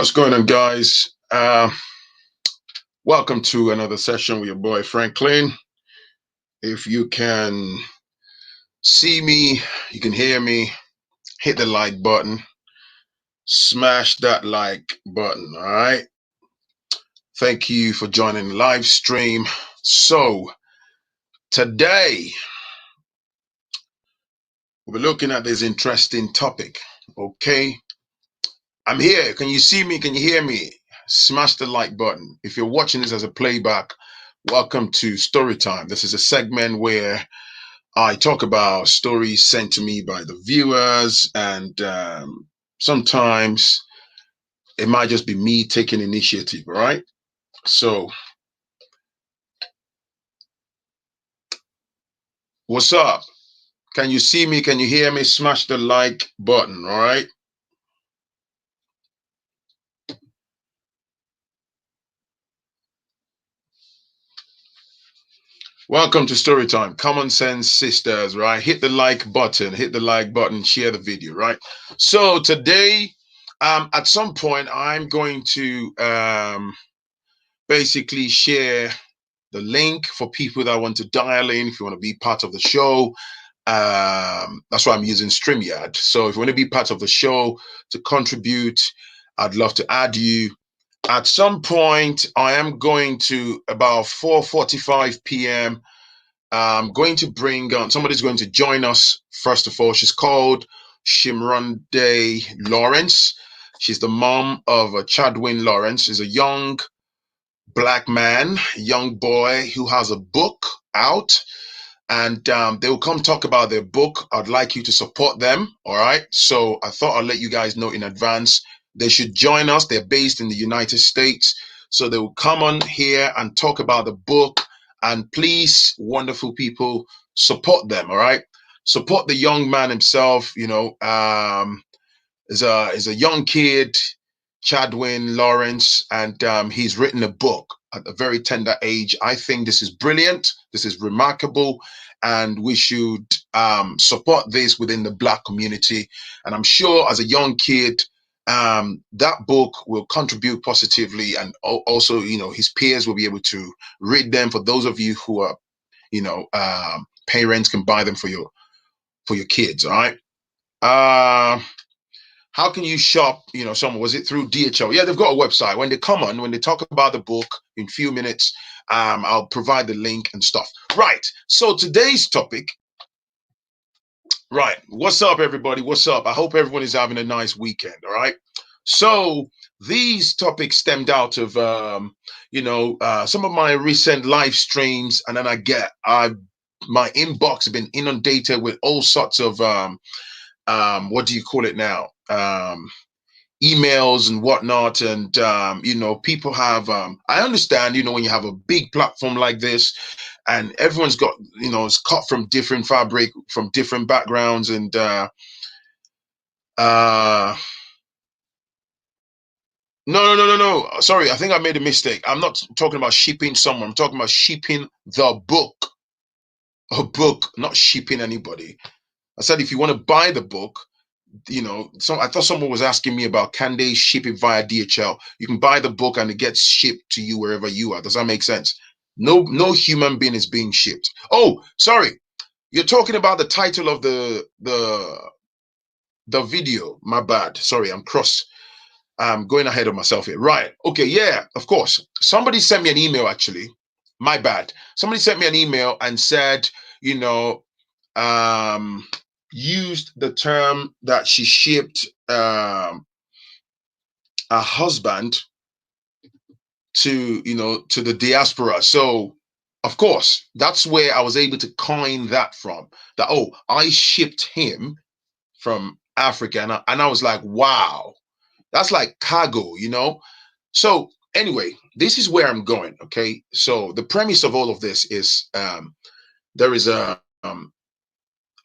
What's going on, guys? Welcome to another session with your boy Phrankleen. If you can see me, you can hear me, hit the like button, smash that like button. All right. Thank you for joining the live stream. So today we're looking at this interesting topic. Okay, I'm here. Can you see me? Can you hear me? Smash the like button. If you're watching this as a playback, welcome to Story Time. This is a segment where I talk about stories sent to me by the viewers, and sometimes it might just be me taking initiative, all right? So, what's up? Can you see me? Can you hear me? Smash the like button, all right? Welcome to Storytime. Common Sense Sisters, right? Hit the like button, share the video, right? So today, at some point, I'm going to basically share the link for people that want to dial in. If you want to be part of the show, that's why I'm using StreamYard. So if you want to be part of the show to contribute, I'd love to add you. At some point, I am going to, about 4:45 p.m., I'm going to bring on, somebody's going to join us. First of all, she's called Shimronde Lawrence. She's the mom of Chadwin Lawrence. She's a young black man, young boy who has a book out, and they will come talk about their book. I'd like you to support them. All right. So I thought I'd let you guys know in advance. They should join us. They're based in the United States. So they will come on here and talk about the book. And please, wonderful people, support them. All right. Support the young man himself. You know, is a young kid, Chadwin Lawrence, and he's written a book at a very tender age. I think this is brilliant. This is remarkable, and we should support this within the Black community. And I'm sure as a young kid, that book will contribute positively, and also, you know, his peers will be able to read them. For those of you who are, you know, parents, can buy them for your kids. All right. How can you shop, you know, someone? Was it through DHL? Yeah, they've got a website. When they come on, when they talk about the book in a few minutes, I'll provide the link and stuff. Right. So today's topic, right. What's up, everybody? What's up? I hope everyone is having a nice weekend. All right. So these topics stemmed out of, some of my recent live streams. And then my inbox has been inundated with all sorts of, what do you call it now? Emails and whatnot, and people have I understand, when you have a big platform like this and everyone's got, it's cut from different fabric, from different backgrounds, and no, sorry, I think I made a mistake. I'm not talking about shipping someone. I'm talking about shipping the book. A book, not shipping anybody. I said if you want to buy the book, so I thought someone was asking me about, can they ship it via DHL? You can buy the book and it gets shipped to you wherever you are. Does that make sense? No human being is being shipped. Oh, sorry. You're talking about the title of the video. My bad. Sorry, I'm going ahead of myself here. Right. Okay, yeah, of course. Somebody sent me an email, actually. My bad. Somebody sent me an email and said, used the term that she shipped a husband to the diaspora. So of course that's where I was able to coin that from, that, oh, I shipped him from Africa, and I was like, wow, that's like cargo. So anyway, this is where I'm going. Okay, so the premise of all of this is there is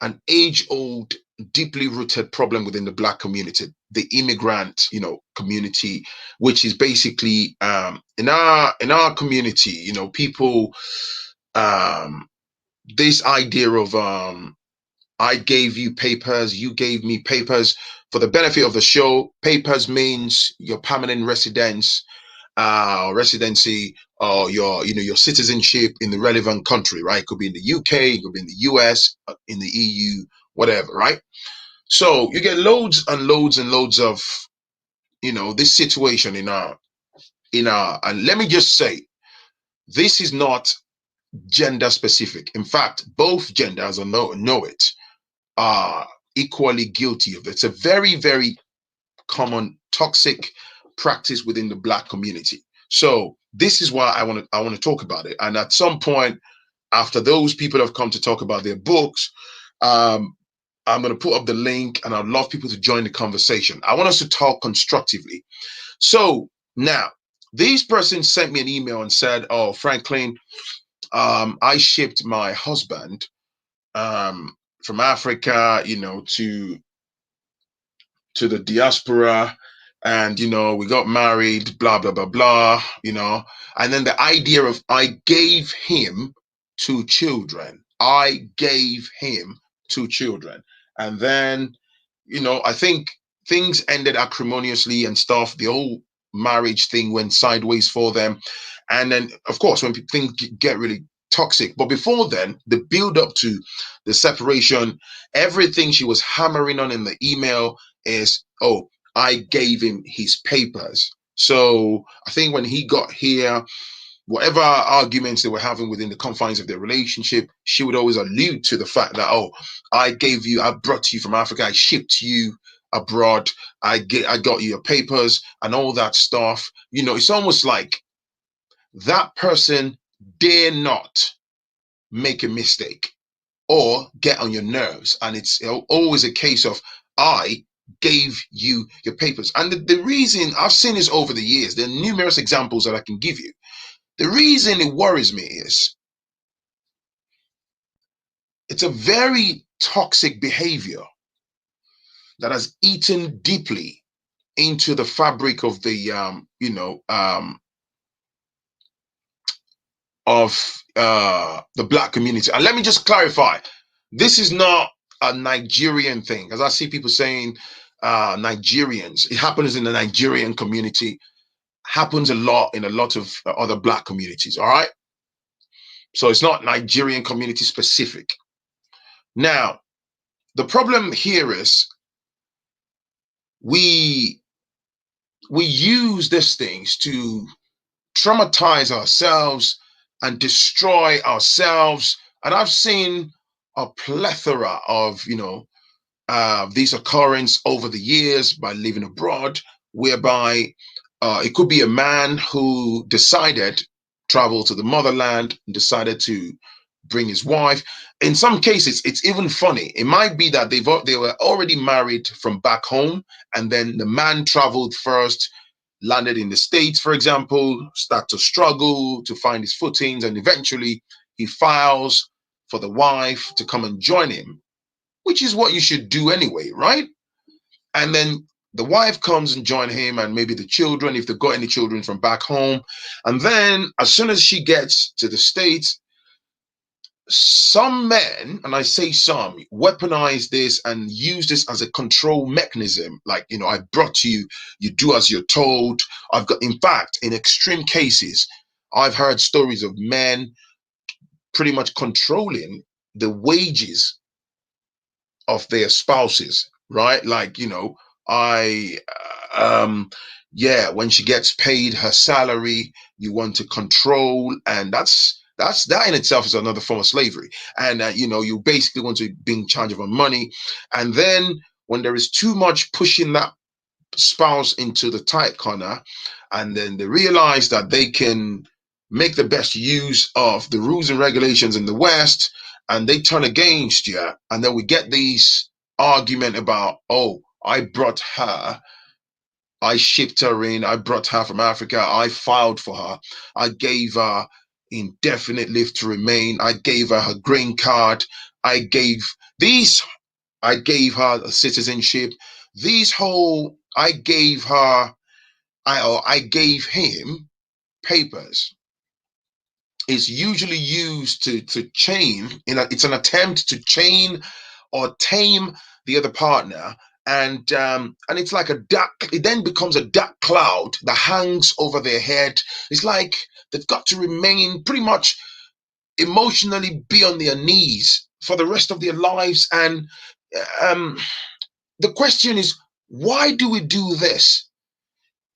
an age-old, deeply rooted problem within the Black community, the immigrant, community, which is basically in our community, people, this idea of I gave you papers, you gave me papers. For the benefit of the show, papers means your permanent residence, residency, or your citizenship in the relevant country, right? It could be in the UK, it could be in the US, in the EU, whatever, right? So you get loads and loads and loads of this situation in our, and let me just say, this is not gender specific. In fact, both genders know it, are equally guilty of it. It's a very, very common toxic practice within the Black community. So this is why I want to talk about it. And at some point, after those people have come to talk about their books, um, I'm going to put up the link, and I'd love people to join the conversation. I want us to talk constructively. So now, these persons sent me an email and said, "Oh, Phrankleen, I shipped my husband from Africa, to the diaspora, and we got married, blah blah blah blah, and then the idea of I gave him two children. I gave him two children, and then I think things ended acrimoniously and stuff. The whole marriage thing went sideways for them, and then of course when things get really toxic. But before then, the build up to the separation, everything she was hammering on in the email is, oh, I gave him his papers. So I think when he got here, whatever arguments they were having within the confines of their relationship, she would always allude to the fact that, oh, I brought you from Africa, I shipped you abroad, I got you your papers and all that stuff. It's almost like that person dare not make a mistake or get on your nerves. And it's always a case of, I gave you your papers. And the reason I've seen this over the years, there are numerous examples that I can give you. The reason it worries me is it's a very toxic behavior that has eaten deeply into the fabric of the Black community. And let me just clarify, this is not a Nigerian thing, as I see people saying Nigerians. It happens in the Nigerian community, happens a lot in a lot of other Black communities. All right, so it's not Nigerian community specific. Now, the problem here is we use these things to traumatize ourselves and destroy ourselves. And I've seen a plethora of these occurrences over the years by living abroad, whereby it could be a man who decided travel to the motherland and decided to bring his wife. In some cases, it's even funny. It might be that they were already married from back home, and then the man traveled first, landed in the States, for example, start to struggle to find his footings, and eventually he files for the wife to come and join him, which is what you should do anyway, right? And then the wife comes and join him, and maybe the children, if they've got any children from back home. And then as soon as she gets to the States, some men, and I say some, weaponize this and use this as a control mechanism. Like, I brought you, you do as you're told. In fact, in extreme cases, I've heard stories of men pretty much controlling the wages of their spouses, right? Like, I, yeah, when she gets paid her salary, you want to control, and that in itself is another form of slavery. And you basically want to be in charge of her money, and then when there is too much pushing that spouse into the tight corner, and then they realize that they can make the best use of the rules and regulations in the West, and they turn against you, and then we get these argument about, oh, I brought her, I shipped her in, I brought her from Africa, I filed for her, I gave her indefinite leave to remain, I gave her her green card, I gave these, I gave her a citizenship. These whole, I gave her, I gave him papers is usually used to chain, it's an attempt to chain or tame the other partner, and it's like a dark, it then becomes a dark cloud that hangs over their head. It's like they've got to remain pretty much emotionally be on their knees for the rest of their lives. And um, the question is, why do we do this?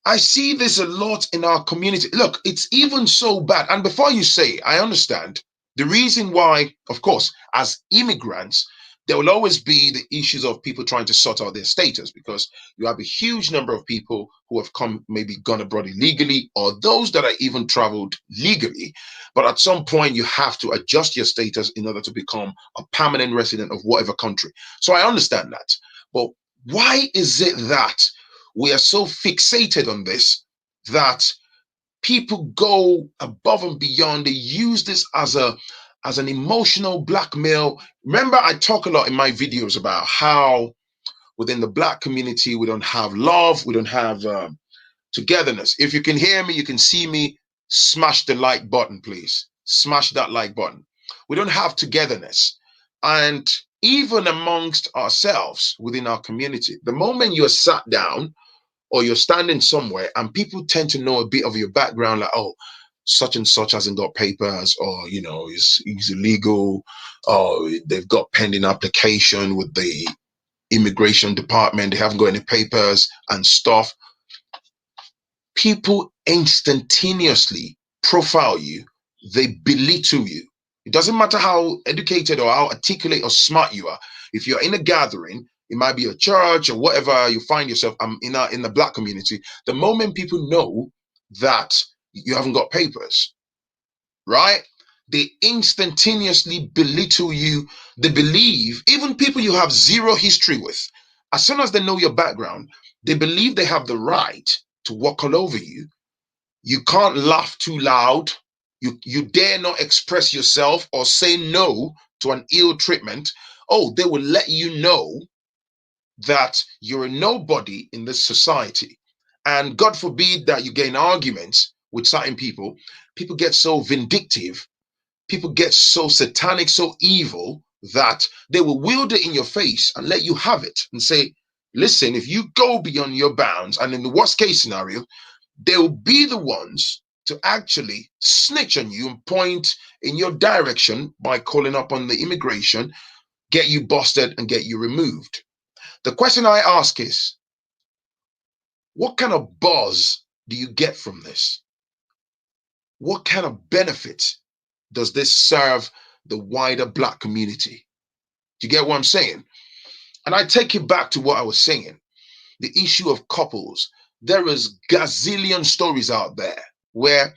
I see this a lot in our community. Look, it's even so bad. And before you say, I understand the reason why, of course, as immigrants, there will always be the issues of people trying to sort out their status, because you have a huge number of people who have come, maybe gone abroad illegally, or those that are even traveled legally. But at some point, you have to adjust your status in order to become a permanent resident of whatever country. So I understand that. But why is it that we are so fixated on this that people go above and beyond? They use this as an emotional blackmail. Remember, I talk a lot in my videos about how within the black community we don't have love, we don't have togetherness. If you can hear me, you can see me, smash the like button, please. Smash that like button. We don't have togetherness. And even amongst ourselves within our community, the moment you're sat down or you're standing somewhere and people tend to know a bit of your background, like, oh, such and such hasn't got papers, or he's illegal, or they've got pending application with the immigration department, they haven't got any papers and stuff. People instantaneously profile you, they belittle you. It doesn't matter how educated or how articulate or smart you are. If you're in a gathering, it might be a church or whatever you find yourself in the black community, the moment people know that you haven't got papers, right? They instantaneously belittle you. They believe, even people you have zero history with, as soon as they know your background, they believe they have the right to walk all over you. You can't laugh too loud. You dare not express yourself or say no to an ill treatment. Oh, they will let you know that you're a nobody in this society. And God forbid that you get in arguments with certain people. People get so vindictive, people get so satanic, so evil, that they will wield it in your face and let you have it and say, listen, if you go beyond your bounds, and in the worst case scenario, they'll be the ones to actually snitch on you and point in your direction by calling up on the immigration, get you busted and get you removed. The question I ask is, what kind of buzz do you get from this? What kind of benefits does this serve the wider black community? Do you get what I'm saying? And I take it back to what I was saying, the issue of couples. There is gazillion stories out there where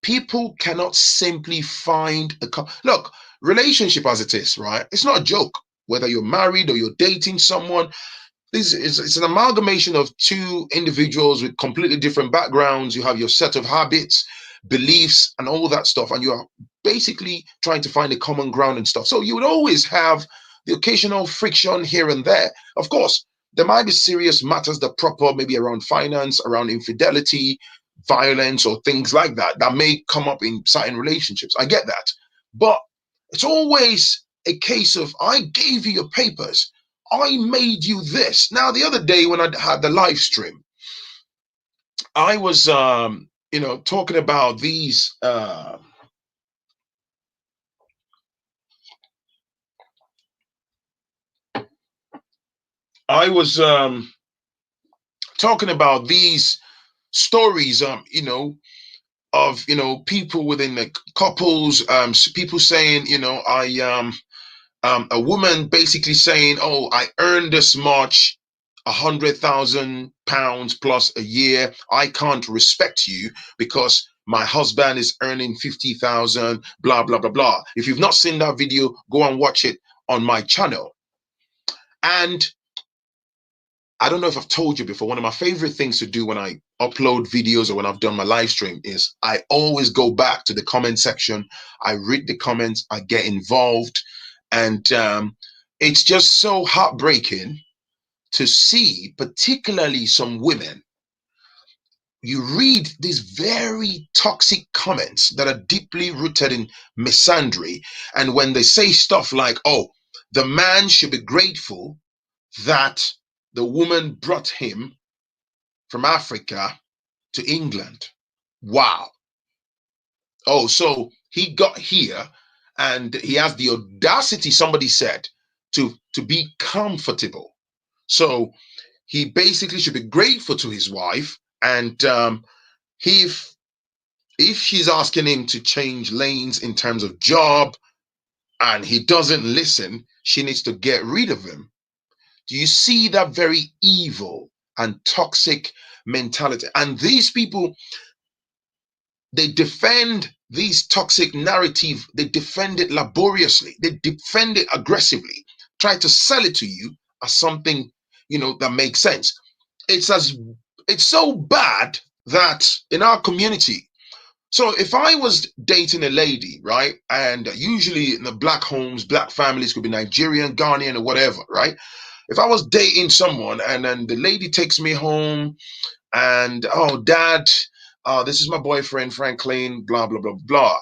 people cannot simply find a couple. Look, relationship as it is, right? It's not a joke. Whether you're married or you're dating someone, it's an amalgamation of two individuals with completely different backgrounds. You have your set of habits, beliefs, and all that stuff, and you are basically trying to find a common ground and stuff. So you would always have the occasional friction here and there. Of course, there might be serious matters that prop up, maybe around finance, around infidelity, violence, or things like that, that may come up in certain relationships. I get that. But it's always a case of, I gave you your papers, I made you this. Now, the other day when I had the live stream, I was, talking about these. I was talking about these stories, of people within the couples, people saying, a woman basically saying, "Oh, I earned this much, £100,000 plus a year. I can't respect you because my husband is earning 50,000. Blah blah blah blah." If you've not seen that video, go and watch it on my channel. And I don't know if I've told you before, one of my favorite things to do when I upload videos or when I've done my live stream is I always go back to the comment section. I read the comments, I get involved, and it's just so heartbreaking to see, particularly some women. You read these very toxic comments that are deeply rooted in misandry, and when they say stuff like, "Oh, The man should be grateful that the woman brought him from Africa to England. Wow. Oh, so he got here and he has the audacity, somebody said, to be comfortable. So he basically should be grateful to his wife. And if she's asking him to change lanes in terms of job and he doesn't listen, she needs to get rid of him. Do you see that very evil and toxic mentality? And these people, they defend these toxic narrative. They defend it laboriously. They defend it aggressively. Try to sell it to you as something, that makes sense. It's as it's so bad that in our community. So if I was dating a lady, right, and usually in the black homes, black families could be Nigerian, Ghanaian, or whatever, right? If I was dating someone and then the lady takes me home and, oh, dad, this is my boyfriend, Phrankleen, blah, blah, blah, blah.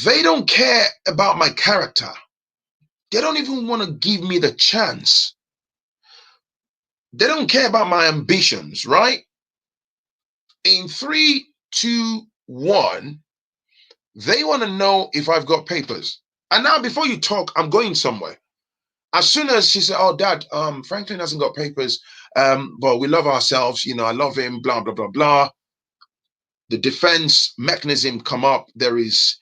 They don't care about my character. They don't even want to give me the chance. They don't care about my ambitions, right? In 3, 2, 1, they want to know if I've got papers. And now, before you talk, I'm going somewhere. As soon as she said, "Oh, Dad, Phrankleen hasn't got papers, but we love ourselves. I love him." Blah blah blah blah. The defense mechanism come up. There is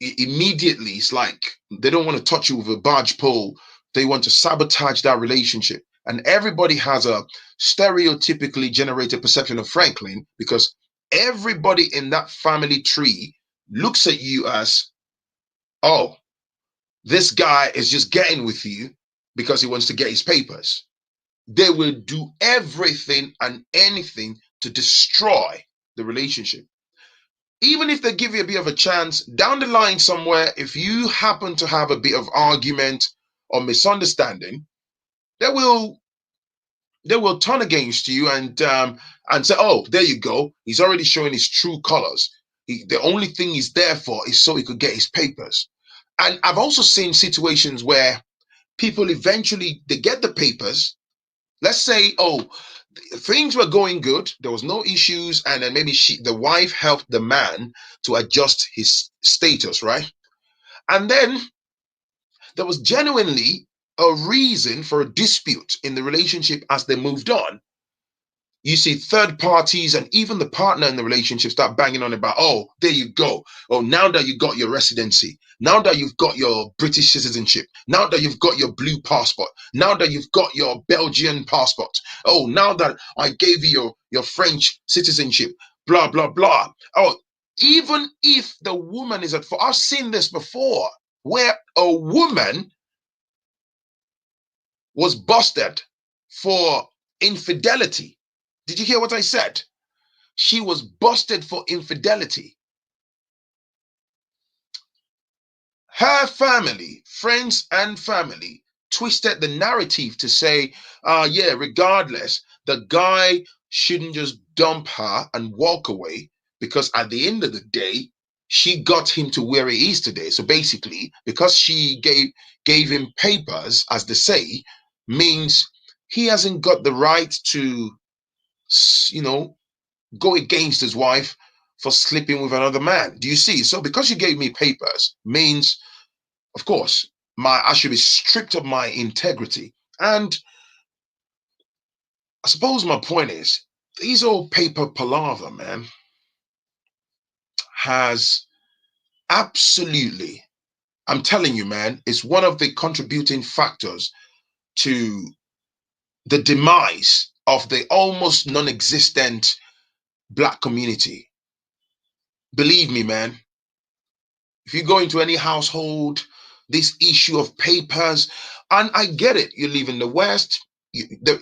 immediately. It's like they don't want to touch you with a barge pole. They want to sabotage that relationship. And everybody has a stereotypically generated perception of Phrankleen because everybody in that family tree looks at you as, oh, this guy is just getting with you because he wants to get his papers. They will do everything and anything to destroy the relationship. Even if they give you a bit of a chance down the line somewhere, if you happen to have a bit of argument or misunderstanding, they will turn against you and say, "Oh, there you go. He's already showing his true colors. The only thing he's there for is so he could get his papers." And I've also seen situations where people eventually they get the papers. Let's say, oh, things were going good, there was no issues, and then maybe the wife helped the man to adjust his status, right? And then there was genuinely a reason for a dispute in the relationship as they moved on. You see third parties and even the partner in the relationship start banging on about, oh, there you go. Oh, now that you got your residency, now that you've got your British citizenship, now that you've got your blue passport, now that you've got your Belgian passport, oh, now that I gave you your French citizenship, blah, blah, blah. Oh, even if the woman is at fault, I've seen this before where a woman was busted for infidelity. Did you hear what I said? She was busted for infidelity. Her family, friends and family, twisted the narrative to say, yeah, regardless, the guy shouldn't just dump her and walk away because at the end of the day, she got him to where he is today. So basically, because she gave him papers, as they say, means he hasn't got the right to, go against his wife for sleeping with another man. Do you see? So because you gave me papers means, of course, I should be stripped of my integrity. And I suppose my point is, these old paper palaver, man, has absolutely, I'm telling you, man, it's one of the contributing factors to the demise of the almost non-existent black community. Believe me, man, if you go into any household, this issue of papers, and I get it, you live in the West.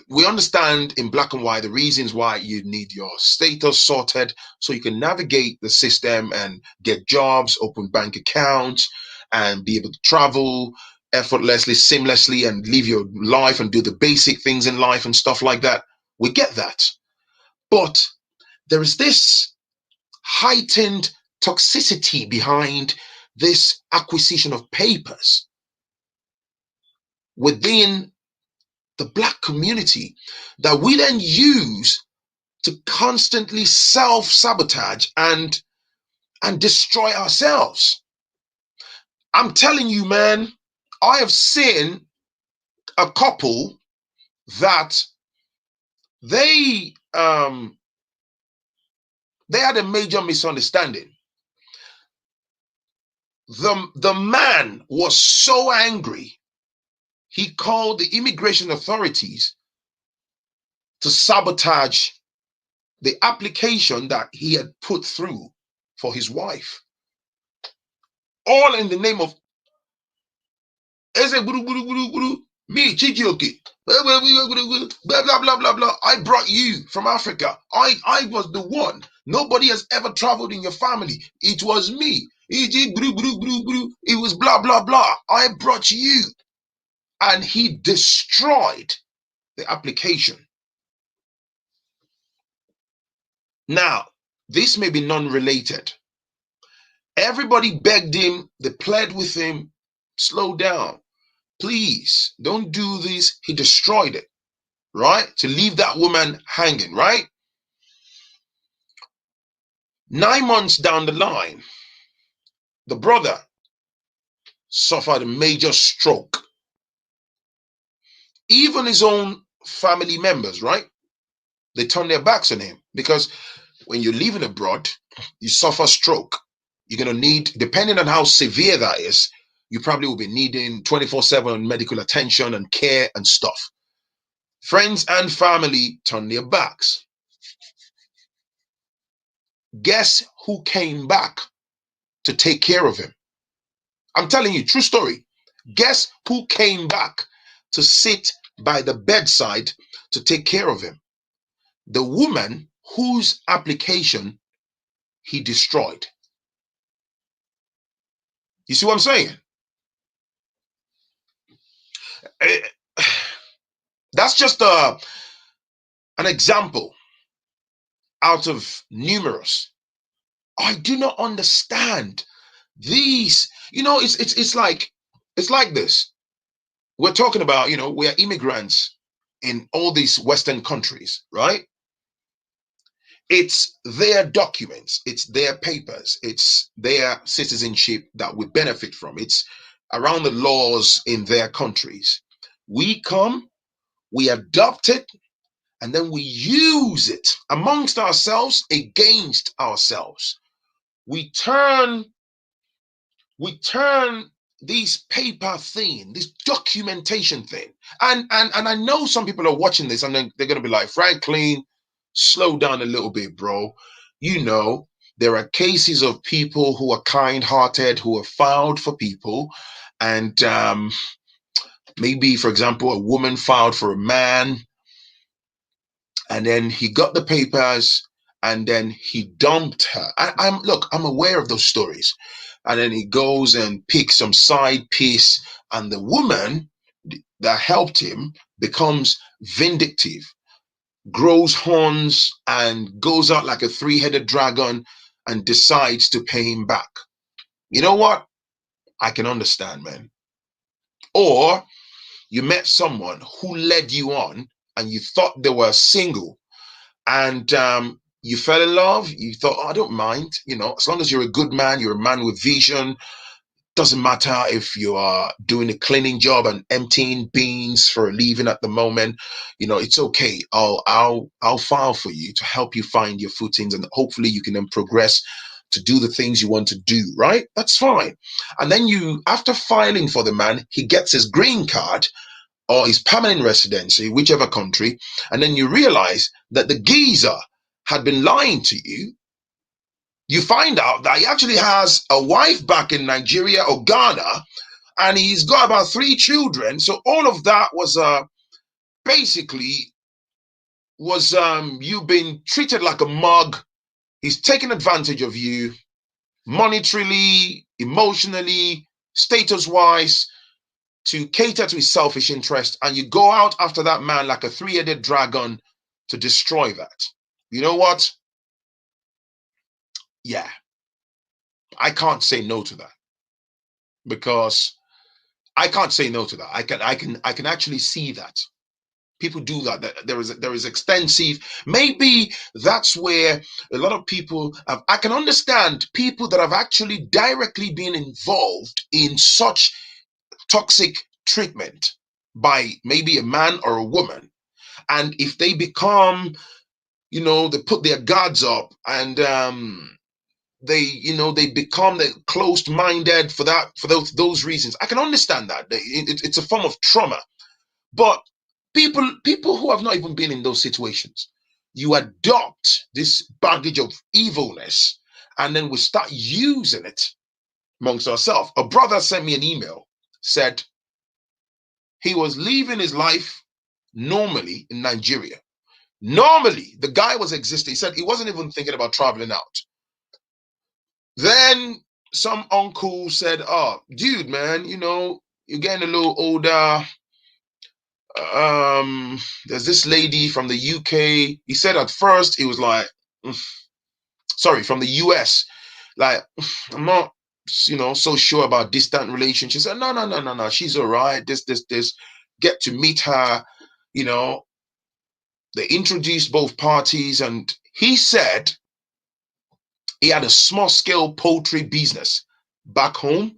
We understand in black and white the reasons why you need your status sorted so you can navigate the system and get jobs, open bank accounts, and be able to travel effortlessly, seamlessly, and live your life and do the basic things in life and stuff like that. We get that. But there is this heightened toxicity behind this acquisition of papers. within the black community that we then use to constantly self-sabotage and destroy ourselves. I'm telling you, man, I have seen a couple that they they had a major misunderstanding. The man was so angry, he called the immigration authorities to sabotage the application that he had put through for his wife. All in the name of me, Chijioke. Blah, blah, blah, blah, blah. I brought you from Africa. I was the one. Nobody has ever traveled in your family. It was me. It was blah, blah, blah. I brought you. And he destroyed the application. Now, this may be non-related. Everybody begged him, they pled with him, slow down. Please, don't do this. He destroyed it, right? To leave that woman hanging, right? 9 months down the line, the brother suffered a major stroke. Even his own family members, right? They turned their backs on him because when you're living abroad, you suffer stroke. You're going to need, depending on how severe that is, you probably will be needing 24/7 medical attention and care and stuff. Friends and family turned their backs. Guess who came back to take care of him? I'm telling you, true story. Guess who came back to sit by the bedside to take care of him? The woman whose application he destroyed. You see what I'm saying? That's just an example out of numerous. I do not understand these. It's like this. We're talking about, we're immigrants in all these Western countries, right? It's their documents, it's their papers, it's their citizenship that we benefit from. It's around the laws in their countries. We come, we adopt it, and then we use it amongst ourselves against ourselves. We turn this paper thing, this documentation thing. And I know some people are watching this and they're going to be like, Phrankleen, slow down a little bit, bro. There are cases of people who are kind-hearted, who have filed for people. And maybe, for example, a woman filed for a man. And then he got the papers and then he dumped her. I'm aware of those stories. And then he goes and picks some side piece, and the woman that helped him becomes vindictive, grows horns, and goes out like a three-headed dragon and decides to pay him back. You know what? I can understand, man. Or you met someone who led you on and you thought they were single, and you fell in love. You thought, oh, I don't mind, as long as you're a good man, you're a man with vision. Doesn't matter if you are doing a cleaning job and emptying beans for a living at the moment. It's okay. I'll file for you to help you find your footings, and hopefully you can then progress to do the things you want to do, right? That's fine. And then after filing for the man, he gets his green card or his permanent residency, whichever country, and then you realize that the geezer had been lying to you. You find out that he actually has a wife back in Nigeria or Ghana, and he's got about 3 children. So all of that was basically was you being treated like a mug. He's taking advantage of you monetarily, emotionally, status-wise, to cater to his selfish interest, and you go out after that man like a three-headed dragon to destroy that. You know what? Yeah, I can't say no to that, because I can't say no to that. I can actually see that. People do that. There is extensive. Maybe that's where a lot of people have, I can understand people that have actually directly been involved in such toxic treatment by maybe a man or a woman. And if they become, they put their guards up, and they become the closed minded for those reasons. I can understand that. It's a form of trauma. But people who have not even been in those situations, you adopt this baggage of evilness, and then we start using it amongst ourselves. A brother sent me an email, said he was living his life normally in Nigeria. Normally, the guy was existing. He said he wasn't even thinking about traveling out. Then some uncle said, "Oh, dude, man, you're getting a little older. There's this lady from the UK." He said at first he was like, sorry, from the US, like, "I'm not, so sure about distant relationships." She said, "No, no, no, no, no. She's all right. This. Get to meet her. You know, they introduced both parties, and he said he had a small scale poultry business back home,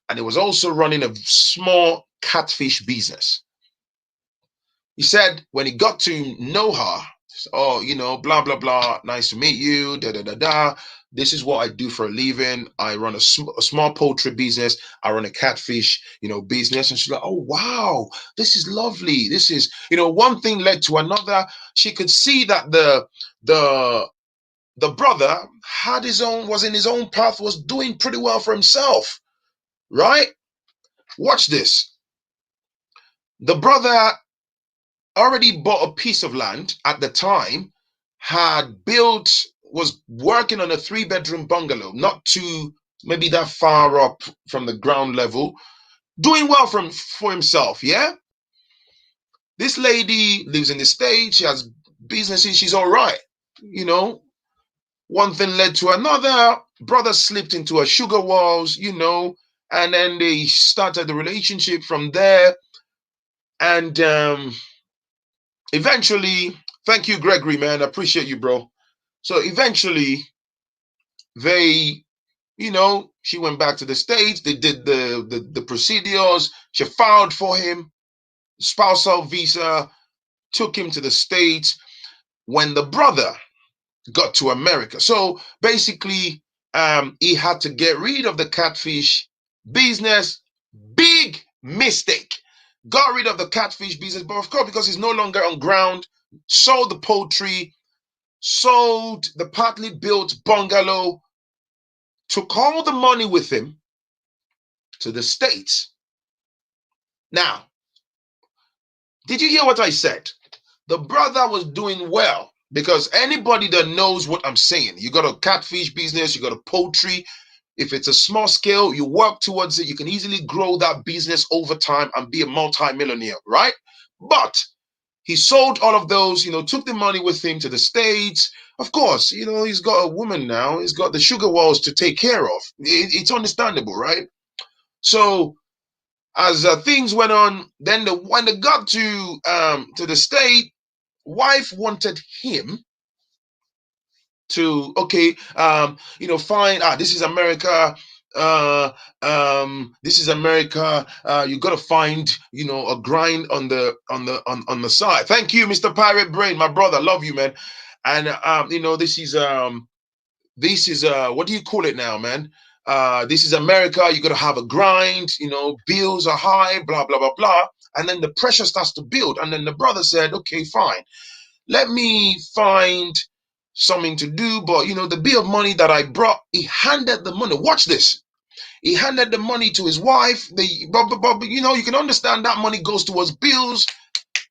and he was also running a small catfish business. He said when he got to know her, "Oh, blah, blah, blah. Nice to meet you. Da, da, da, da. This is what I do for a living. I run a small poultry business. I run a catfish, business." And she's like, "Oh, wow. This is lovely. This is, one thing led to another." She could see that the the brother was in his own path, was doing pretty well for himself, right? Watch this. The brother already bought a piece of land at the time, was working on a 3-bedroom bungalow, not too, maybe that far up from the ground level, doing well for himself, yeah? This lady lives in the States, she has businesses, she's all right. One thing led to another. Brother slipped into a sugar walls, and then they started the relationship from there. And eventually, thank you, Gregory, man. I appreciate you, bro. So eventually, they, she went back to the States. They did the procedures. She filed for him, spousal visa, took him to the States. When the brother got to America, so basically, he had to get rid of the catfish business. Big mistake. Got rid of the catfish business, but of course, because he's no longer on ground, sold the poultry, sold the partly built bungalow, took all the money with him to the States. Now, did you hear what I said? The brother was doing well, because anybody that knows what I'm saying, you got a catfish business, you got a poultry. If it's a small scale, you work towards it, you can easily grow that business over time and be a multi-millionaire, right? But he sold all of those, took the money with him to the States. Of course, he's got a woman now. He's got the sugar walls to take care of. It's understandable, right? So as things went on, then when they got to the state, wife wanted him to, okay, fine. This is America. This is America. You got to find, a grind on the side. Thank you, Mr. Pirate Brain, my brother. Love you, man. And this is what do you call it now, man? This is America. You got to have a grind. Bills are high. Blah blah blah blah. And then the pressure starts to build. And then the brother said, "Okay, fine. Let me find something to do." But the bill of money that I brought, he handed the money. Watch this. He handed the money to his wife. But you can understand that money goes towards bills.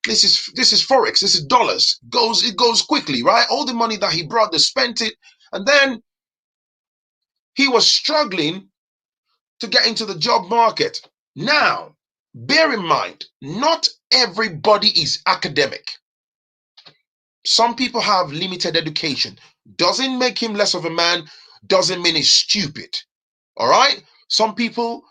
This is forex. This is dollars. It goes quickly, right? All the money that he brought, they spent it, and then he was struggling to get into the job market. Now, bear in mind, not everybody is academic. Some people have limited education. Doesn't make him less of a man, doesn't mean he's stupid. All right? Some people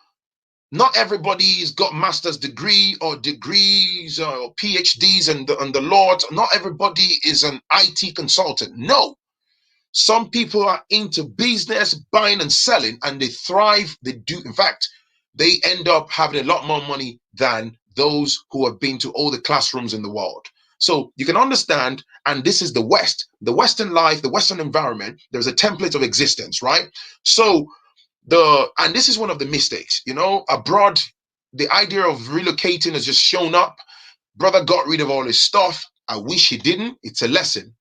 Not everybody's got master's degree or degrees or PhDs and the Lord. Not everybody is an IT consultant. No, some people are into business, buying and selling, and they thrive. They do, in fact, they end up having a lot more money than those who have been to all the classrooms in the world. So you can understand, and this is the West, the Western life, the Western environment. There's a template of existence, right? So and this is one of the mistakes, abroad, the idea of relocating has just shown up. Brother got rid of all his stuff. I wish he didn't. It's a lesson.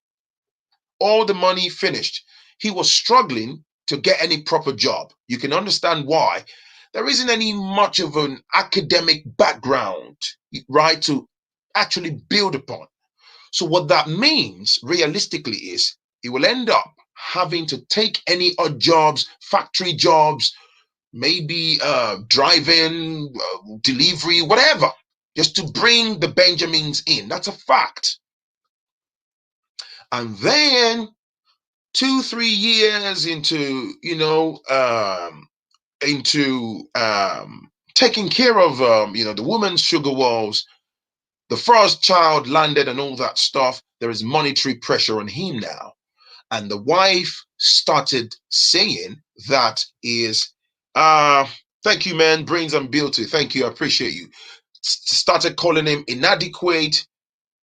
All the money finished. He was struggling to get any proper job. You can understand why. There isn't any much of an academic background, right, to actually build upon. So what that means realistically is he will end up having to take any odd jobs, factory jobs, maybe driving, delivery, whatever, just to bring the Benjamins in. That's a fact. And then 2-3 years into taking care of the woman's sugar walls, the first child landed and all that stuff. There is monetary pressure on him now. And the wife started saying that is, thank you, man, brains and beauty. Thank you, I appreciate you. Started calling him inadequate.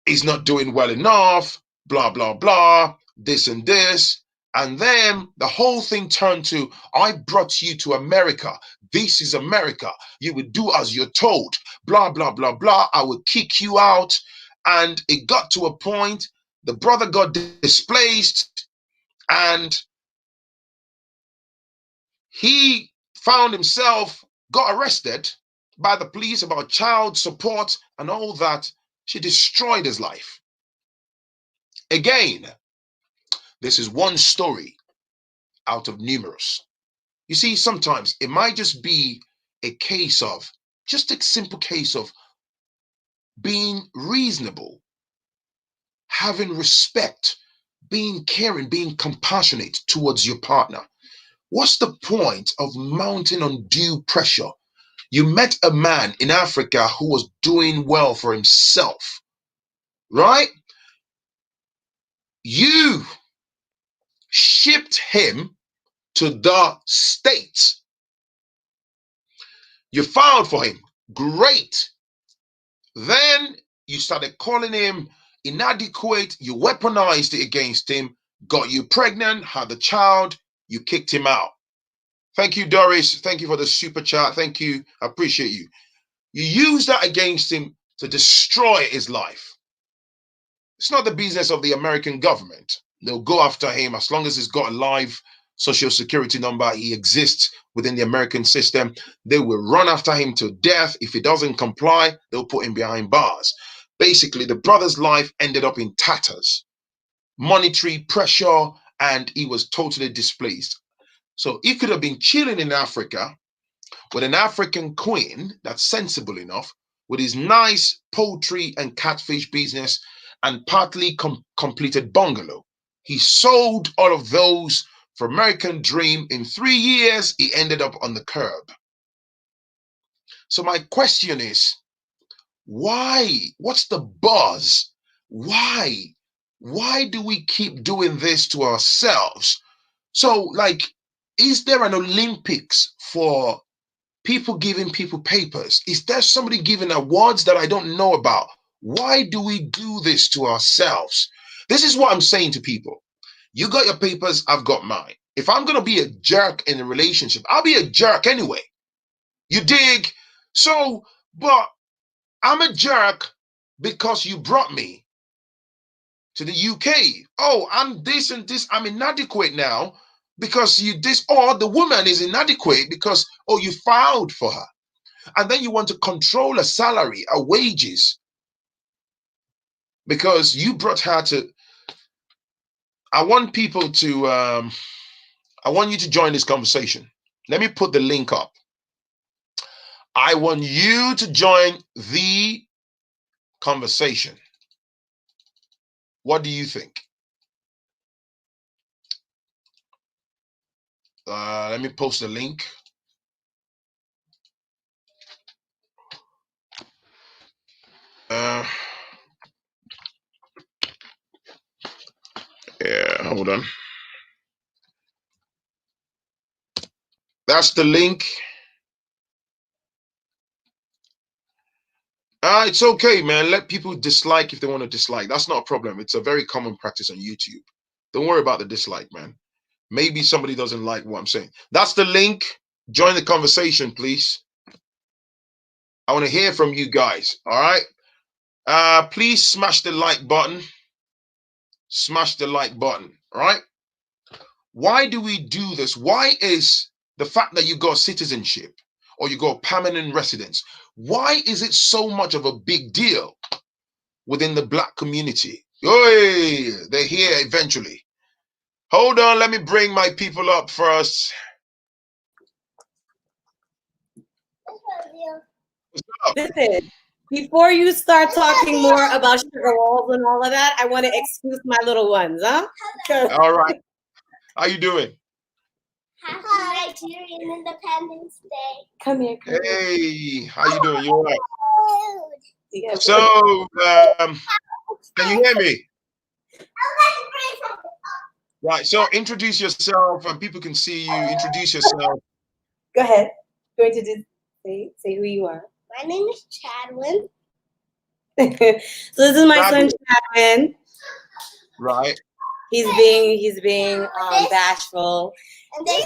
He's not doing well enough, blah, blah, blah, this and this. And then the whole thing turned to, I brought you to America. This is America. You would do as you're told, blah, blah, blah, blah. I would kick you out. And it got to a point, the brother got displaced, and he found himself, got arrested by the police about child support and all that. She destroyed his life. Again, this is one story out of numerous. You see, sometimes it might just be a case of, just a simple case of being reasonable, having respect, being caring, being compassionate towards your partner. What's the point of mounting undue pressure? You met a man in Africa who was doing well for himself, right? You shipped him to the States. You filed for him. Great. Then you started calling him inadequate. You weaponized it against him, got you pregnant, had the child, you kicked him out. Thank you, Doris. Thank you for the super chat. Thank you. I appreciate you. You used that against him to destroy his life. It's not the business of the American government. They'll go after him as long as he's got a live social security number. He exists within the American system. They will run after him to death. If he doesn't comply, they'll put him behind bars. Basically, the brother's life ended up in tatters, monetary pressure, and he was totally displaced. So he could have been chilling in Africa with an African queen that's sensible enough, with his nice poultry and catfish business and partly completed bungalow. He sold all of those for American Dream. In 3 years, he ended up on the curb. So my question is, why? What's the buzz? Why? Why do we keep doing this to ourselves? So, like, is there an Olympics for people giving people papers? Is there somebody giving awards that I don't know about? Why do we do this to ourselves? This is what I'm saying to people. You got your papers, I've got mine. If I'm going to be a jerk in a relationship, I'll be a jerk anyway. You dig? So, but I'm a jerk because you brought me to the UK. Oh, I'm this and this. I'm inadequate now because you this, or the woman is inadequate because, oh, you filed for her. And then you want to control a salary, a wages, because you brought her to. I want people to, I want you to join this conversation. Let me put the link up. I want you to join the conversation. What do you think? Let me post the link. Yeah, hold on. That's the link. It's okay, man. Let people dislike if they want to dislike. That's not a problem. It's a very common practice on YouTube. Don't worry about the dislike, man. Maybe somebody doesn't like what I'm saying. That's the link. Join the conversation, please. I want to hear from you guys. All right. Please smash the like button. Smash the like button. All right. Why do we do this? Why is the fact that you got citizenship or you got permanent residence, why is it so much of a big deal within the black community? Oi, they're here eventually. Hold on, let me bring my people up first. Listen, before you start talking more about sugar walls and all of that, I want to excuse my little ones, huh? All right. How you doing? Happy Nigerian Independence Day. Come here. Hey, how you doing? You all right? Yes. So, can you hear me? Right. So, introduce yourself, and people can see you. Introduce yourself. Go ahead. Going to say who you are. My name is Chadwin. So this is my son Chadwin. Right. He's being bashful.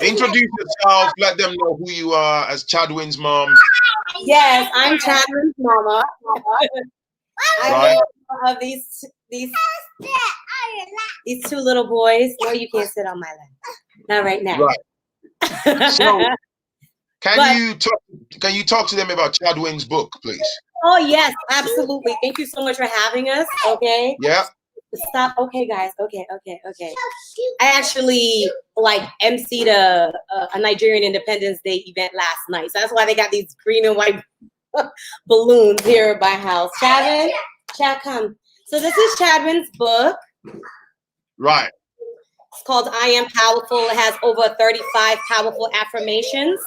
Introduce yourself. Let them know who you are as Chadwin's mom. Yes, I'm Chadwin's mama. Right. I of these two little boys. No, you can't sit on my lap. Not right now. Right. So, can you talk to them about Chadwin's book, please? Oh yes, absolutely. Thank you so much for having us. Okay. Yeah. Stop. Okay, guys. Okay. I actually emceed a Nigerian Independence Day event last night, so that's why they got these green and white balloons here at my house. Chad, come. So this is Chadwin's book. Right. It's called I Am Powerful. It has over 35 powerful affirmations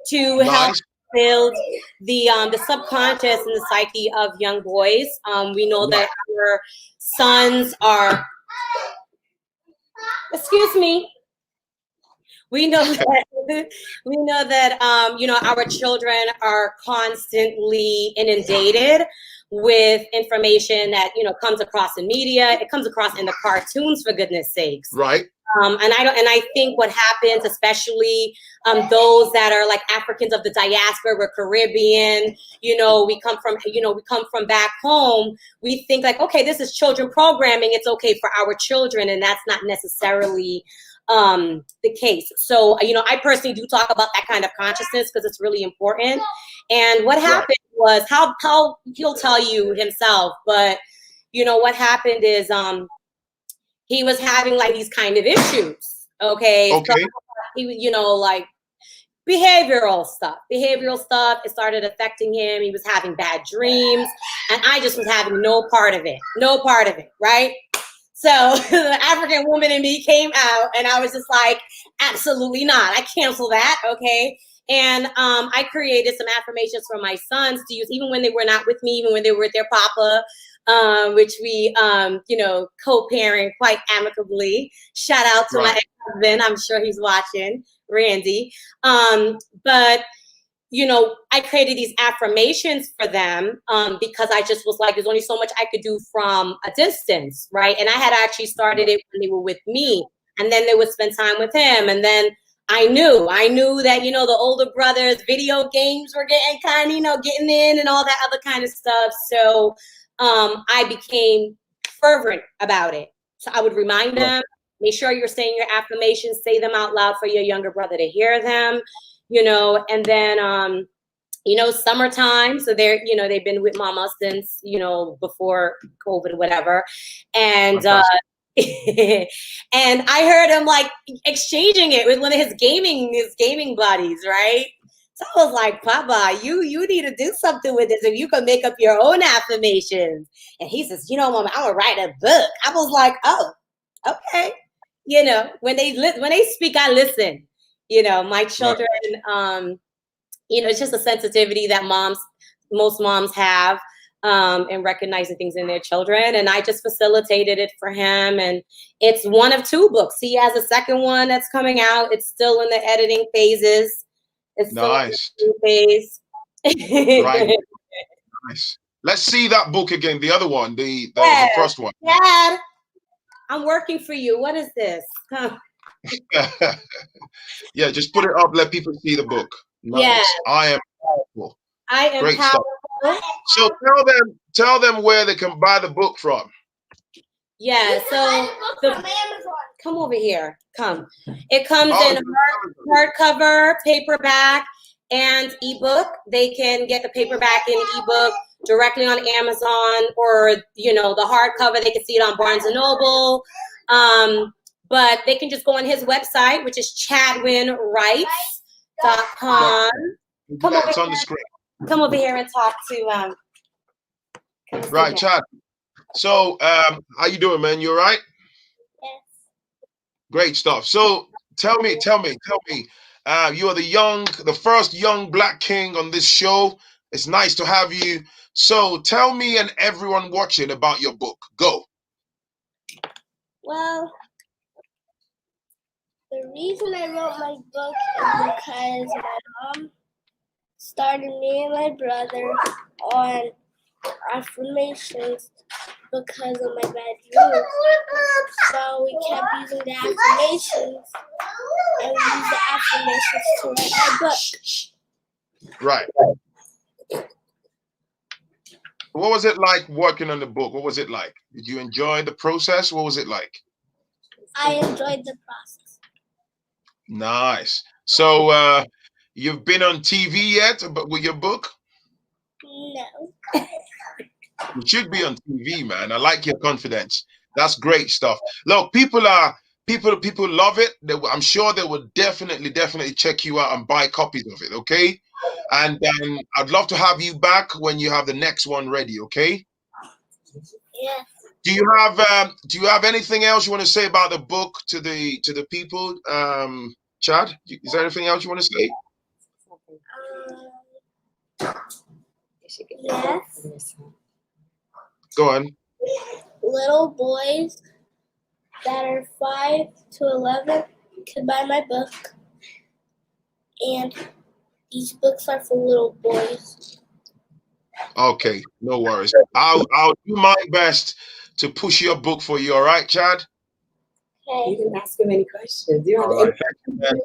to help build the subconscious and the psyche of young boys. We know that our sons are, excuse me. We know that our children are constantly inundated with information that comes across in media. It comes across in the cartoons, for goodness sakes. Right. And I think what happens, especially those that are like Africans of the diaspora, we're Caribbean, we come from back home. We think like, okay, this is children programming. It's okay for our children, and that's not necessarily the case. So I personally do talk about that kind of consciousness because it's really important. And what happened was how he'll tell you himself, but what happened is he was having like these kind of issues. Okay. So he was, like behavioral stuff. It started affecting him. He was having bad dreams, and I just was having no part of it. Right. So the African woman in me came out, and I was just like, absolutely not. I cancel that. Okay. And I created some affirmations for my sons to use, even when they were not with me, even when they were with their papa, which we, co-parent quite amicably. Shout out to my ex-husband. I'm sure he's watching, Randy. But I created these affirmations for them because I just was like, there's only so much I could do from a distance, right? And I had actually started it when they were with me, and then they would spend time with him. And then I knew that, the older brothers, video games were getting kind of, getting in and all that other kind of stuff. So I became fervent about it. So I would remind them, make sure you're saying your affirmations, say them out loud for your younger brother to hear them. And then, summertime. So they've been with mama since, before COVID or whatever. And, and I heard him like exchanging it with one of his gaming buddies. Right. So I was like, Papa, you need to do something with this. If you can make up your own affirmations. And he says, Mama, I'm gonna write a book. I was like, oh, okay. When they speak, I listen. My children, it's just a sensitivity that most moms have. and recognizing things in their children. And I just facilitated it for him. And it's one of 2 books. He has a second one that's coming out. It's still in the editing phases. It's still Nice. in the phase. Right. Nice. Let's see that book again. The other one, the first one. Dad, I'm working for you. What is this? Huh. Yeah, just put it up. Let people see the book. Nice. Yes. I am powerful. I am Great powerful. stuff. So tell them where they can buy the book from. Yeah, so come over here. Come. It comes in hardcover, paperback, and ebook. They can get the paperback and ebook directly on Amazon, or the hardcover. They can see it on Barnes and Noble. But they can just go on his website, which is chadwinwrites.com. Come over on the screen. Come over here and talk to Right, Chad. So, how you doing, man? You all right? Yes. Great stuff. So, tell me. You are the first young Black king on this show. It's nice to have you. So, tell me and everyone watching about your book. Go. Well, the reason I wrote my book is because my mom started me and my brother on affirmations because of my bad youth. So we kept using the affirmations, and we used the affirmations to write my book. Right. What was it like working on the book? What was it like? Did you enjoy the process? What was it like? I enjoyed the process. Nice. So, you've been on TV yet with your book? No. You should be on TV, man. I like your confidence. That's great stuff. Look, people love it. I'm sure they will definitely check you out and buy copies of it. Okay, and then I'd love to have you back when you have the next one ready. Okay. Yes. Do you have anything else you want to say about the book to the people? Chad, is there anything else you want to say? Yes. Go on. Little boys that are 5 to 11 can buy my book, and these books are for little boys. Okay, no worries. I'll do my best to push your book for you. All right, Chad? Okay. You didn't ask him any questions. You All right.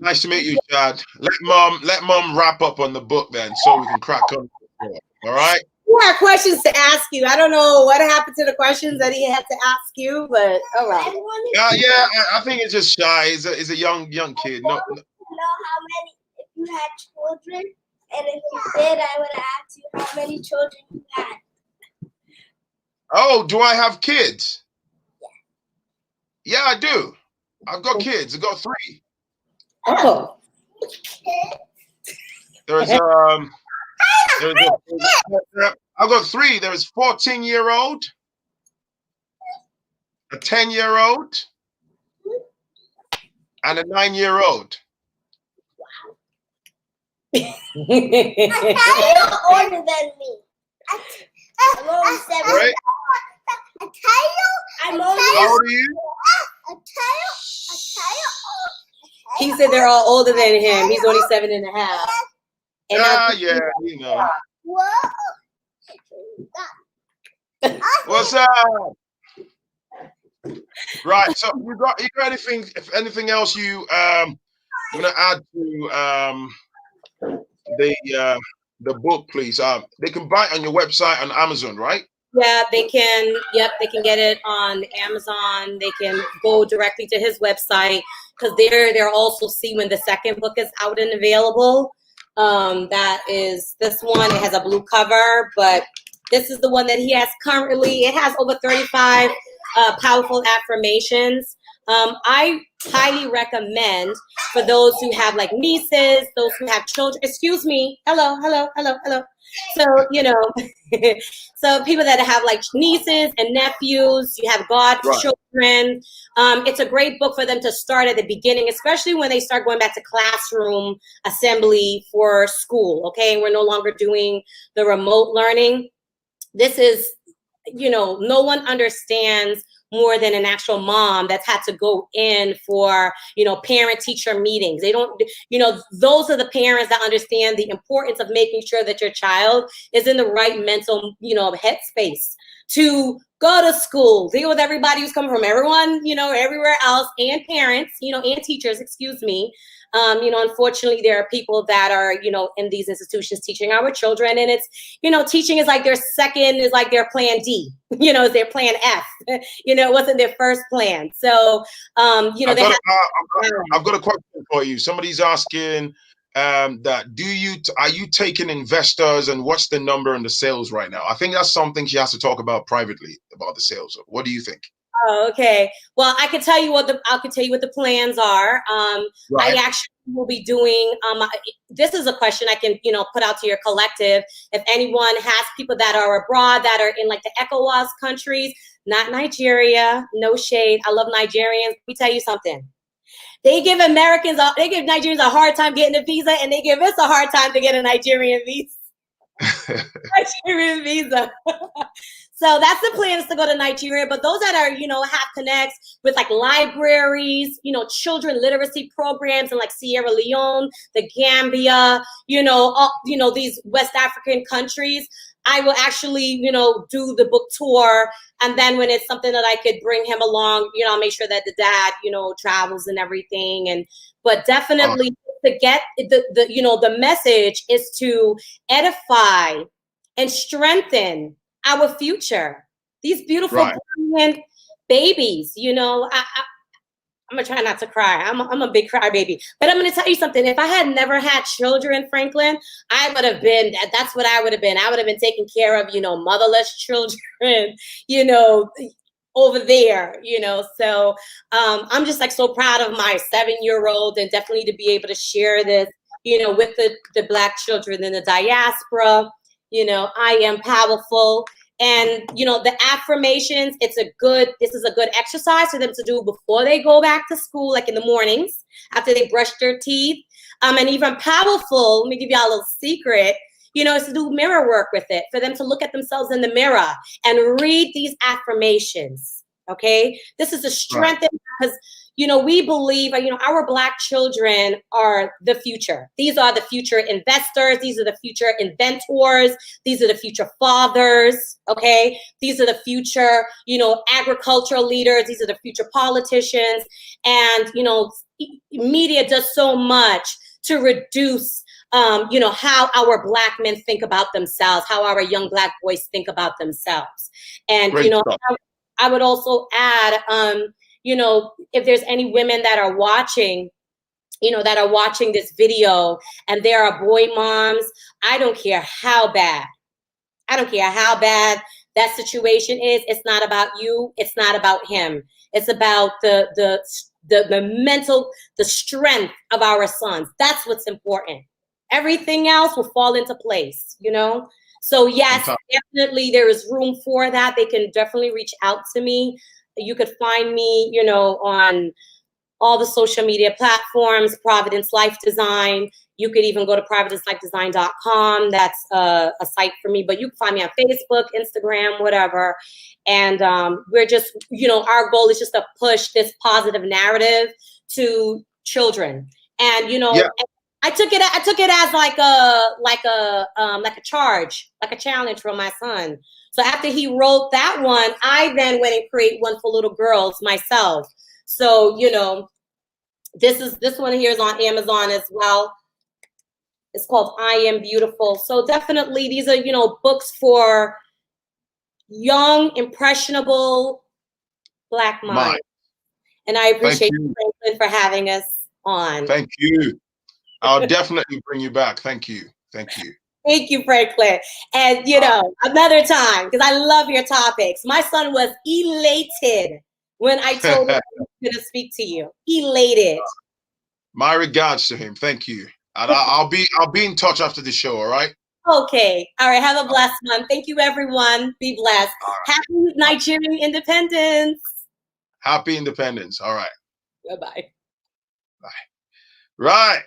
Nice to meet you, Chad. Let mom wrap up on the book then, so we can crack on. All right. Who had questions to ask you? I don't know what happened to the questions that he had to ask you, but all right. Yeah, I think it's just shy. He's a young kid. No. Know how many, if you had children, and if you did, I would ask you how many children you had. Oh, do I have kids? Yeah, I do. I've got kids. I've got 3. Oh. I've got 3. There is 14-year-old, a 10-year-old, and a 9-year-old. You're older than me. I'm only 7. Right? I'm only. How old are you? He said they're all older than him. He's only 7.5. And Yeah, you know. What's up? Right. So you got anything else you wanna add to the book, please? They can buy it on your website on Amazon, right? Yeah, they can. Yep, they can get it on Amazon. They can go directly to his website, because they're also see when the second book is out and available. That is this one. It has a blue cover, but this is the one that he has currently. It has over 35 powerful affirmations. I highly recommend for those who have like nieces, those who have children. Excuse me. Hello. So, so people that have like nieces and nephews, you have godchildren. It's a great book for them to start at the beginning, especially when they start going back to classroom assembly for school. Okay. We're no longer doing the remote learning. this is, no one understands more than an actual mom that's had to go in for, parent teacher meetings. They don't, those are the parents that understand the importance of making sure that your child is in the right mental, headspace to go to school, deal with everybody who's coming from everyone, everywhere else, and parents, and teachers, excuse me. Unfortunately, there are people that are, in these institutions teaching our children, and it's, teaching is like their second, is like their plan D, is their plan F. It wasn't their first plan. So, I've got a question for you. Somebody's asking that are you taking investors, and what's the number and the sales right now? I think that's something she has to talk about privately, about the sales. What do you think? Oh, okay. Well, I can tell you what the plans are. Right. I actually will be doing, this is a question I can, put out to your collective. If anyone has people that are abroad, that are in like the ECOWAS countries, not Nigeria, no shade. I love Nigerians. Let me tell you something. They give Nigerians a hard time getting a visa, and they give us a hard time to get a Nigerian visa. Nigerian visa. So that's the plan, is to go to Nigeria. But those that are, have connects with like libraries, children literacy programs in like Sierra Leone, the Gambia, these West African countries, I will actually, do the book tour. And then when it's something that I could bring him along, I'll make sure that the dad, travels and everything. But definitely to get the message is to edify and strengthen our future. These beautiful, brilliant babies, I'm gonna try not to cry. I'm a big crybaby. But I'm gonna tell you something. If I had never had children, Phrankleen, I would have been, that's what I would have been. I would have been taking care of, motherless children, over there, So I'm just like so proud of my 7-year-old, and definitely to be able to share this, with the Black children in the diaspora. I am powerful. And, the affirmations, this is a good exercise for them to do before they go back to school, like in the mornings, after they brush their teeth. And even powerful, let me give y'all a little secret, is to do mirror work with it, for them to look at themselves in the mirror and read these affirmations. Okay. This is a strength, because, we believe, our Black children are the future. These are the future investors. These are the future inventors. These are the future fathers. Okay. These are the future, agricultural leaders. These are the future politicians. And, media does so much to reduce, how our Black men think about themselves, how our young Black boys think about themselves. And, I would also add, if there's any women that are watching, this video, and there are boy moms, I don't care how bad that situation is. It's not about you. It's not about him. It's about the mental, the strength of our sons. That's what's important. Everything else will fall into place, So yes, definitely there is room for that. They can definitely reach out to me. You could find me, on all the social media platforms, Providence Life Design. You could even go to providencelifedesign.com. That's a site for me, but you can find me on Facebook, Instagram, whatever. And we're just, our goal is just to push this positive narrative to children. And, I took it as like a charge, like a challenge from my son. So after he wrote that one, I then went and created one for little girls myself. So, this one here is on Amazon as well. It's called I Am Beautiful. So definitely these are, books for young, impressionable Black minds. And I appreciate you, Phrankleen, for having us on. Thank you. I'll definitely bring you back. Thank you. Thank you. Thank you, Phrankleen. And, another time, because I love your topics. My son was elated when I told him I was going to speak to you. Elated. My regards to him. Thank you. And I'll be in touch after the show, all right? Okay. All right. Have a blessed one. Thank you, everyone. Be blessed. Right. Happy Nigerian independence. Happy independence. All right. Bye-bye. Bye. Right.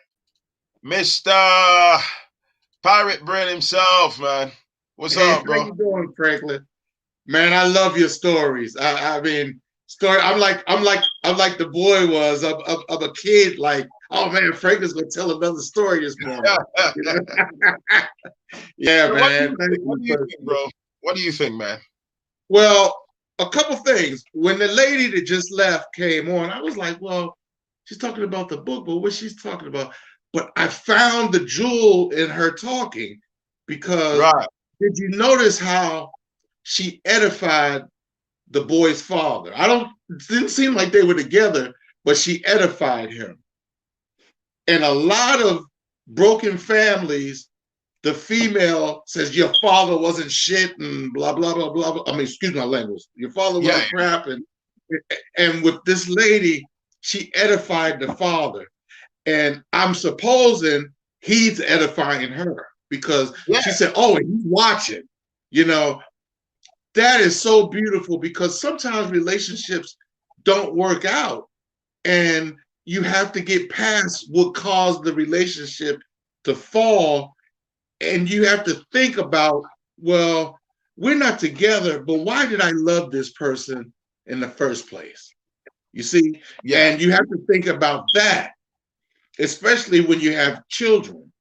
Mr. Pirate Brain himself, man. What's Hey, up, how bro? you doing, Franklin? Man, I love your stories. I mean, story. I'm like the boy was of a kid. Like, oh man, Franklin's gonna tell another story this morning. You know? Yeah, So what do man. you Thank think? What you, do you think, personally. bro? What do you think, man? Well, a couple things. When the lady that just left came on, I was like, well, she's talking about the book, but what she's talking about. But I found the jewel in her talking because Right. did you notice how she edified the boy's father? It didn't seem like they were together, but she edified him. And a lot of broken families, the female says your father wasn't shit and blah blah blah blah, blah. I mean, excuse my language. Your father was Yeah. a crap, and with this lady, she edified the father, and I'm supposing he's edifying her because Yeah. she said, "Oh, he's watching." You know, that is so beautiful because sometimes relationships don't work out, and you have to get past what caused the relationship to fall, and you have to think about, well, we're not together, but why did I love this person in the first place? You see, Yeah. and you have to think about that, especially when you have children.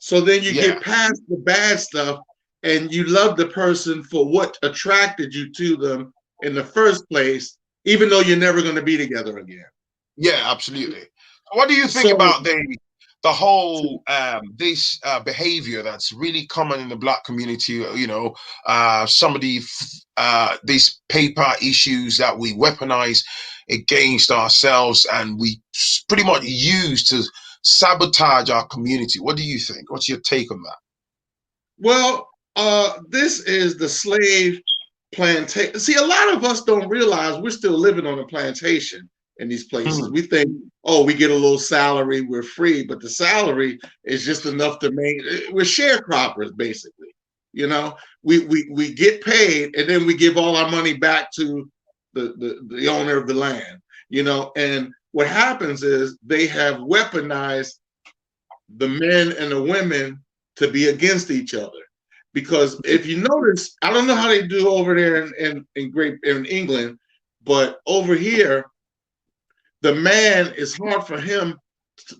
So then you Yeah. get past the bad stuff and you love the person for what attracted you to them in the first place, even though you're never going to be together again. Yeah, absolutely. What do you think So, about the whole this behavior that's really common in the Black community? You know, some of these paper issues that we weaponize against ourselves, and we pretty much use to sabotage our community. What do you think? What's your take on that? well, this is the slave plantation. See, a lot of us don't realize we're still living on a plantation in these places. Hmm. We think, oh, we get a little salary, we're free, but the salary is just enough to make. We're sharecroppers, basically. You know, we get paid, and then we give all our money back to the owner of the land. You know, and what happens is they have weaponized the men and the women to be against each other. Because if you notice, I don't know how they do over there in England, but over here, the man, it's hard for him,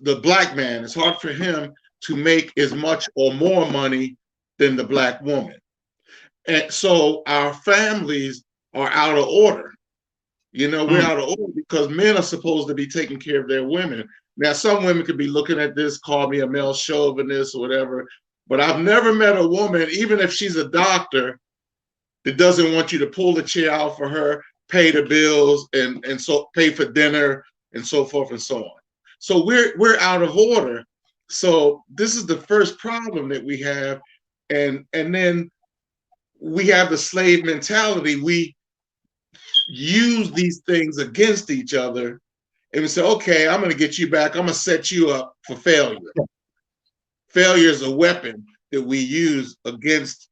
the Black man, it's hard for him to make as much or more money than the Black woman. And so our families are out of order. You know, we're Hmm. out of order because men are supposed to be taking care of their women. Now, some women could be looking at this, call me a male chauvinist or whatever, but I've never met a woman, even if she's a doctor, that doesn't want you to pull the chair out for her, pay the bills, and so pay for dinner and so forth and so on. So we're out of order. So this is the first problem that we have, and then we have the slave mentality. We use these things against each other, and we say, okay, I'm going to get you back. I'm going to set you up for failure. Failure is a weapon that we use against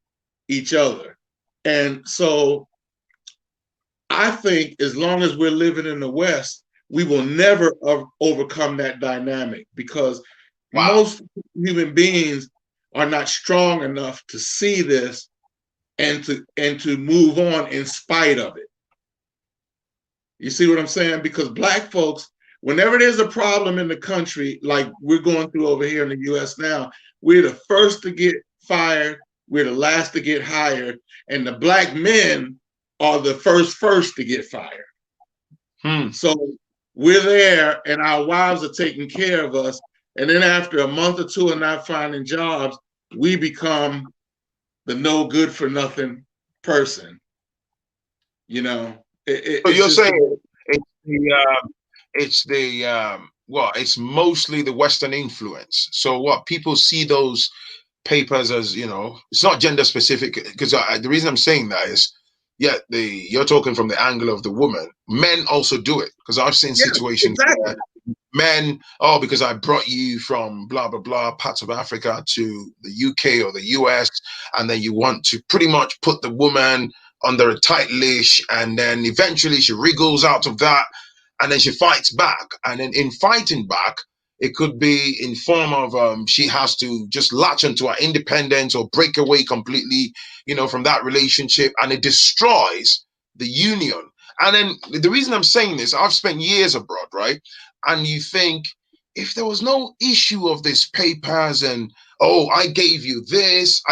each other. And so I think as long as we're living in the West, we will never overcome that dynamic because Wow. most human beings are not strong enough to see this and to move on in spite of it. You see what I'm saying? Because Black folks, whenever there's a problem in the country, like we're going through over here in the US now, we're the first to get fired, we're the last to get hired, and the Black men are the first to get fired. Hmm. So we're there and our wives are taking care of us. And then after a month or two of not finding jobs, we become the no good for nothing person. You know, So it's you're just saying it's mostly the Western influence. So what people see those papers as, you know, it's not gender specific, because the reason I'm saying that is, yeah, you're talking from the angle of the woman. Men also do it, because I've seen situations exactly. where men, oh, because I brought you from blah blah blah parts of Africa to the UK or the US, and then you want to pretty much put the woman under a tight leash, and then eventually she wriggles out of that, and then she fights back, and then in fighting back, It could be in form of she has to just latch onto her independence or break away completely, from that relationship, and it destroys the union. And then the reason I'm saying this, I've spent years abroad, right? And you think if there was no issue of these papers and, oh, I gave you this,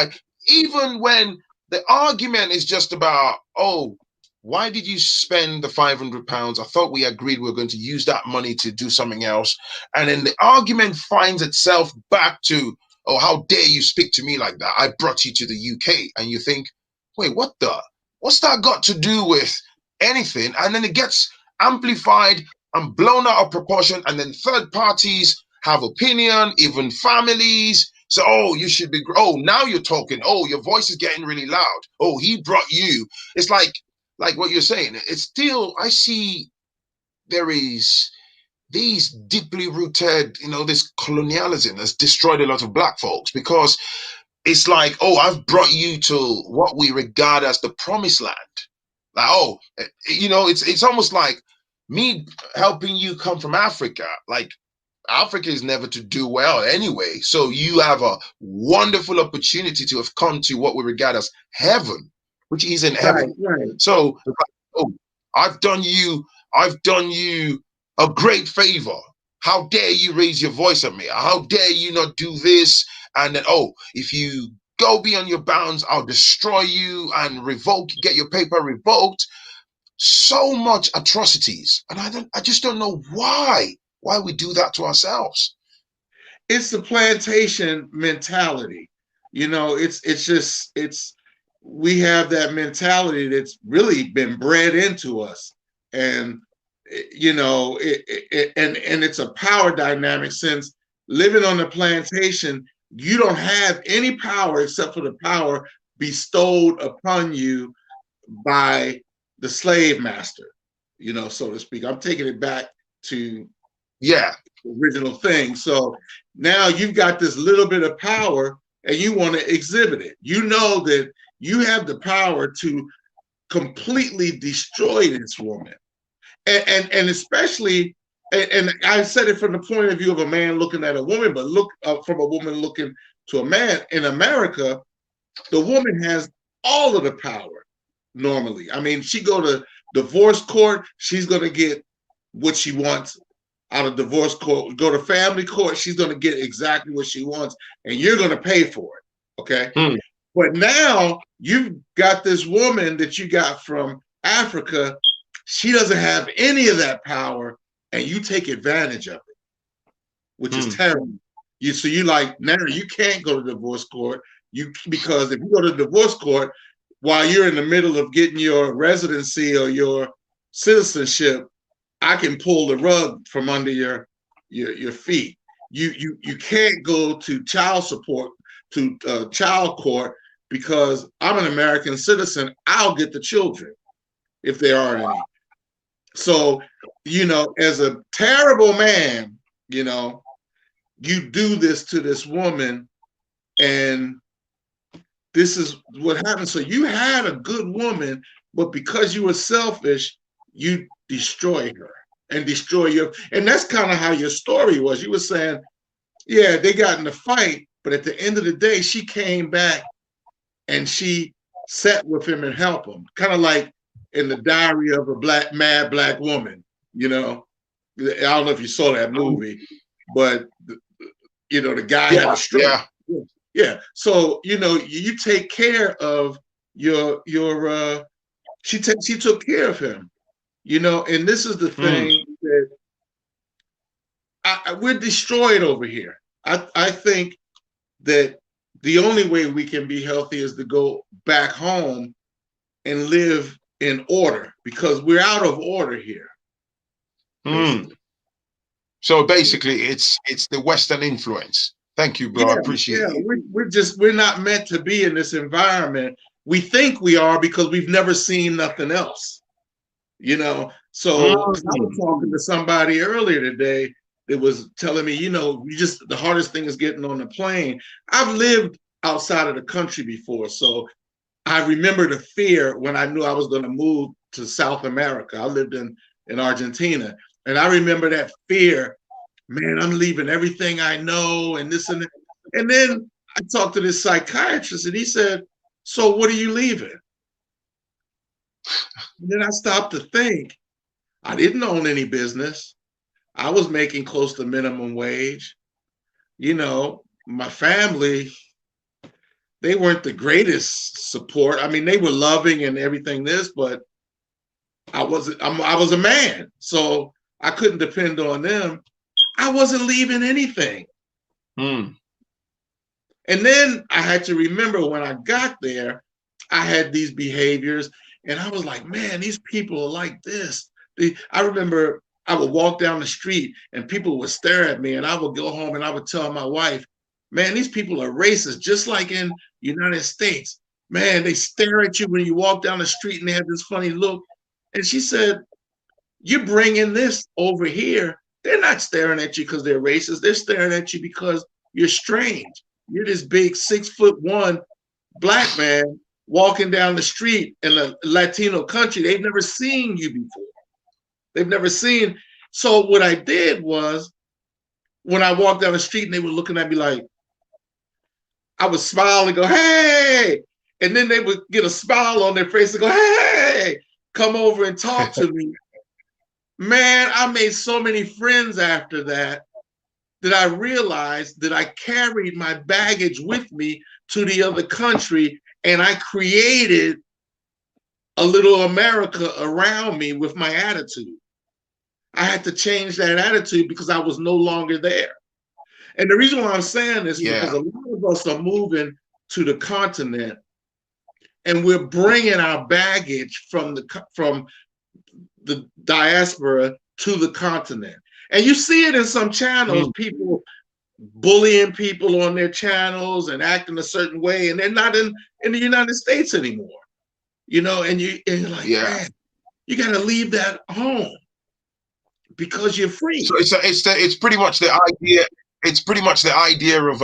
even when the argument is just about, oh, why did you spend the £500? I thought we agreed we were going to use that money to do something else. And then the argument finds itself back to, oh, how dare you speak to me like that? I brought you to the UK. And you think, wait, what's that got to do with anything? And then it gets amplified and blown out of proportion. And then third parties have opinion, even families. So, oh, you should be, oh, now you're talking. Oh, your voice is getting really loud. Oh, he brought you. It's like what you're saying. It's still, I see there is these deeply rooted, this colonialism that's destroyed a lot of black folks, because it's like, oh, I've brought you to what we regard as the promised land. Like, oh, it's almost like me helping you come from Africa. Like, Africa is never to do well anyway. So you have a wonderful opportunity to have come to what we regard as heaven, which isn't heaven. Right. So, oh, I've done you a great favor. How dare you raise your voice at me? How dare you not do this? And then, oh, if you go beyond your bounds, I'll destroy you and get your paper revoked. So much atrocities. And I just don't know why we do that to ourselves. It's the plantation mentality. We have that mentality that's really been bred into us. And, and it's a power dynamic, since living on the plantation, you don't have any power except for the power bestowed upon you by the slave master, so to speak. I'm taking it back to the original thing. So now you've got this little bit of power and you want to exhibit it. You know that you have the power to completely destroy this woman. And especially, and I said it from the point of view of a man looking at a woman, but look from a woman looking to a man. In America, the woman has all of the power normally. I mean, she go to divorce court, she's going to get what she wants out of divorce court. Go to family court, she's going to get exactly what she wants, and you're going to pay for it. Okay. But now you've got this woman that you got from Africa. She doesn't have any of that power, and you take advantage of it, which is terrible. Now you can't go to divorce court. Because if you go to divorce court while you're in the middle of getting your residency or your citizenship, I can pull the rug from under your feet. You can't go to child support, to child court, because I'm an American citizen. I'll get the children if there are any. So, as a terrible man, you do this to this woman, and this is what happened. So you had a good woman, but because you were selfish, you destroy her and and that's kind of how your story was. You were saying, yeah, they got in a fight, but at the end of the day, she came back and she sat with him and helped him. Kind of like in The Diary of a Mad Black Woman, I don't know if you saw that movie, but the guy had a stroke. Yeah. So, you take care of she took care of him, and this is the thing that we're destroyed over here. I think that the only way we can be healthy is to go back home and live in order, because we're out of order here. So basically it's the Western influence. Thank you, bro. I appreciate it. We're not meant to be in this environment. We think we are because we've never seen nothing else. So I was talking to somebody earlier today that was telling me, the hardest thing is getting on the plane. I've lived outside of the country before, so I remember the fear when I knew I was going to move to South America. I lived in Argentina, and I remember that fear man, I'm leaving everything I know and this and that. And then I talked to this psychiatrist and he said, so what are you leaving? And then I stopped to think, I didn't own any business. I was making close to minimum wage. You know, my family, they weren't the greatest support. I mean, they were loving and everything but I was a man, so I couldn't depend on them. I wasn't leaving anything. Mm. And then I had to remember when I got there, I had these behaviors and I was like, man, these people are like this. I remember I would walk down the street and people would stare at me and I would go home and I would tell my wife, man, these people are racist, just like in the United States. Man, they stare at you when you walk down the street and they have this funny look. And she said, you're bringing this over here. They're not staring at you because they're racist. They're staring at you because you're strange. You're this big 6'1" Black man walking down the street in a Latino country. They've never seen you before. They've never seen. So what I did was when I walked down the street and they were looking at me like, I would smile and go, hey. And then they would get a smile on their face and go, hey, come over and talk to me. Man, I made so many friends after that I realized that I carried my baggage with me to the other country and I created a little America around me with my attitude. I had to change that attitude because I was no longer there. And the reason why I'm saying this is because a lot of us are moving to the continent and we're bringing our baggage from the diaspora to the continent. And you see it in some channels, people bullying people on their channels and acting a certain way, and they're not in the United States anymore. You know, and you're like, man, you got to leave that home because you're free. So it's pretty much the idea. It's pretty much the idea of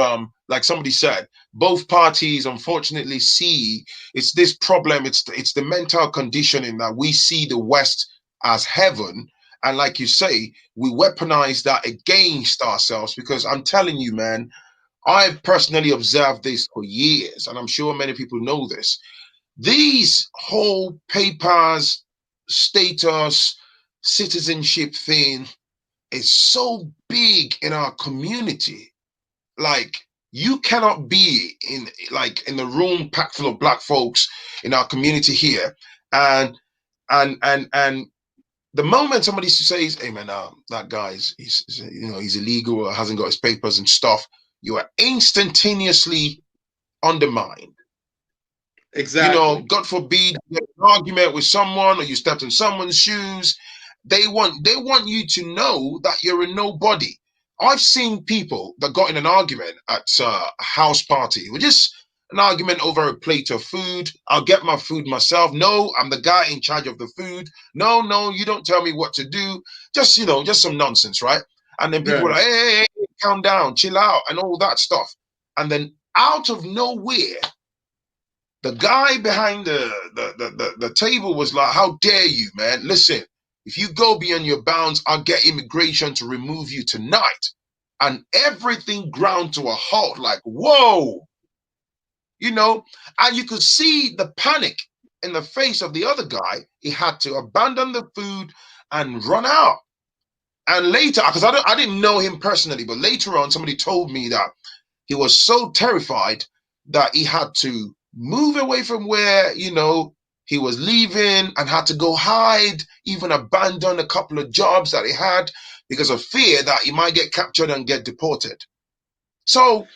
like somebody said, both parties unfortunately see it's this problem. It's the mental conditioning that we see the West as heaven. And like you say, we weaponize that against ourselves because I'm telling you, man, I've personally observed this for years, and I'm sure many people know this. These whole papers, status, citizenship thing is so big in our community. Like, you cannot be in the room packed full of Black folks in our community here, and the moment somebody says, hey man, that guy's he's illegal or hasn't got his papers and stuff, you are instantaneously undermined. Exactly. You know, God forbid you get an argument with someone or you stepped in someone's shoes. They want you to know that you're a nobody. I've seen people that got in an argument at a house party, which is an argument over a plate of food. I'll get my food myself. No, I'm the guy in charge of the food. No, you don't tell me what to do. Just some nonsense, right? And then people were like, hey, calm down, chill out, and all that stuff. And then out of nowhere, the guy behind the table was like, how dare you, man? Listen, if you go beyond your bounds, I'll get immigration to remove you tonight. And everything ground to a halt, like, whoa. You know, and you could see the panic in the face of the other guy. He had to abandon the food and run out. And later, because I didn't know him personally, but later on, somebody told me that he was so terrified that he had to move away from where, he was leaving and had to go hide, even abandon a couple of jobs that he had because of fear that he might get captured and get deported. So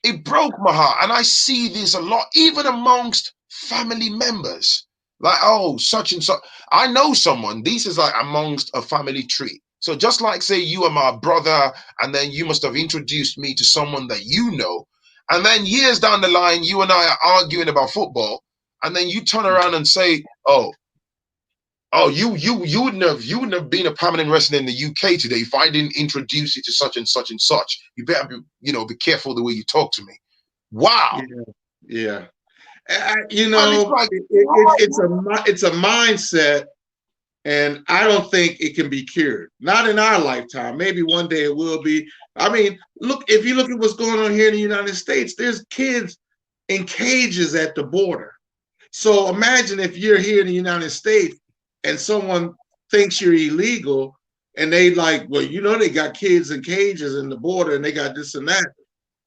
it broke my heart. And I see this a lot, even amongst family members. Like, oh, such and such. I know someone, this is like amongst a family tree. So just like, say, you are my brother, and then you must have introduced me to someone that you know. And then years down the line, you and I are arguing about football. And then you turn around and say, oh, you wouldn't have been a permanent resident in the UK today if I didn't introduce you to such and such and such. You better be careful the way you talk to me. Wow. Yeah. It's a mindset And I don't think it can be cured. Not in our lifetime. Maybe one day it will be. I mean, look, if you look at what's going on here in the United States, there's kids in cages at the border. So imagine if you're here in the United States and someone thinks you're illegal and they like, well, you know, they got kids in cages in the border and they got this and that.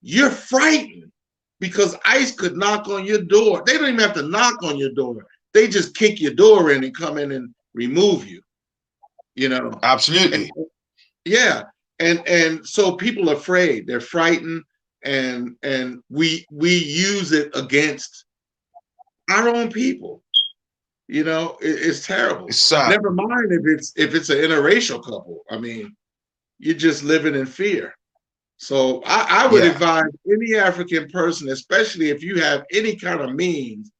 You're frightened because ICE could knock on your door. They don't even have to knock on your door. They just kick your door in and come in and remove you, you know. Absolutely. Yeah. And so people are afraid, they're frightened, and we use it against our own people. You know, it's terrible. It's sad. Never mind if it's an interracial couple. I mean, you're just living in fear. So I would advise any African person, especially if you have any kind of means,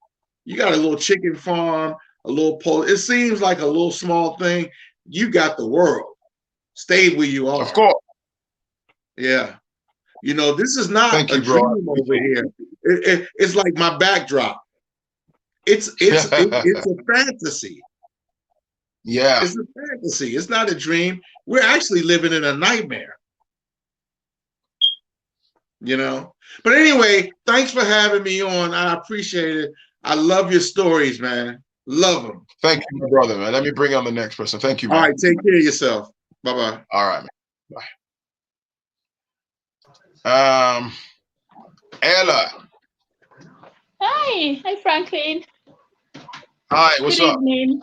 you got a little chicken farm, a little pole. It seems like a little small thing. You got the world. Stay where you are. Of course. Yeah. You know, this is not a bro. dream over here. It's like my backdrop. It's a fantasy. Yeah. It's a fantasy. It's not a dream. We're actually living in a nightmare. You know? But anyway, thanks for having me on. I appreciate it. I love your stories, man. Love them. Thank you, my brother, man. Let me bring on the next person. Thank you, man. All right, take care of yourself. Bye-bye. All right, man. Bye. Ella. Hi, Phrankleen. Hi, what's up? Good evening.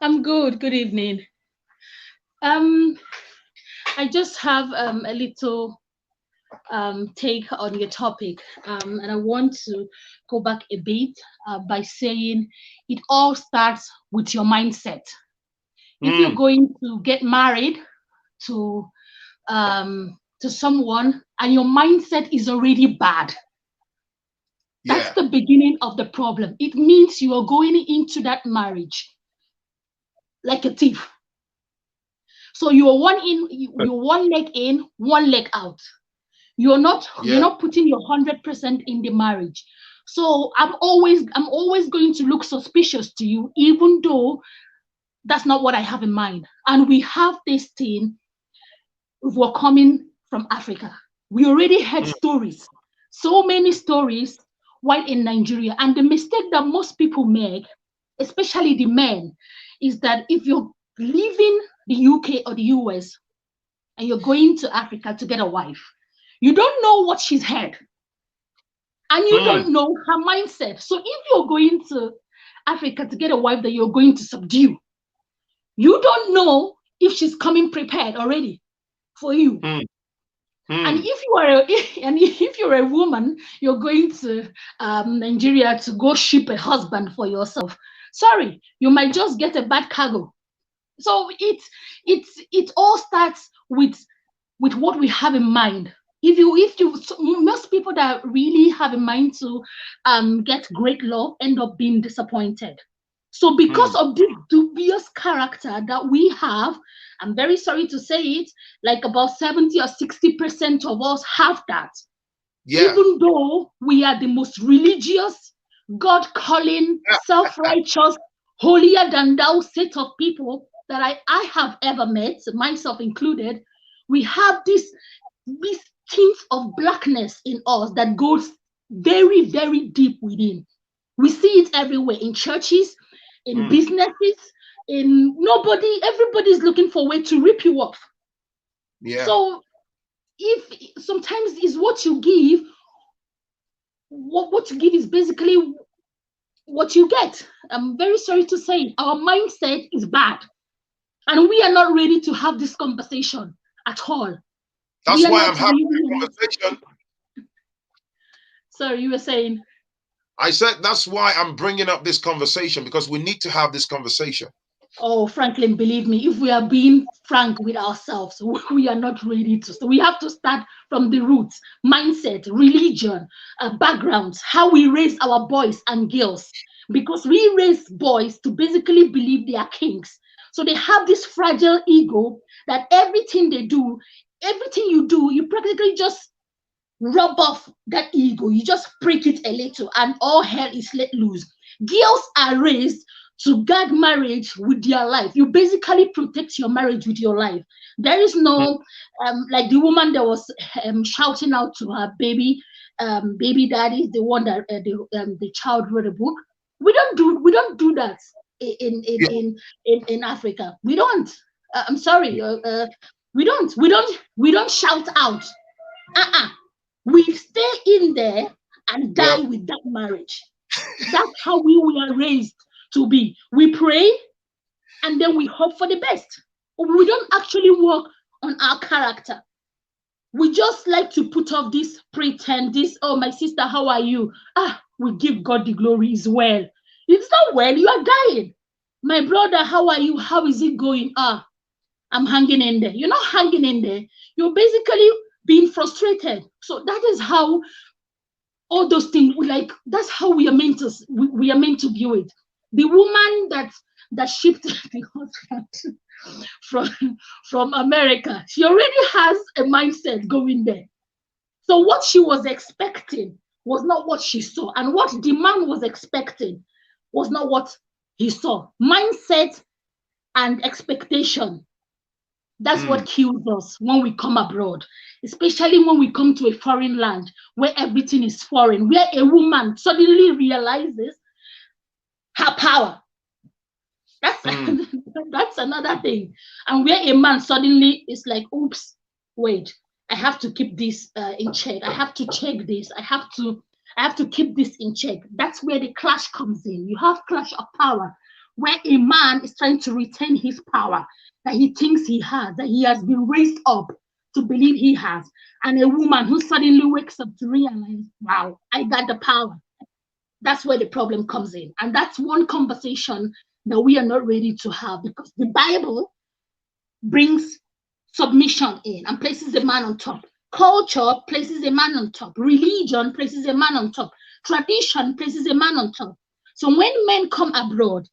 I'm good. Good evening. I just have a little take on your topic, and I want to go back a bit by saying it all starts with your mindset. If you're going to get married to someone and your mindset is already bad, that's the beginning of the problem. It means you are going into that marriage like a thief. So you are you're one leg in, one leg out. You're not putting your 100% in the marriage. So I'm always going to look suspicious to you, even though that's not what I have in mind. And we have this thing. We're coming from Africa. We already had stories, so many stories while in Nigeria. And the mistake that most people make, especially the men, is that if you're leaving the UK or the US and you're going to Africa to get a wife, you don't know what she's had. And you don't know her mindset. So if you're going to Africa to get a wife that you're going to subdue, you don't know if she's coming prepared already for you. And if you're a woman, you're going to Nigeria to go ship a husband for yourself. Sorry, you might just get a bad cargo. So it all starts with what we have in mind. Most people that really have in mind to get great love end up being disappointed. So because of this dubious character that we have, I'm very sorry to say it, like about 70 or 60% of us have that. Yeah. Even though we are the most religious, God-calling, self-righteous, holier than thou set of people that I have ever met, myself included, we have this tint of blackness in us that goes very, very deep within. We see it everywhere, in churches, in businesses, everybody's looking for a way to rip you off. Yeah. So if sometimes is what you give, what you give is basically what you get. I'm very sorry to say, our mindset is bad. And we are not ready to have this conversation at all. That's why I'm having this conversation. Sorry, you were saying? I said that's why I'm bringing up this conversation, because we need to have this conversation. Oh, Phrankleen, believe me, if we are being frank with ourselves, we are not ready to. So we have to start from the roots: mindset, religion, backgrounds, how we raise our boys and girls. Because we raise boys to basically believe they are kings. So they have this fragile ego that everything they do, everything you do, you practically just rub off that ego. You just break it a little and all hell is let loose. Girls are raised to guard marriage with their life. You basically protect your marriage with your life. There is no like the woman that was shouting out to her baby daddy, the one that the child wrote a book. We don't do that in Africa. We don't. I'm sorry. We don't shout out. We stay in there and die with that marriage. That's how we were raised to be. We pray and then we hope for the best. We don't actually work on our character. We just like to put off this pretend, this, oh, my sister, how are you? We give God the glory is well. It's not well, you are dying. My brother, how are you? How is it going? I'm hanging in there. You're not hanging in there. You're basically being frustrated. So that is how all those things, like, that's how we are meant to view it. The woman that shipped the husband from America, she already has a mindset going there. So what she was expecting was not what she saw, and what the man was expecting was not what he saw. Mindset and expectation. That's what kills us when we come abroad, especially when we come to a foreign land where everything is foreign, where a woman suddenly realizes her power. That's another thing. And where a man suddenly is like, oops, wait, I have to keep this in check. I have to check this. I have to keep this in check. That's where the clash comes in. You have clash of power, where a man is trying to retain his power that he thinks he has, that he has been raised up to believe he has, and a woman who suddenly wakes up to realize, wow, I got the power. That's where the problem comes in. And that's one conversation that we are not ready to have, because the Bible brings submission in and places a man on top. Culture places a man on top. Religion places a man on top. Tradition places a man on top. So when men come abroad,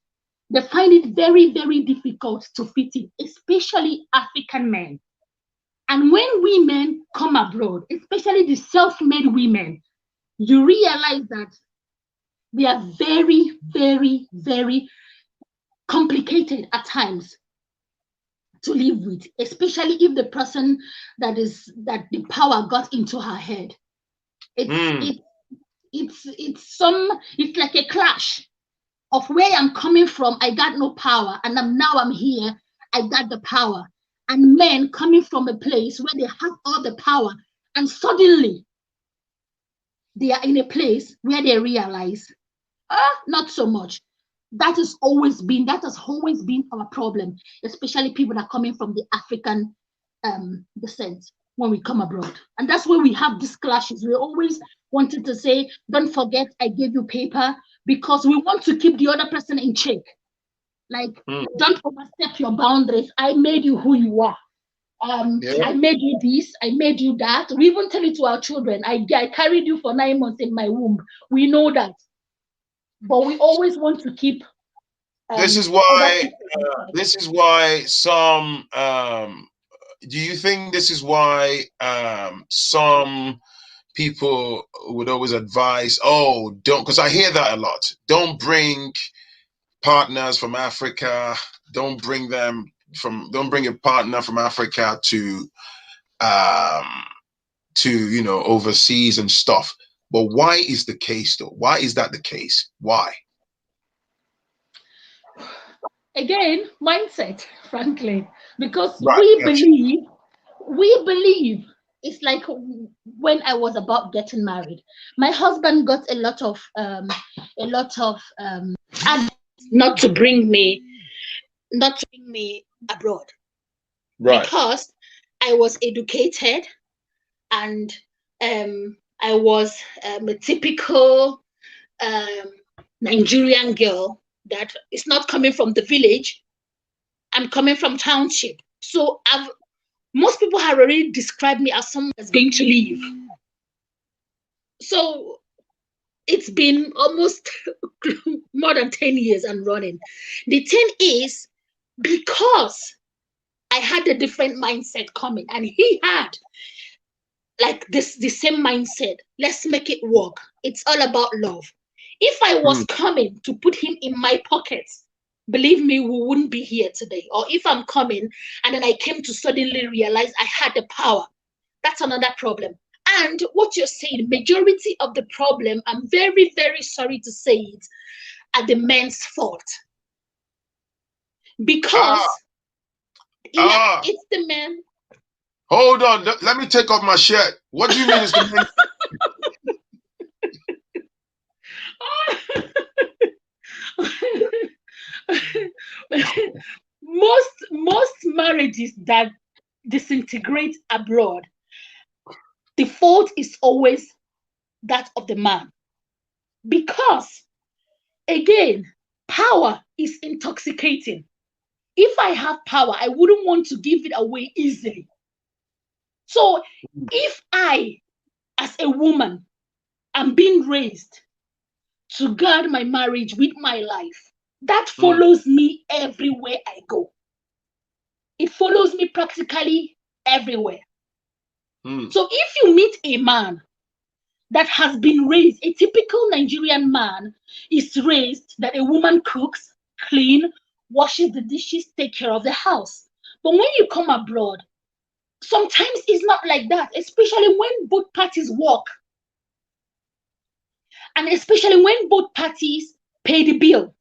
they find it very, very difficult to fit in, especially African men. And when women come abroad, especially the self-made women, you realize that they are very, very, very complicated at times to live with, especially if the person that the power got into her head. It's like a clash of where I'm coming from. I got no power, and I'm here. I got the power. And men coming from a place where they have all the power, and suddenly they are in a place where they realize, not so much. That has always been our problem, especially people that are coming from the African descent when we come abroad. And that's where we have these clashes. We always wanted to say, don't forget I gave you paper, because we want to keep the other person in check. Like, don't overstep your boundaries. I made you who you are. I made you this, I made you that. We even tell it to our children. I carried you for 9 months in my womb. We know that. But we always want to keep. This is why some. Do you think this is why some people would always advise, don't, because I hear that a lot. Don't bring partners from Africa. Don't bring a partner from Africa to overseas and stuff. But why is the case though? Why is that the case? Why? Again, mindset, frankly, because right, we believe it's like when I was about getting married, my husband got a lot of not to bring me abroad, right? Because I was educated and I was a typical Nigerian girl that is not coming from the village. I'm coming from township. So most people have already described me as someone that's going to leave. So it's been almost more than 10 years and running. The thing is, because I had a different mindset coming and he had like the same mindset, let's make it work. It's all about love. If I was coming to put him in my pockets believe me, we wouldn't be here today. Or if I'm coming and then I came to suddenly realize I had the power, that's another problem. And what you're saying, majority of the problem, I'm very, very sorry to say it, are the men's fault. Because it's the men. Hold on, let me take off my shirt. What do you mean it's the men? most marriages that disintegrate abroad, the fault is always that of the man. Because, again, power is intoxicating. If I have power, I wouldn't want to give it away easily. So if I, as a woman, am being raised to guard my marriage with my life, that follows me everywhere I go. It follows me practically everywhere. So if you meet a man that has been raised, a typical Nigerian man is raised that a woman cooks, clean, washes the dishes, take care of the house. But when you come abroad, sometimes it's not like that, especially when both parties work. And especially when both parties pay the bill.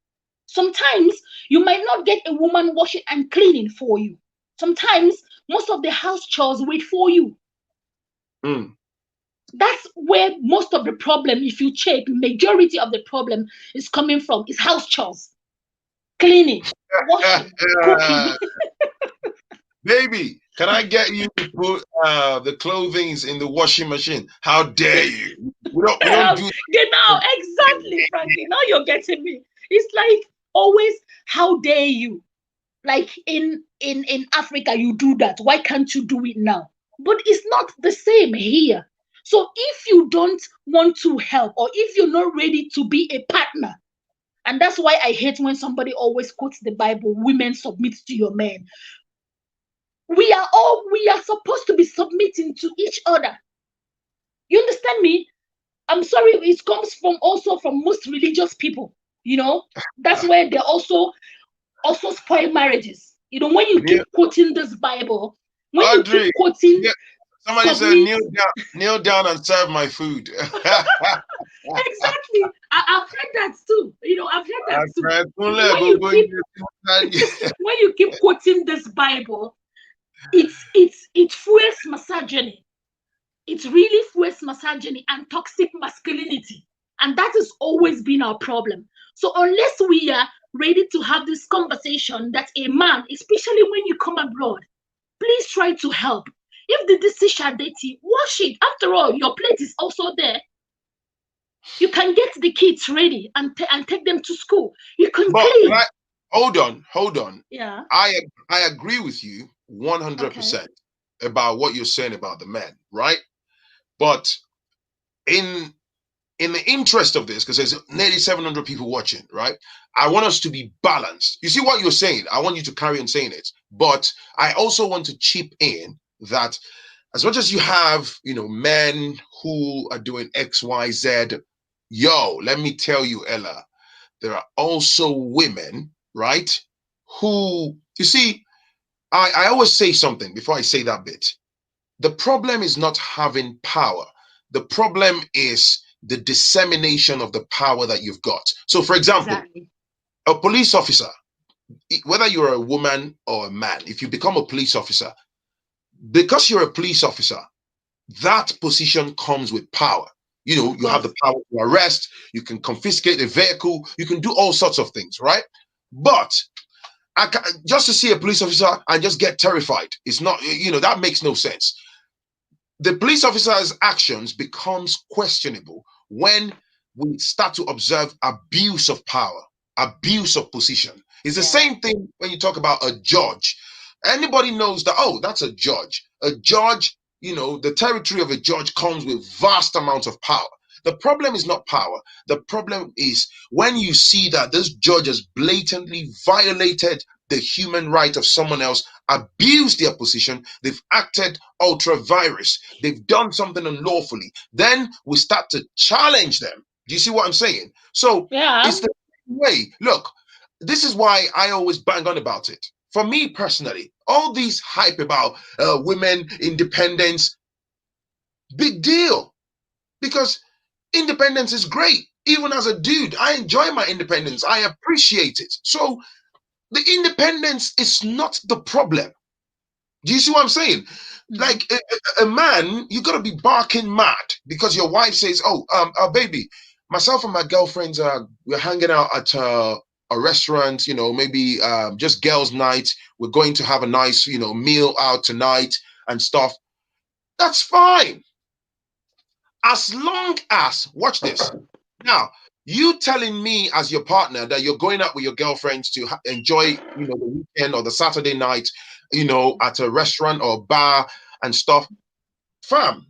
Sometimes you might not get a woman washing and cleaning for you. Sometimes most of the house chores wait for you. That's where most of the problem, if you check, majority of the problem is coming from, is house chores. Cleaning, washing, cooking. Baby, can I get you to put the clothing in the washing machine? How dare you? We don't do Genau, exactly, Phrankleen. Now you're getting me. It's like always, how dare you? Like in Africa, you do that. Why can't you do it now? But it's not the same here. So if you don't want to help, or if you're not ready to be a partner, and that's why I hate when somebody always quotes the Bible, women submit to your men. We are supposed to be submitting to each other. You understand me? I'm sorry, it comes from also from most religious people. You know, that's where they also spoil marriages. You know, when you keep quoting this Bible, when Audrey, you keep quoting, somebody said, kneel down and serve my food. Exactly. I've heard that too. You know, I've heard that too. When you keep quoting this Bible, it fuels misogyny. It really fuels misogyny and toxic masculinity. And that has always been our problem. So unless we are ready to have this conversation that a man, especially when you come abroad, please try to help. If the dish are dirty, wash it. After all, your plate is also there. You can get the kids ready and take them to school. You can clean. Hold on. Yeah. I agree with you 100% about what you're saying about the men, right? But in the interest of this, because there's nearly 700 people watching, right? I want us to be balanced. You see what you're saying? I want you to carry on saying it. But I also want to chip in that as much as you have, men who are doing X, Y, Z, let me tell you, Ella, there are also women, right? Who, you see, I always say something before I say that bit. The problem is not having power. The problem is the dissemination of the power that you've got. So, for example, a police officer, whether you're a woman or a man, if you become a police officer, because you're a police officer, that position comes with power. You have the power to arrest, you can confiscate a vehicle, you can do all sorts of things, right? But just to see a police officer and just get terrified, it's not, that makes no sense. The police officer's actions becomes questionable when we start to observe abuse of power, abuse of position. It's the same thing when you talk about a judge. Anybody knows that, that's a judge. A judge, the territory of a judge comes with vast amounts of power. The problem is not power. The problem is when you see that this judge has blatantly violated the human right of someone else, abused their position, they've acted ultra-virus, they've done something unlawfully, then we start to challenge them. Do you see what I'm saying? So it's the same way. Look, this is why I always bang on about it. For me personally, all these hype about women independence, big deal, because independence is great. Even as a dude, I enjoy my independence. I appreciate it. So the independence is not the problem. Do you see what I'm saying? Like a man, you gotta be barking mad because your wife says, "Oh, baby, myself and my girlfriends we're hanging out at a restaurant. You know, maybe just girls' night. We're going to have a nice, meal out tonight and stuff. That's fine, as long as watch this. Now, you telling me as your partner that you're going out with your girlfriends to enjoy, the weekend or the Saturday night, at a restaurant or bar and stuff, fam,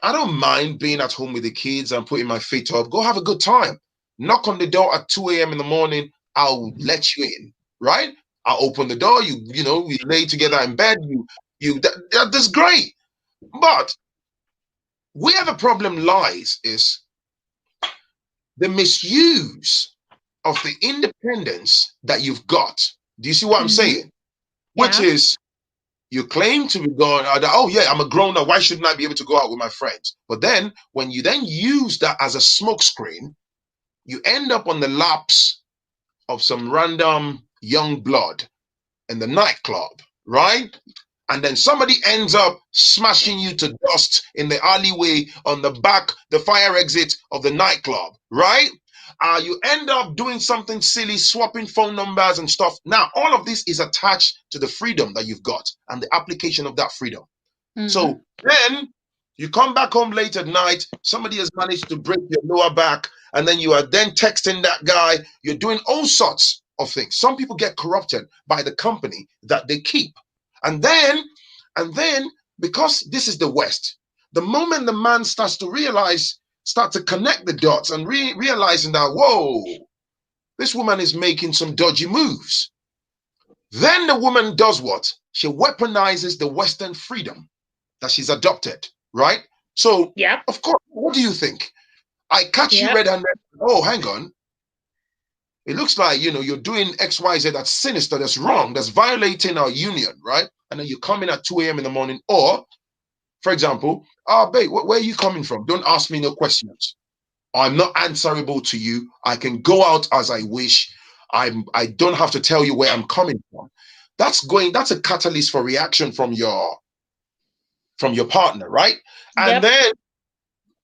I don't mind being at home with the kids and putting my feet up. Go have a good time. Knock on the door at 2 a.m. in the morning. I'll let you in, right? I'll open the door. We lay together in bed. That's great. But where the problem lies is the misuse of the independence that you've got. Do you see what I'm saying? Which is, you claim to be going, oh yeah, I'm a grown up. Why shouldn't I be able to go out with my friends? But then when you then use that as a smokescreen, you end up on the laps of some random young blood in the nightclub, right? And then somebody ends up smashing you to dust in the alleyway on the fire exit of the nightclub, right? You end up doing something silly, swapping phone numbers and stuff. Now, all of this is attached to the freedom that you've got and the application of that freedom. So then you come back home late at night, somebody has managed to break your lower back, and then you are then texting that guy. You're doing all sorts of things. Some people get corrupted by the company that they keep. And then, because this is the West, the moment the man starts to connect the dots and realizing that, whoa, this woman is making some dodgy moves. Then the woman does what? She weaponizes the Western freedom that she's adopted, right? So, of course, what do you think? I catch you red-handed. Oh, hang on. It looks like, you're doing X, Y, Z. That's sinister. That's wrong. That's violating our union, right? And then you come in at 2 a.m. in the morning. Or, for example, babe, where are you coming from? Don't ask me no questions. I'm not answerable to you. I can go out as I wish. I don't have to tell you where I'm coming from. That's a catalyst for reaction from your partner, right? And then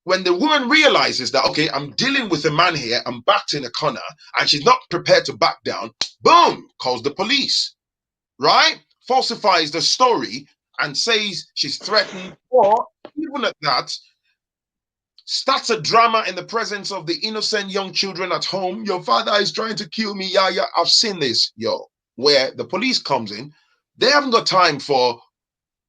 when the woman realizes that, okay, I'm dealing with a man here, I'm backed in a corner, and she's not prepared to back down, boom, calls the police, right? Falsifies the story and says she's threatened, or even at that, starts a drama in the presence of the innocent young children at home. Your father is trying to kill me. Yeah, I've seen this, where the police comes in. They haven't got time for,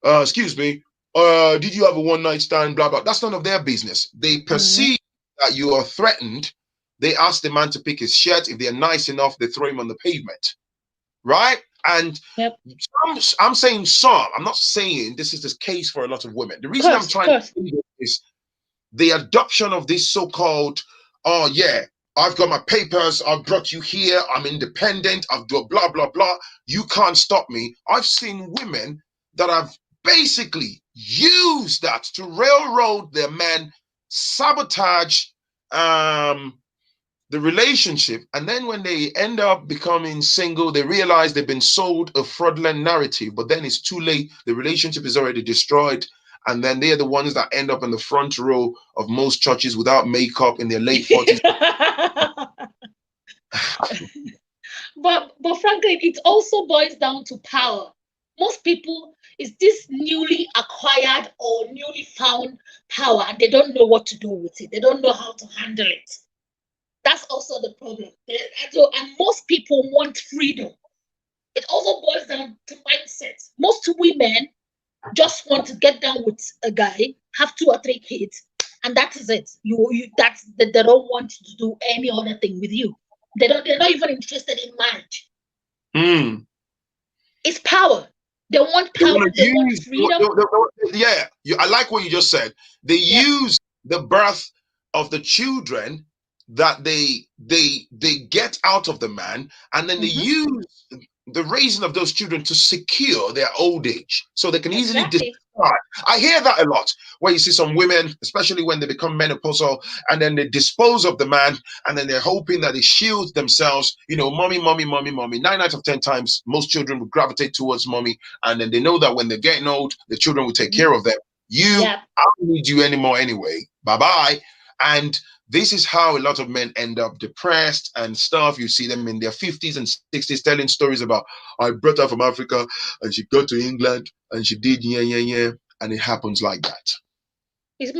excuse me, did you have a one-night stand, blah, blah. That's none of their business. They perceive that you are threatened. They ask the man to pick his shirt. If they're nice enough, they throw him on the pavement, right? And I'm saying some. I'm not saying this is the case for a lot of women. The reason I'm trying to do this is the adoption of this so-called, oh yeah, I've got my papers, I've brought you here, I'm independent, I've got blah, blah, blah, you can't stop me. I've seen women that have basically used that to railroad their men, sabotage the relationship, and then when they end up becoming single, they realize they've been sold a fraudulent narrative, but then it's too late. The relationship is already destroyed. And then they're the ones that end up in the front row of most churches without makeup in their late 40s. But frankly, it also boils down to power. Most people, is this newly acquired or newly found power, and they don't know what to do with it. They don't know how to handle it. That's also the problem. And most people want freedom. It also boils down to mindset. Most women just want to get down with a guy, have 2 or 3 kids, and that is it. They don't want to do any other thing with you. They're not even interested in marriage. It's power. They want power. They want freedom. I like what you just said. They use the birth of the children that they get out of the man, and then they use the raising of those children to secure their old age, so they can easily discard. I hear that a lot, where you see some women, especially when they become menopausal, and then they dispose of the man, and then they're hoping that they shield themselves. You know, mommy, mommy, mommy, mommy. 9 out of 10 times, most children will gravitate towards mommy, and then they know that when they're getting old, the children will take care of them. I don't need you anymore anyway. Bye bye. And this is how a lot of men end up depressed and stuff. You see them in their 50s and 60s telling stories about, I brought her from Africa and she got to England and she did and it happens like that. It's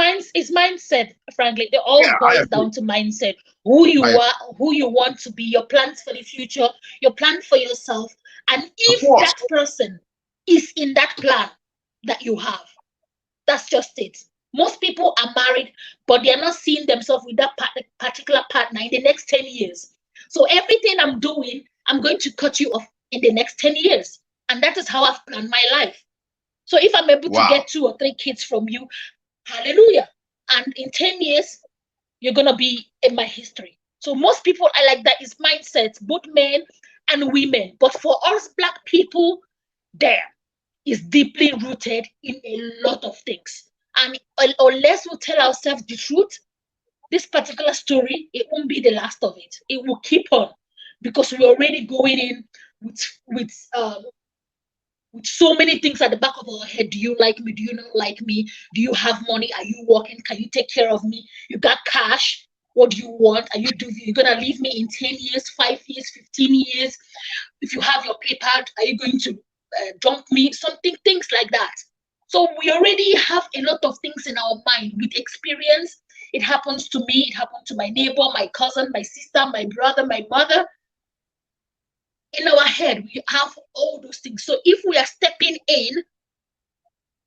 mindset, frankly. It all boils down to mindset. Who you are, who you want to be, your plans for the future, your plan for yourself. And if that person is in that plan that you have, that's just it. Most people are married, but they are not seeing themselves with that particular partner in the next 10 years. So everything I'm doing, I'm going to cut you off in the next 10 years. And that is how I've planned my life. So if I'm able to get 2 or 3 kids from you, hallelujah. And in 10 years, you're going to be in my history. So most people are like that. Is mindset, both men and women. But for us Black people, there is deeply rooted in a lot of things. And unless we tell ourselves the truth, this particular story, it won't be the last of it. It will keep on, because we're already going in with so many things at the back of our head. Do you like me? Do you not like me? Do you have money? Are you working? Can you take care of me? You got cash? What do you want? You're gonna leave me in 10 years, 5 years, 15 years? If you have your paper, are you going to dump me? Things like that. So we already have a lot of things in our mind with experience. It happens to me, it happened to my neighbor, my cousin, my sister, my brother, my mother. In our head, we have all those things. So if we are stepping in,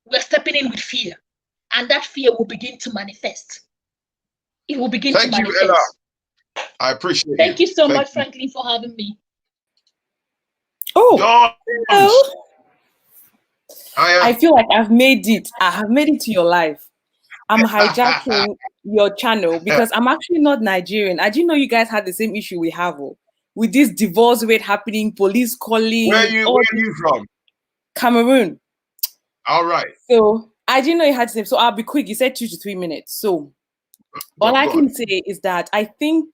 we're stepping in with fear. And that fear will begin to manifest. It will begin to manifest. You, Ella. I appreciate it. Thank you so much, Phrankleen, for having me. Oh, hello. I feel like I've made it. I have made it to your life. I'm hijacking your channel because I'm actually not Nigerian. I didn't know you guys had the same issue we have with this divorce rate happening, police calling. Where are you from? Cameroon. All right. So I didn't know you had the same. So I'll be quick. You said 2 to 3 minutes. So all I can say is that I think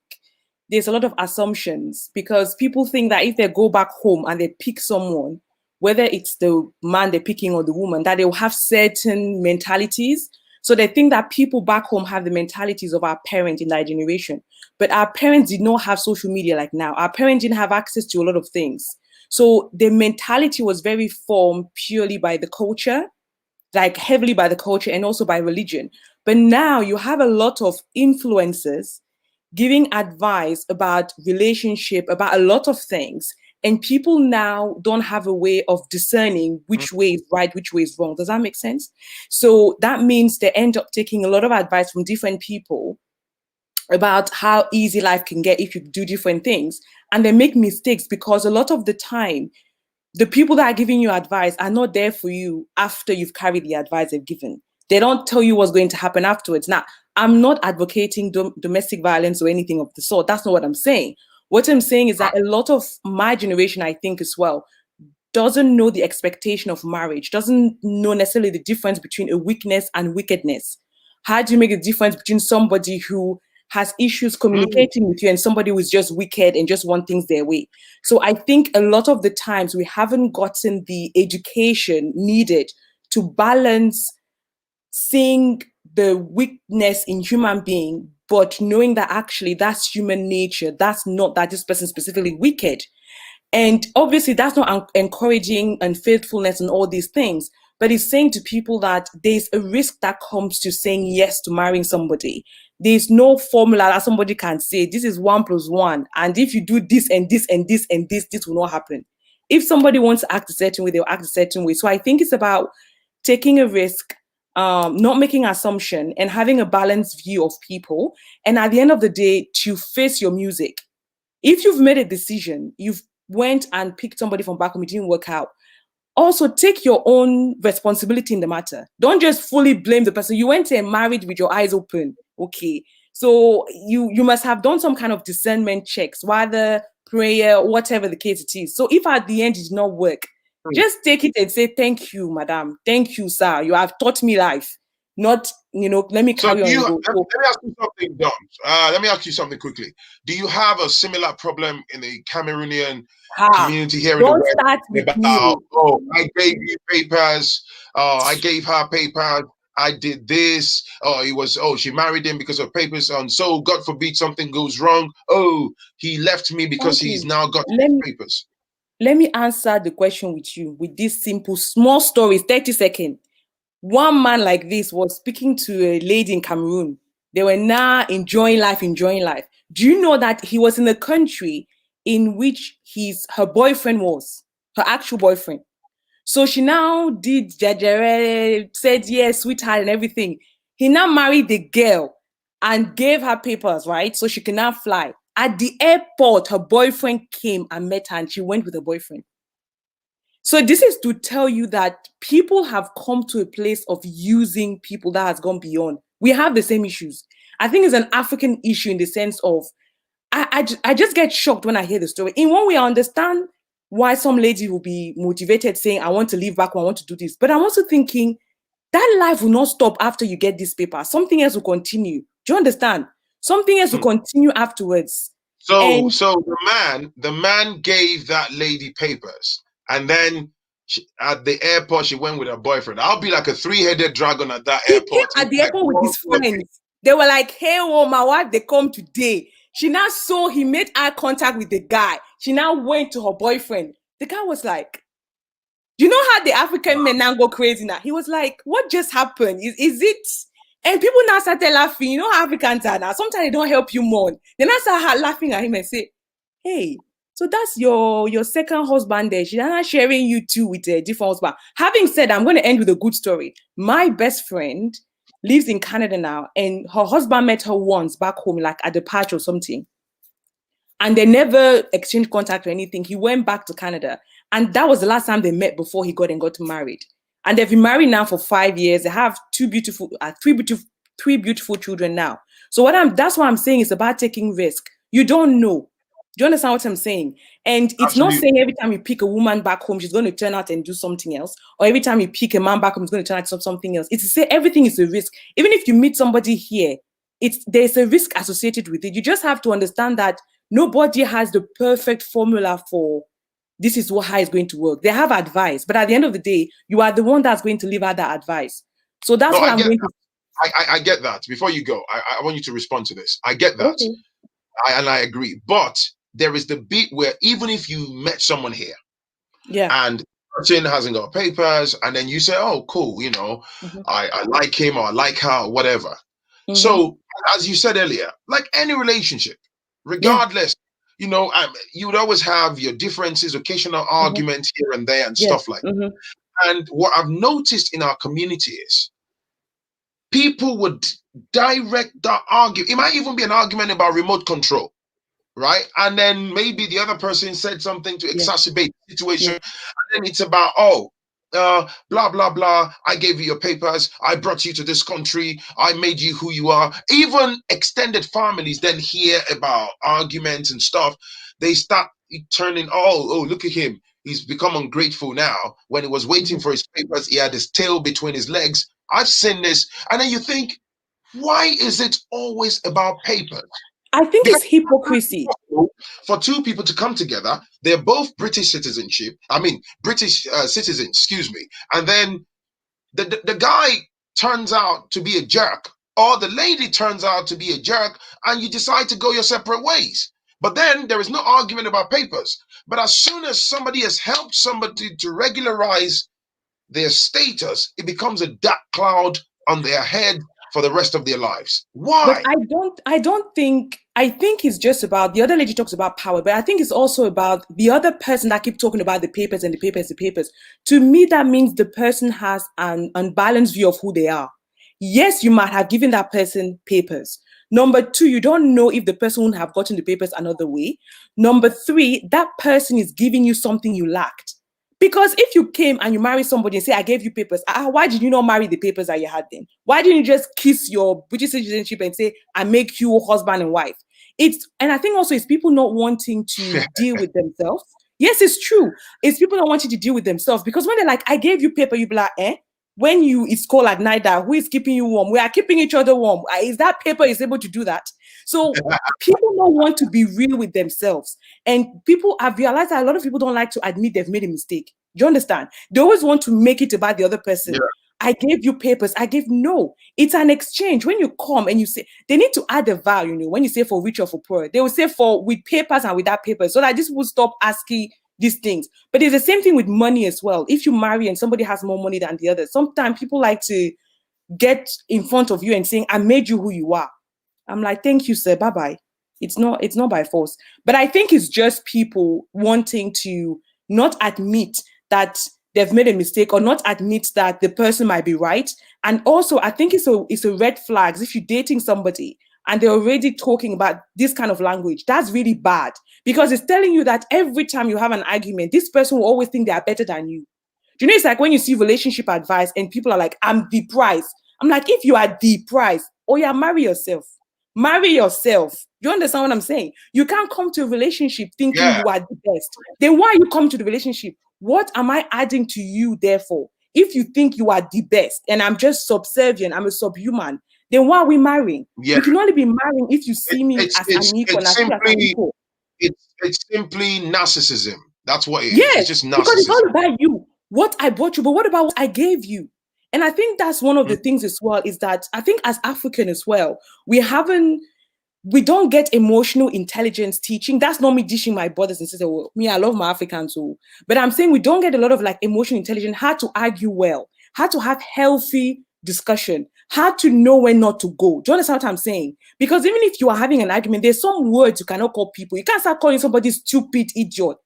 there's a lot of assumptions, because people think that if they go back home and they pick someone, whether it's the man they're picking or the woman, that they will have certain mentalities. So they think that people back home have the mentalities of our parents in that generation. But our parents did not have social media like now. Our parents didn't have access to a lot of things. So the mentality was very formed purely by the culture, like heavily by the culture and also by religion. But now you have a lot of influencers giving advice about relationship, about a lot of things. And people now don't have a way of discerning which way is right, which way is wrong. Does that make sense? So that means they end up taking a lot of advice from different people about how easy life can get if you do different things. And they make mistakes because a lot of the time, the people that are giving you advice are not there for you after you've carried the advice they've given. They don't tell you what's going to happen afterwards. Now, I'm not advocating domestic violence or anything of the sort. That's not what I'm saying. What I'm saying is that a lot of my generation, I think as well, doesn't know the expectation of marriage, doesn't know necessarily the difference between a weakness and wickedness. How do you make a difference between somebody who has issues communicating with you and somebody who is just wicked and just want things their way? So I think a lot of the times we haven't gotten the education needed to balance seeing the weakness in human being, but knowing that actually that's human nature. That's not that this person is specifically wicked. And obviously that's not encouraging unfaithfulness and all these things, but it's saying to people that there's a risk that comes to saying yes to marrying somebody. There's no formula that somebody can say, this is 1 + 1. And if you do this and this and this and this, this will not happen. If somebody wants to act a certain way, they'll act a certain way. So I think it's about taking a risk, not making assumption, and having a balanced view of people. And at the end of the day, to face your music. If you've made a decision, you've went and picked somebody from back home, it didn't work out. Also, take your own responsibility in the matter. Don't just fully blame the person. You went and married with your eyes open. Okay. So you must have done some kind of discernment checks, whether prayer, whatever the case it is. So if at the end it did not work, just take it and say, thank you, madam. Thank you, sir. You have taught me life. Not, let me carry on. Let me ask you something, Dom. Let me ask you something quickly. Do you have a similar problem in the Cameroonian community here in the West? Start with about, oh, I gave you papers. I gave her papers. I did this. She married him because of papers. And so, God forbid, something goes wrong. Oh, he left me because he's now got papers. Let me answer the question with you with this simple, small story, 30 seconds. One man like this was speaking to a lady in Cameroon. They were now enjoying life. Do you know that he was in a country in which her boyfriend was, her actual boyfriend? So she now did jajere, said yes, sweetheart and everything. He now married the girl and gave her papers, right? So she can now fly. At the airport, her boyfriend came and met her and she went with her boyfriend. So this is to tell you that people have come to a place of using people that has gone beyond. We have the same issues. I think it's an African issue in the sense of, I just get shocked when I hear the story. In one way, I understand why some lady will be motivated saying, I want to leave back, I want to do this. But I'm also thinking that life will not stop after you get this paper. Something else will continue. Do you understand? Something else will continue afterwards. So the man gave that lady papers. And then at the airport, she went with her boyfriend. I'll be like a three-headed dragon at that airport. At the airport with his friends. They were like, hey, my wife, they come today. She now saw he made eye contact with the guy. She now went to her boyfriend. The guy was like, you know how the African men now go crazy now? He was like, what just happened? Is it? And people now started laughing. You know how Africans are now. Sometimes they don't help you more. They now start laughing at him and say, hey, so that's your second husband there. She's not sharing you two with a different husband. Having said, I'm going to end with a good story. My best friend lives in Canada now, and her husband met her once back home, like at the patch or something. And they never exchanged contact or anything. He went back to Canada. And that was the last time they met before he got married. And they've been married now for 5 years. They have three beautiful children now. So that's what I'm saying is about taking risk. You don't know. Do you understand what I'm saying? And it's Absolutely. Not saying every time you pick a woman back home, she's going to turn out and do something else. Or every time you pick a man back home, he's going to turn out to something else. It's to say everything is a risk. Even if you meet somebody here, there's a risk associated with it. You just have to understand that nobody has the perfect formula for this is how it's going to work. They have advice, but at the end of the day, you are the one that's going to live out that advice. So that's what I'm going to. I get that. Before you go, I want you to respond to this. I get that. Okay. I agree. But there is the bit where even if you met someone here, and the person hasn't got papers, and then you say, oh, cool, I like him or I like her or whatever. Mm-hmm. So as you said earlier, like any relationship, regardless, you would always have your differences, occasional arguments here and there and stuff like that. And what I've noticed in our community is people would direct that argument. It might even be an argument about remote control, right? And then maybe the other person said something to exacerbate the situation. And then it's about, blah, blah, blah. I gave you your papers. I brought you to this country. I made you who you are. Even extended families then hear about arguments and stuff. They start turning, oh, look at him. He's become ungrateful now. When he was waiting for his papers, he had his tail between his legs. I've seen this. And then you think, why is it always about papers? I think it's hypocrisy. For two people to come together, they're both British citizens, excuse me. And then the guy turns out to be a jerk, or the lady turns out to be a jerk, and you decide to go your separate ways. But then there is no argument about papers. But as soon as somebody has helped somebody to regularize their status, it becomes a dark cloud on their head for the rest of their lives. Why? But I think it's just about, the other lady talks about power, but I think it's also about the other person that keep talking about the papers and the papers. To me, that means the person has an unbalanced view of who they are. Yes, you might have given that person papers. Number two, you don't know if the person would have gotten the papers another way. Number three, that person is giving you something you lacked. Because if you came and you marry somebody and say, I gave you papers, why did you not marry the papers that you had then? Why didn't you just kiss your British citizenship and say, I make you husband and wife? And I think also it's people not wanting to deal with themselves. Yes, it's true. It's people not wanting to deal with themselves, because when they're like, I gave you paper, you be like, when it's cold at night, who is keeping you warm? We are keeping each other warm. Is that paper is able to do that? So people don't want to be real with themselves. And people have realized that a lot of people don't like to admit they've made a mistake. Do you understand? They always want to make it about the other person. Yeah. I gave you papers. No. It's an exchange. When you come and you say, they need to add a value, when you say for rich or for poor, they will say for with papers and without papers, so that this will stop asking these things. But it's the same thing with money as well. If you marry and somebody has more money than the other, sometimes people like to get in front of you and saying, I made you who you are. I'm like, thank you, sir. Bye-bye. It's not by force. But I think it's just people wanting to not admit that they've made a mistake, or not admit that the person might be right. And also, I think it's a red flag if you're dating somebody and they're already talking about this kind of language. That's really bad, because it's telling you that every time you have an argument, this person will always think they are better than you. Do you know, it's like when you see relationship advice and people are like, I'm the prize. I'm like, if you are the prize, marry yourself. Marry yourself. You understand what I'm saying? You can't come to a relationship thinking you are the best. Then why you come to the relationship? What am I adding to you, therefore? If you think you are the best and I'm just subservient, I'm a subhuman, then why are we marrying? Yeah. You can only be marrying if you see me as an equal. It's simply narcissism. That's what it is. Yes, it's just narcissism. Because it's all about you. What I bought you, but what about what I gave you? And I think that's one of the things as well, is that I think as African as well, we don't get emotional intelligence teaching. That's not me dishing my brothers and sisters. Well, I love my Africans too. But I'm saying we don't get a lot of like emotional intelligence, how to argue well, how to have healthy discussion, how to know when not to go. Do you understand what I'm saying? Because even if you are having an argument, there's some words you cannot call people. You can't start calling somebody stupid, idiot.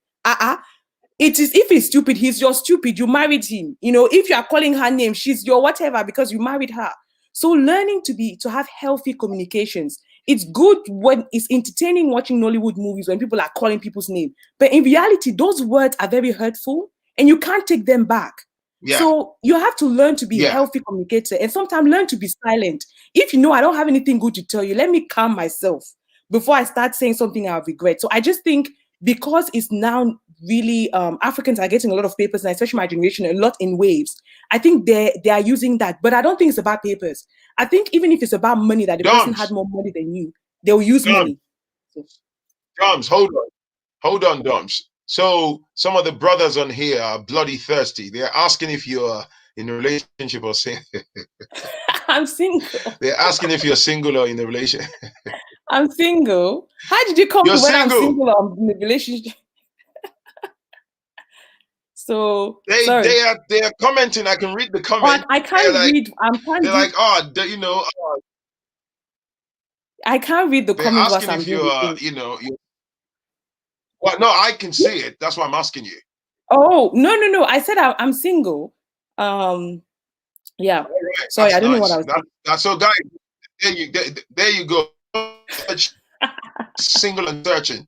It is, if he's stupid, he's your stupid. You married him. If you are calling her name, she's your whatever because you married her. So learning to have healthy communications. It's good when it's entertaining watching Nollywood movies when people are calling people's name. But in reality, those words are very hurtful and you can't take them back. Yeah. So you have to learn to be a healthy communicator and sometimes learn to be silent. If you know I don't have anything good to tell you, let me calm myself before I start saying something I'll regret. So I just think because it's now really Africans are getting a lot of papers, and especially my generation, a lot in waves. I think they are using that, but I don't think it's about papers. I think even if it's about money, that the person had more money than you, they will use money. Doms, hold on, Doms. So some of the brothers on here are bloody thirsty. They're asking if you're in a relationship or single. I'm single. They're asking if you're single or in a relationship. I'm single. How did you come to when I'm single or in a relationship? So they are commenting. I can read the comment. I can't read. They're like, I can't read the comments. Asking if you're, well, no, I can see it. That's why I'm asking you. Oh, no. I said I'm single. Yeah. Right. Sorry, I don't know what I was saying. So, guys, there you go. Single and searching.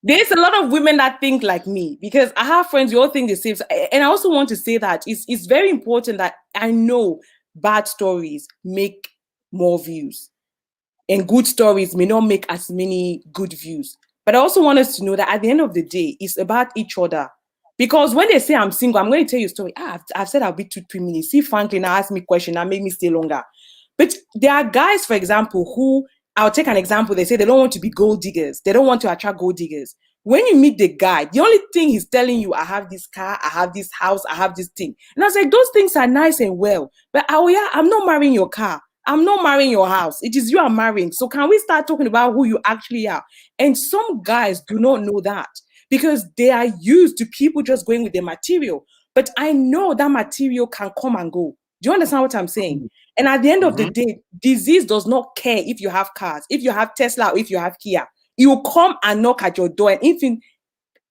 There's a lot of women that think like me, because I have friends who all think the same. And I also want to say that it's very important that I know bad stories make more views and good stories may not make as many good views. But I also want us to know that at the end of the day, it's about each other. Because when they say I'm single, I'm going to tell you a story. I've said I'll be 2-3 minutes. See, Phrankleen ask me a question that made me stay longer. But there are guys, for example, who, I'll take an example. They say they don't want to be gold diggers. They don't want to attract gold diggers. When you meet the guy, the only thing he's telling you, I have this car, I have this house, I have this thing. And I was like, those things are nice and well. But I'm not marrying your car. I'm not marrying your house. It is you I'm marrying. So can we start talking about who you actually are? And some guys do not know that because they are used to people just going with their material. But I know that material can come and go. Do you understand what I'm saying? And at the end of the day, disease does not care if you have cars, if you have Tesla, or if you have Kia. It will come and knock at your door and even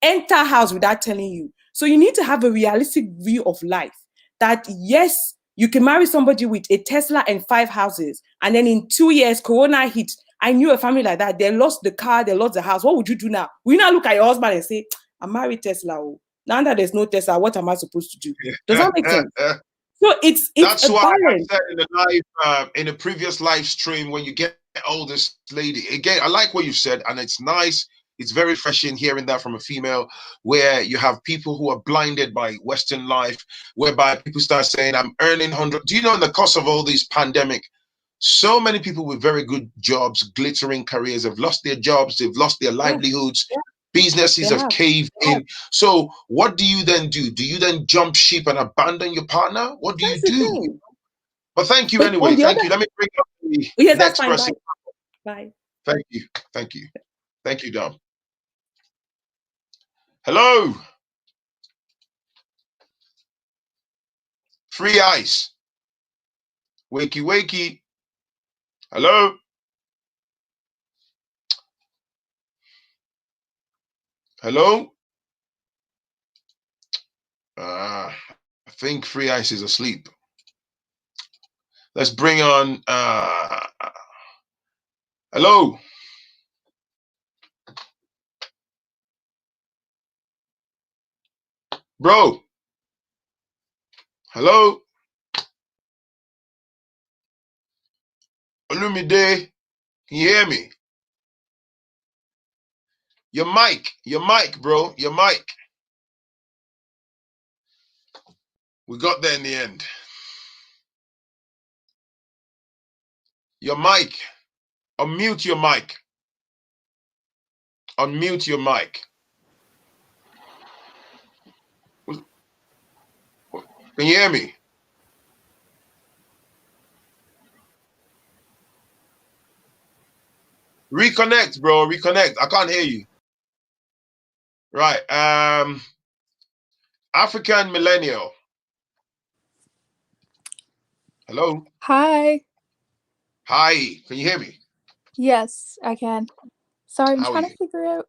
enter house without telling you. So you need to have a realistic view of life that, yes, you can marry somebody with a Tesla and 5 houses. And then in 2 years, Corona hit. I knew a family like that. They lost the car, they lost the house. What would you do now? Will you not look at your husband and say, I married Tesla? Now that there's no Tesla, what am I supposed to do? Does that make sense? So it's That's a why balance. I said in the live, in the previous live stream, when you get this lady again, I like what you said, and it's nice. It's very refreshing hearing that from a female, where you have people who are blinded by Western life, whereby people start saying, "I'm earning 100." Do you know, in the course of all these pandemic, so many people with very good jobs, glittering careers, have lost their jobs, they've lost their livelihoods. Businesses have caved in. So what do you then do? Do you then jump ship and abandon your partner? What do you do? But thank you anyway. Thank you. Let me bring up the next person. Bye. Thank you. Thank you. Thank you, Dom. Hello. Free ice. Wakey, wakey. Hello. Hello. I think Free Ice is asleep. Let's bring on. Hello. Bro. Hello. Olumide. Can you hear me? Your mic, bro. Your mic. We got there in the end. Your mic. Unmute your mic. Unmute your mic. Can you hear me? Reconnect, bro. Reconnect. I can't hear you. Right. African millennial. Hello. Hi. Hi. Can you hear me? Yes, I can. Sorry, I'm How are trying to you? figure out.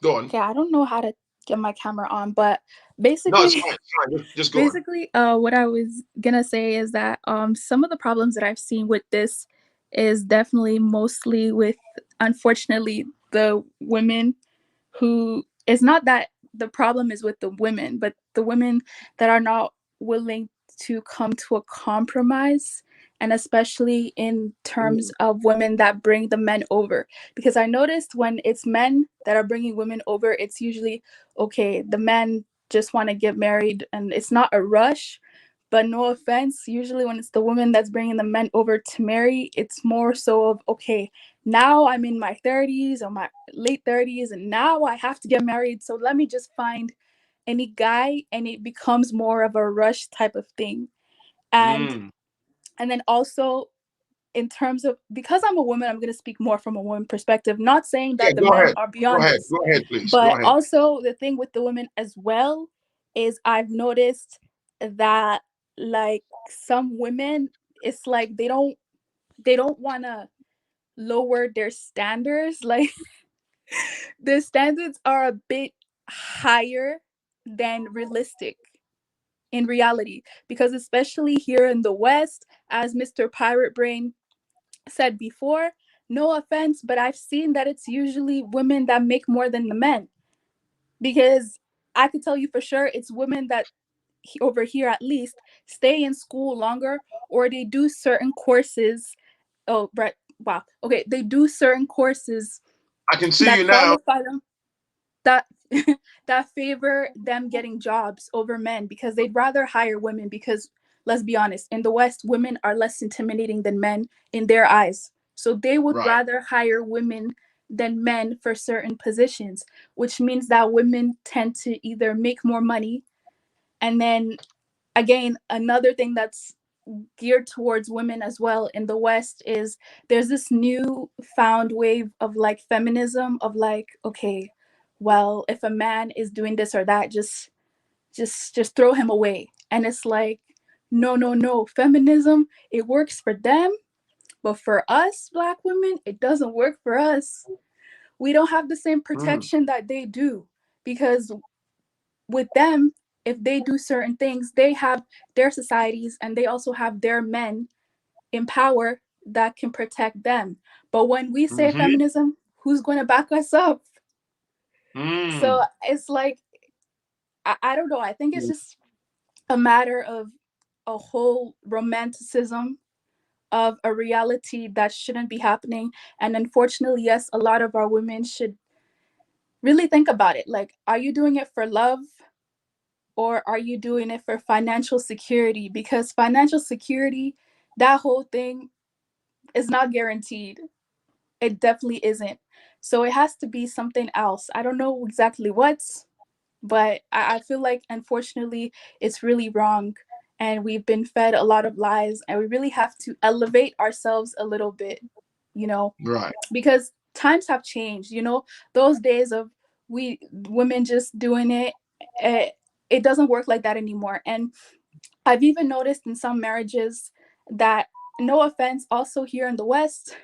Go on. Okay, I don't know how to get my camera on, but No, basically, it's fine. It's fine. Just go on. what I was gonna say is that some of the problems that I've seen with this is definitely mostly with, unfortunately, the women who, it's not that the problem is with the women, but the women that are not willing to come to a compromise, and especially in terms of women that bring the men over. Because I noticed when it's men that are bringing women over, it's usually, okay, the men just want to get married and it's not a rush. But no offense, usually when it's the woman that's bringing the men over to marry, it's more so of, okay, now I'm in my 30s or my late 30s and now I have to get married. So let me just find any guy, and it becomes more of a rush type of thing. And then also, in terms of, because I'm a woman, I'm going to speak more from a woman perspective, not saying that the men are beyond this. Go ahead, please. But also the thing with the women as well is I've noticed that, like, some women, it's like they don't want to lower their standards. Like, the standards are a bit higher than realistic in reality, because especially here in the West, as Mr. Pirate Brain said before, no offense, but I've seen that it's usually women that make more than the men. Because I could tell you for sure it's women that, over here at least, stay in school longer, or they do certain courses. Oh, right. Wow. Okay. They do certain courses I can see that you now. qualify them, that that favor them getting jobs over men, because they'd rather hire women. Because let's be honest, in the West, women are less intimidating than men in their eyes. So they would rather hire women than men for certain positions, which means that women tend to either make more money. And then again, another thing that's geared towards women as well in the West is there's this new found wave of like feminism, of like, okay, well, if a man is doing this or that, just throw him away. And it's like, no, feminism, it works for them, but for us Black women, it doesn't work for us. We don't have the same protection that they do, because with them, if they do certain things, they have their societies and they also have their men in power that can protect them. But when we say feminism, who's going to back us up? So it's like, I don't know. I think it's just a matter of a whole romanticism of a reality that shouldn't be happening. And unfortunately, yes, a lot of our women should really think about it. Like, are you doing it for love, or are you doing it for financial security? Because financial security, that whole thing is not guaranteed. It definitely isn't. So it has to be something else. I don't know exactly what, but I feel like, unfortunately, it's really wrong. And we've been fed a lot of lies, and we really have to elevate ourselves a little bit, you know, Right. because times have changed, you know, those days of we women just doing it, it doesn't work like that anymore. And I've even noticed in some marriages that, no offense, also here in the West,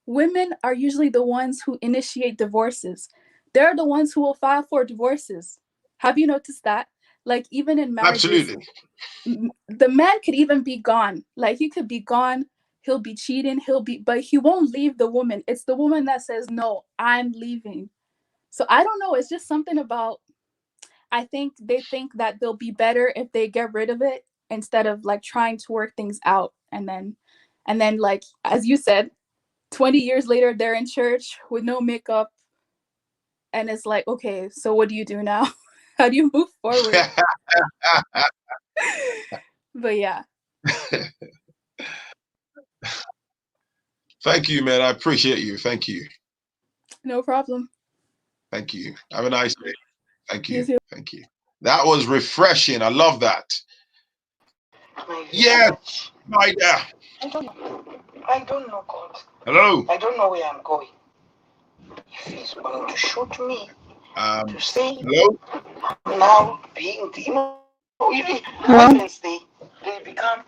women are usually the ones who initiate divorces. They're the ones who will file for divorces. Have you noticed that? Like, even in marriages, Absolutely. the man could even be gone. Like, he could be gone, he'll be cheating, but he won't leave the woman. It's the woman that says, no, I'm leaving. So I don't know. It's just something about, I think they think that they'll be better if they get rid of it instead of like trying to work things out. And then like, as you said, 20 years later, they're in church with no makeup. And it's like, okay, so what do you do now? How do you move forward? But yeah. Thank you, man. I appreciate you. Thank you. No problem. Thank you. Have a nice day. Thank You you. too. Thank you. That was refreshing. I love that. Yes, my dear. I don't know, God. Hello. I don't know where I'm going. If He's going to shoot me, to say Hello. now being the, even Women's Day, they become.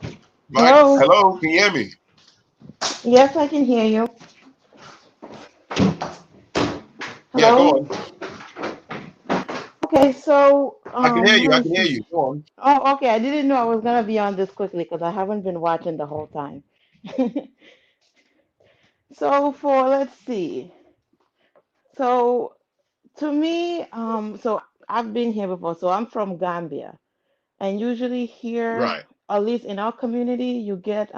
Mike. Hello? Hello. Can you hear me? Yes, I can hear you. Yeah, go Hello? on. Okay, so I can hear you. let I me can hear see. you. Go on. Oh, okay. I didn't know I was gonna be on this quickly because I haven't been watching the whole time. So let's see. So to me, so I've been here before. So I'm from Gambia, and usually here, Right. at least in our community, you get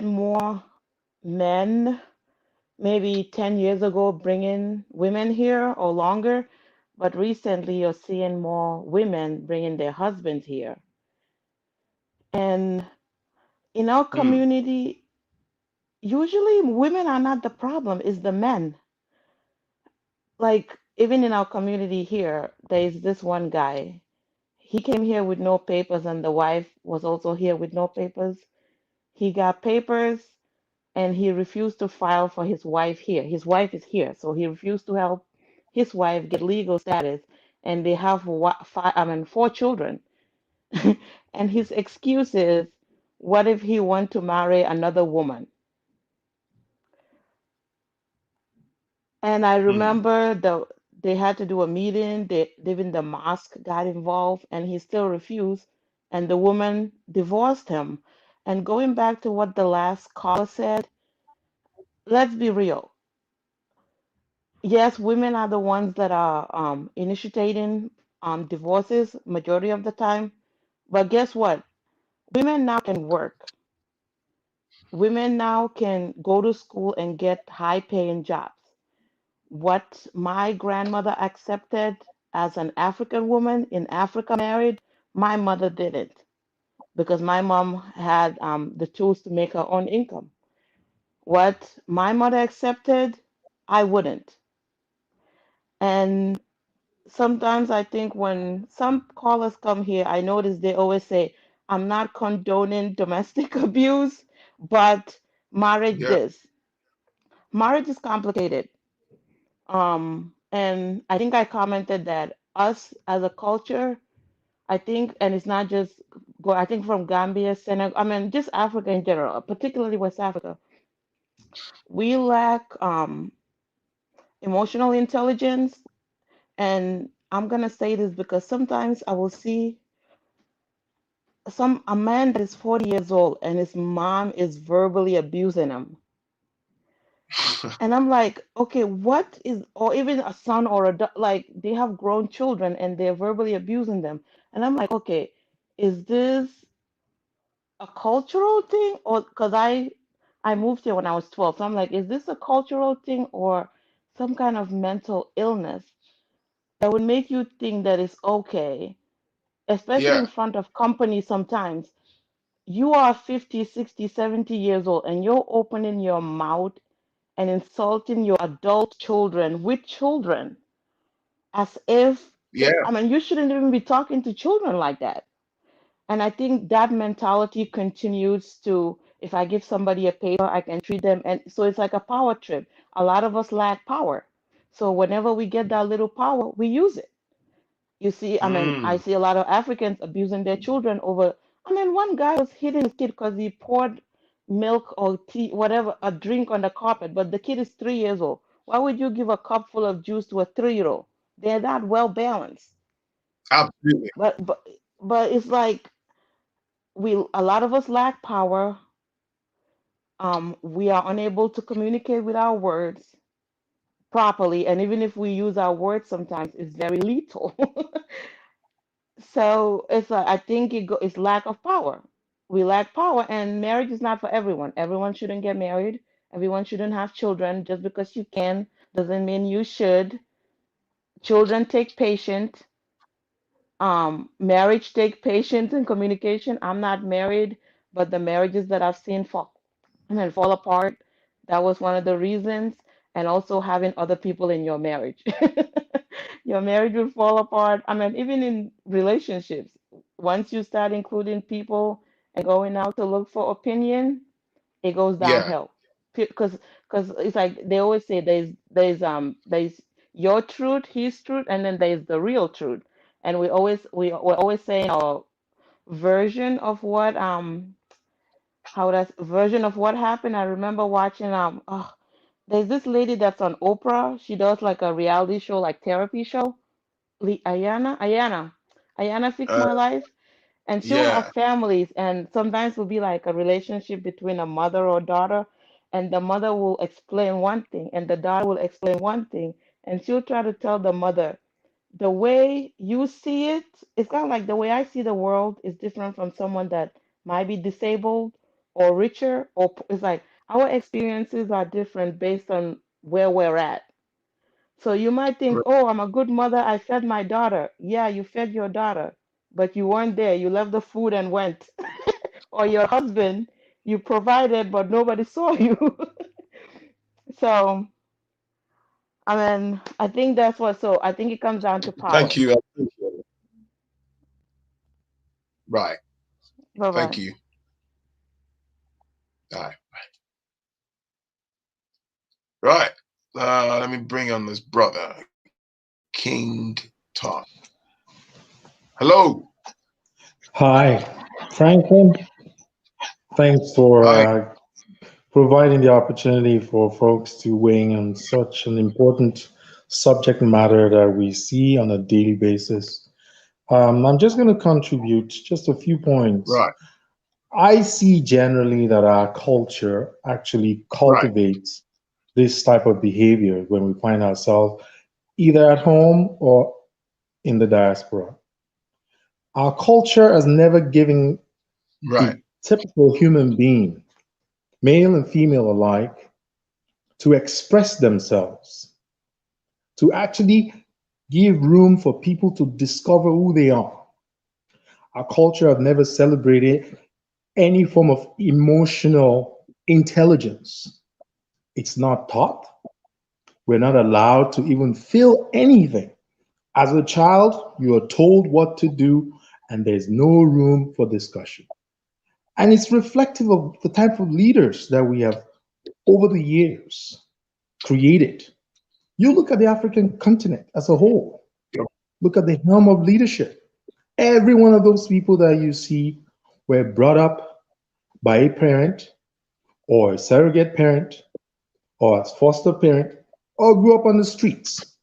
more men maybe 10 years ago bringing women here or longer, but recently you're seeing more women bringing their husbands here. And in our community, usually women are not the problem, it's the men. Like, even in our community here, there is this one guy. He came here with no papers, and the wife was also here with no papers. He got papers, and he refused to file for his wife here. His wife is here, so he refused to help his wife get legal status, and they have four children. And his excuse is, what if he want to marry another woman? And I remember they had to do a meeting. Even the mosque got involved, and he still refused. And the woman divorced him. And going back to what the last caller said, let's be real. Yes, women are the ones that are initiating divorces majority of the time. But guess what? Women now can work. Women now can go to school and get high paying jobs. What my grandmother accepted as an African woman in Africa married, my mother didn't because my mom had the tools to make her own income. What my mother accepted, I wouldn't. And sometimes I think when some callers come here, I notice they always say, I'm not condoning domestic abuse, but marriage Yeah. this. Marriage is complicated. And I think I commented that us as a culture, I think, and it's not just I think from Gambia, Senegal, I mean, just Africa in general, particularly West Africa, we lack emotional intelligence. And I'm gonna say this because sometimes I will see a man that is 40 years old and his mom is verbally abusing him. And I'm like, okay, what is, or even a son or like they have grown children and they're verbally abusing them. And I'm like, okay, is this a cultural thing? Or because I moved here when I was 12. So I'm like, is this a cultural thing or some kind of mental illness that would make you think that it's okay, especially Yeah, in front of companies sometimes? You are 50, 60, 70 years old and you're opening your mouth and insulting your adult children with children as if, yeah, I mean, you shouldn't even be talking to children like that. And I think that mentality continues to, if I give somebody a paper, I can treat them. And so it's like a power trip. A lot of us lack power. So whenever we get that little power, we use it. You see, I mean, I mm, see a lot of Africans abusing their children over. I mean, one guy was hitting his kid because he poured milk or tea, whatever, a drink on the carpet, but the kid is 3 years old. Why would you give a cup full of juice to a 3-year-old? They're not well balanced. absolutely. But but it's like a lot of us lack power. We are unable to communicate with our words properly, and even if we use our words, sometimes it's very lethal. So it's I think it's lack of power. We lack power, and marriage is not for everyone. Everyone shouldn't get married. Everyone shouldn't have children. Just because you can doesn't mean you should. Children take patience. Marriage take patience and communication. I'm not married, but the marriages that I've seen fall apart, that was one of the reasons. And also having other people in your marriage. Your marriage will fall apart. I mean, even in relationships, once you start including people and going out to look for opinion, it goes Yeah, downhill. Because it's like they always say there's your truth, his truth, and then there's the real truth. And we're always saying our version of what how that version of what happened. I remember watching there's this lady that's on Oprah. She does like a reality show, like therapy show. Ayana Fix uh, My Life. And she'll have yeah, families, and sometimes will be like a relationship between a mother or daughter, and the mother will explain one thing, and the daughter will explain one thing, and she'll try to tell the mother, the way you see it, it's kind of like the way I see the world is different from someone that might be disabled or richer, or it's like our experiences are different based on where we're at. So you might think, oh, I'm a good mother. I fed my daughter. Yeah, you fed your daughter, but you weren't there. You left the food and went. Or your husband, you provided, but nobody saw you. So, I mean, I think that's what, so I think it comes down to thank power. you. I appreciate it. Right, Bye thank bye. you. All right, right. Let me bring on this brother, King Tom. Hello. Hi, Franklin. Thanks for Hi. providing the opportunity for folks to weigh in on such an important subject matter that we see on a daily basis. I'm just going to contribute just a few points. Right, I see generally that our culture actually right. cultivates this type of behavior when we find ourselves either at home or in the diaspora. Our culture has never given Right, the typical human being, male and female alike, to express themselves, to actually give room for people to discover who they are. Our culture have never celebrated any form of emotional intelligence. It's not taught. We're not allowed to even feel anything. As a child, you are told what to do, and there's no room for discussion. And it's reflective of the type of leaders that we have over the years created. You look at the African continent as a whole, look at the helm of leadership. Every one of those people that you see were brought up by a parent or a surrogate parent or a foster parent or grew up on the streets.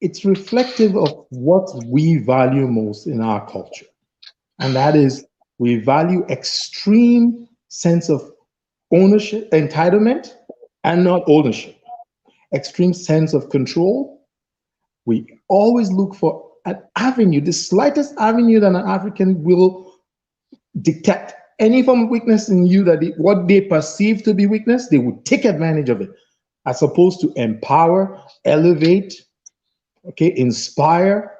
It's reflective of what we value most in our culture. And that is we value extreme sense of ownership, entitlement, and not ownership. Extreme sense of control. We always look for an avenue, the slightest avenue that an African will detect any form of weakness in you, that what they perceive to be weakness, they would take advantage of it, as opposed to empower, elevate, okay, inspire.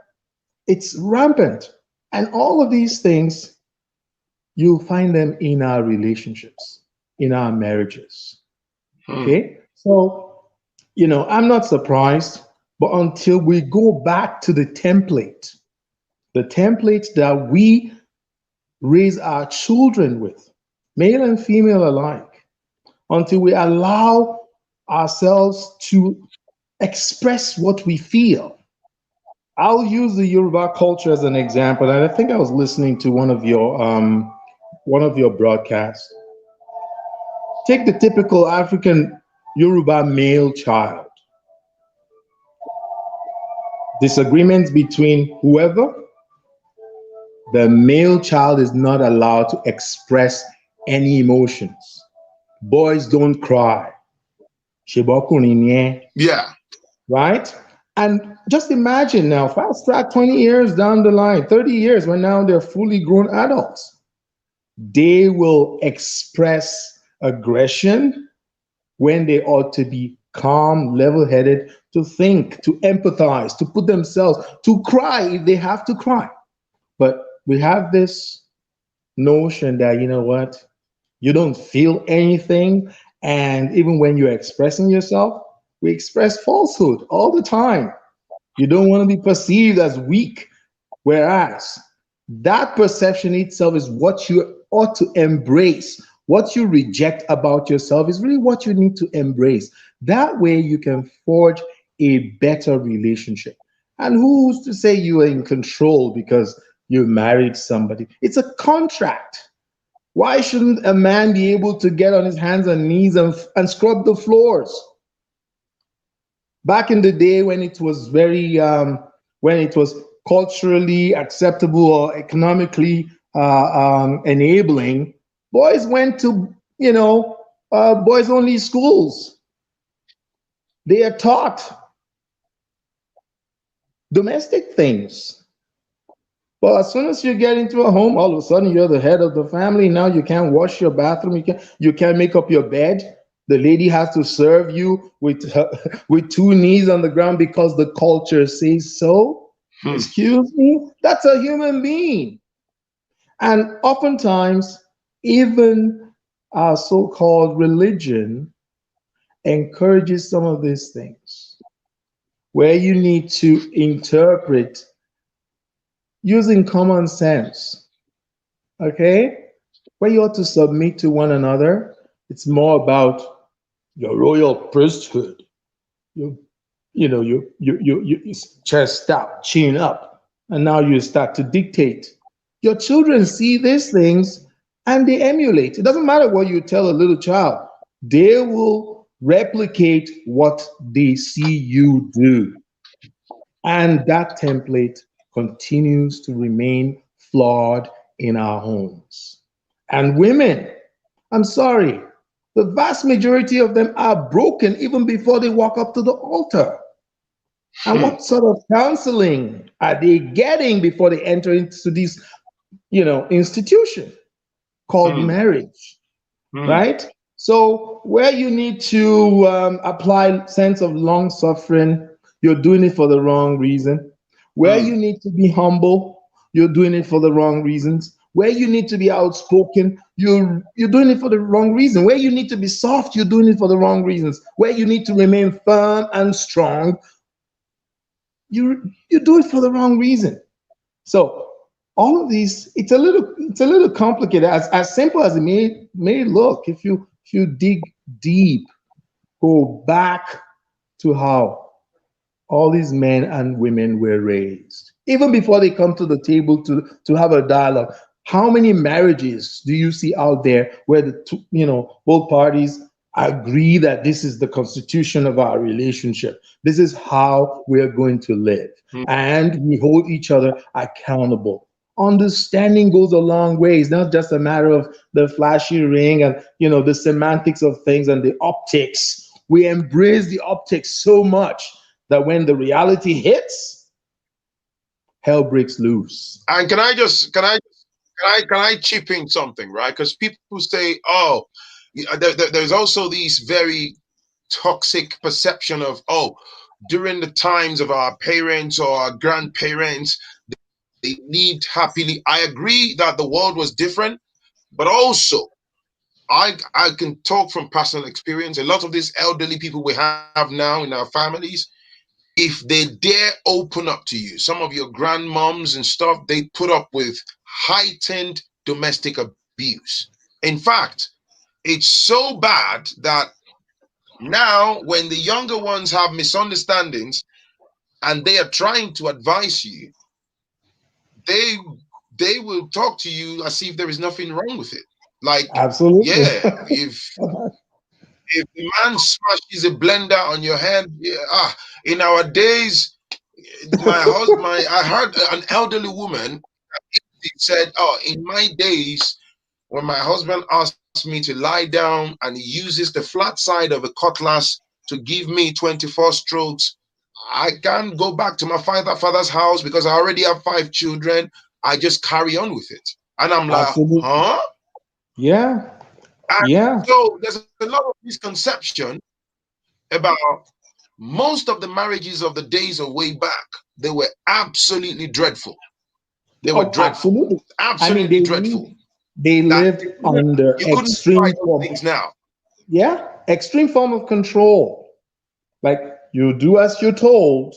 It's rampant. And all of these things, you'll find them in our relationships, in our marriages. Okay? So, I'm not surprised, but until we go back to the template that we raise our children with, male and female alike, until we allow ourselves to express what we feel. I'll use the Yoruba culture as an example, and I think I was listening to one of your broadcasts. Take the typical African Yoruba male child. Disagreements between whoever, the male child is not allowed to express any emotions. Boys don't cry. Yeah. Right? And just imagine now, fast track 20 years down the line, 30 years, when now they're fully grown adults. They will express aggression when they ought to be calm, level-headed, to think, to empathize, to put themselves, to cry if they have to cry. But we have this notion that, you know what, you don't feel anything. And even when you're expressing yourself, we express falsehood all the time. You don't want to be perceived as weak. Whereas that perception itself is what you ought to embrace. What you reject about yourself is really what you need to embrace. That way you can forge a better relationship. And who's to say you are in control because you married somebody? It's a contract. Why shouldn't a man be able to get on his hands and knees and scrub the floors? Back in the day when it was when it was culturally acceptable or economically enabling, boys went to, boys only schools. They are taught domestic things. But as soon as you get into a home, all of a sudden you're the head of the family. Now you can't wash your bathroom. You can't make up your bed. The lady has to serve you with two knees on the ground because the culture says so. Excuse me? That's a human being. And oftentimes, even our so-called religion encourages some of these things, where you need to interpret using common sense, okay? Where you ought to submit to one another. It's more about your royal priesthood. You chest out, chin up, and now you start to dictate. Your children see these things and they emulate. It doesn't matter what you tell a little child. They will replicate what they see you do. And that template continues to remain flawed in our homes. And women, I'm sorry, the vast majority of them are broken even before they walk up to the altar. And what sort of counseling are they getting before they enter into this, institution called marriage, right? So where you need to apply sense of long suffering, you're doing it for the wrong reason. Where you need to be humble, you're doing it for the wrong reasons. Where you need to be outspoken, you're doing it for the wrong reason. Where you need to be soft, you're doing it for the wrong reasons. Where you need to remain firm and strong, you do it for the wrong reason. So all of these, it's a little complicated. As simple as it may look, if you dig deep, go back to how all these men and women were raised, even before they come to the table to have a dialogue. How many marriages do you see out there where both parties agree that this is the constitution of our relationship? This is how we're going to live. And we hold each other accountable. Understanding goes a long way. It's not just a matter of the flashy ring and the semantics of things and the optics We embrace the optics so much that when the reality hits, hell breaks loose. And can I chip in something, right? Because people say, oh, there's also these very toxic perception of, oh, during the times of our parents or our grandparents, they lived happily. I agree that the world was different, but also I can talk from personal experience. A lot of these elderly people we have now in our families, if they dare open up to you, some of your grandmoms and stuff, they put up with heightened domestic abuse. In fact, it's so bad that now when the younger ones have misunderstandings and they are trying to advise you, they will talk to you as if there is nothing wrong with it. Like, Absolutely. yeah, if the man smashes a blender on your head, yeah, in our days, I heard an elderly woman said, "Oh, in my days, when my husband asked me to lie down and he uses the flat side of a cutlass to give me 24 strokes, I can't go back to my father's house because I already have 5 children. I just carry on with it." And I'm like, Absolutely. huh? Yeah. And Yeah. so there's a lot of misconception about most of the marriages of the days of way back. They were absolutely dreadful. They were Oh, dreadful, absolutely. I mean, absolutely dreadful. they That lived under you couldn't try extreme those form. things now. Yeah, extreme form of control. Like you do as you're told.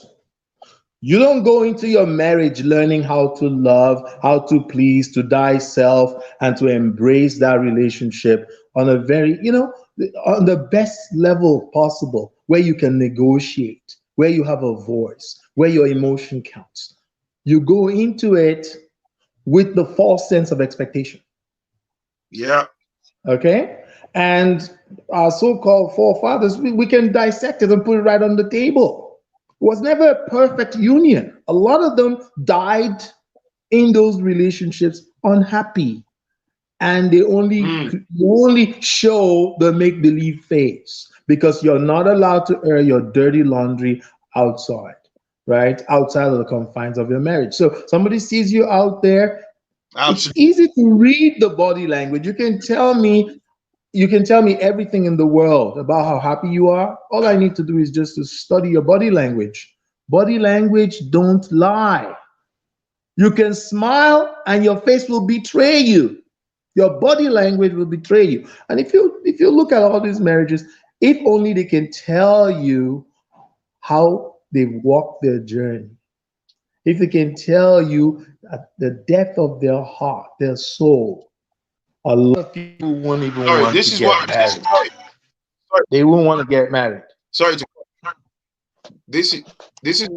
You don't go into your marriage learning how to love, how to please, to die self, and to embrace that relationship on a very, on the best level possible, where you can negotiate, where you have a voice, where your emotion counts. You go into it with the false sense of expectation. Yeah. Okay? And our so-called forefathers, we can dissect it and put it right on the table. It was never a perfect union. A lot of them died in those relationships unhappy, and they only show the make-believe face because you're not allowed to air your dirty laundry outside, right? Outside of the confines of your marriage. So somebody sees you out there, it's Absolutely. easy to read the body language. You can tell me everything in the world about how happy you are. All I need to do is just to study your body language. Body language don't lie. You can smile and your face will betray you. Your body language will betray you. And if you look at all these marriages, if only they can tell you how they've walked their journey. If they can tell you at the depth of their heart, their soul, a lot of people won't even Sorry, want this to is get what married. sorry, They won't want to get married. sorry to this is this is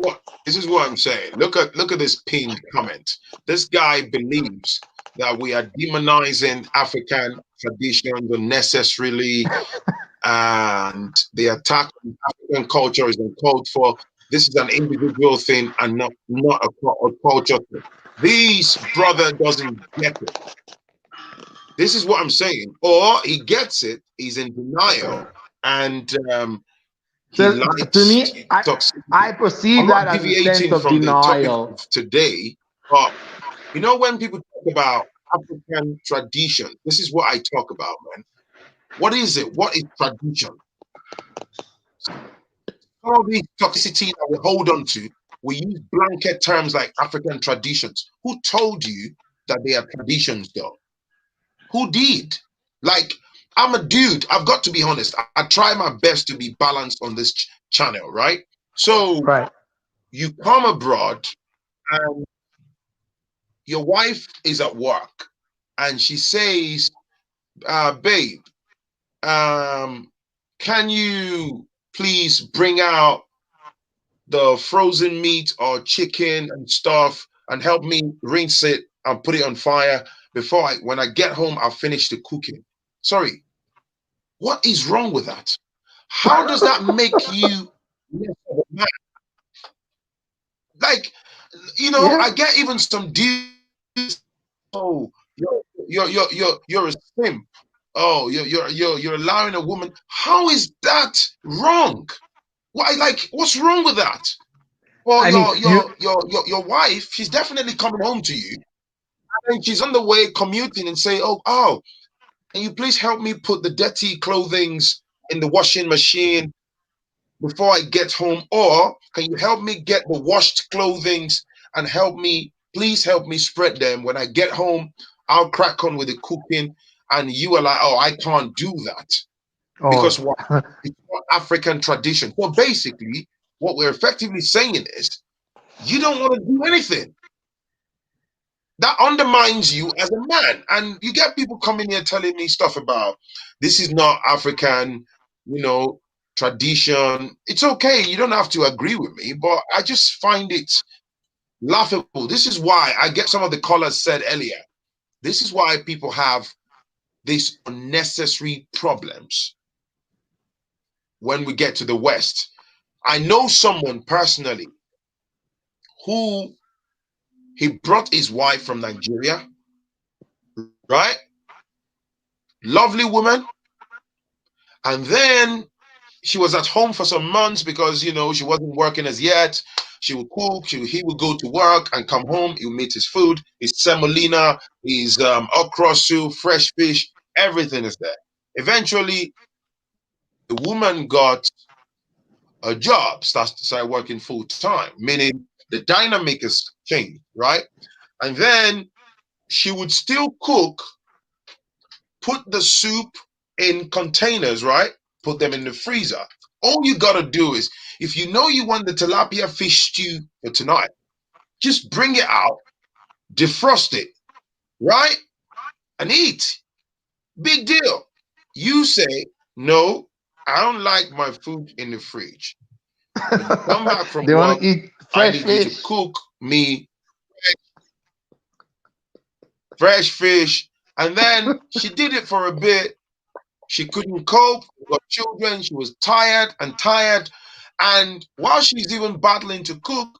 what I'm saying. Look at this pinned comment. This guy believes that we are demonizing African traditions unnecessarily, and the attack on African culture is uncalled for. This is an individual thing and not a culture thing. This brother doesn't get it. This is what I'm saying. Or he gets it, he's in denial, and he So to likes me, I toxicity. I'm perceive that not as a sense deviating of from the topic denial. of today, but when people talk about African tradition, this is what I talk about, man. What is it? What is tradition? All the toxicity that we hold on to, we use blanket terms like African traditions. Who told you that they are traditions, though? Who did? Like, I'm a dude. I've got to be honest. I try my best to be balanced on this channel, right? So Right. you come abroad and your wife is at work and she says, babe, can you please bring out the frozen meat or chicken and stuff and help me rinse it and put it on fire before when I get home, I'll finish the cooking. Sorry, what is wrong with that? How does that make you less of a man? Like, Yeah. I get even some dudes. Oh, you're a simp. oh, you're allowing a woman. How is that wrong? Why, like, what's wrong with that? Well, I mean, your wife, she's definitely coming home to you, and she's on the way commuting and say, oh, can you please help me put the dirty clothings in the washing machine before I get home? Or can you help me get the washed clothings and please help me spread them. When I get home, I'll crack on with the cooking. And you are like, oh, I can't do that. Because oh, what? It's not African tradition. So basically, what we're effectively saying is, you don't want to do anything. That undermines you as a man. And you get people coming here telling me stuff about this is not African, tradition. It's okay. You don't have to agree with me, but I just find it laughable. This is why I get some of the callers said earlier. This is why people have these unnecessary problems when we get to the West. I know someone personally who he brought his wife from Nigeria, right? Lovely woman. And then she was at home for some months because, she wasn't working as yet. She would cook. He would go to work and come home. He would meet his food, his semolina, his okra soup, fresh fish. Everything is there. Eventually, the woman got a job, started working full time, meaning the dynamic has changed, right? And then she would still cook, put the soup in containers, right? Put them in the freezer. All you got to do is, if you know you want the tilapia fish stew for tonight, just bring it out, defrost it, right? And eat. Big deal. You say, no, I don't like my food in the fridge. When you come back from they want work, to eat I fresh need you to fish. cook me fresh fish. And then she did it for a bit. She couldn't cope, got children, she was tired. And while she's even battling to cook,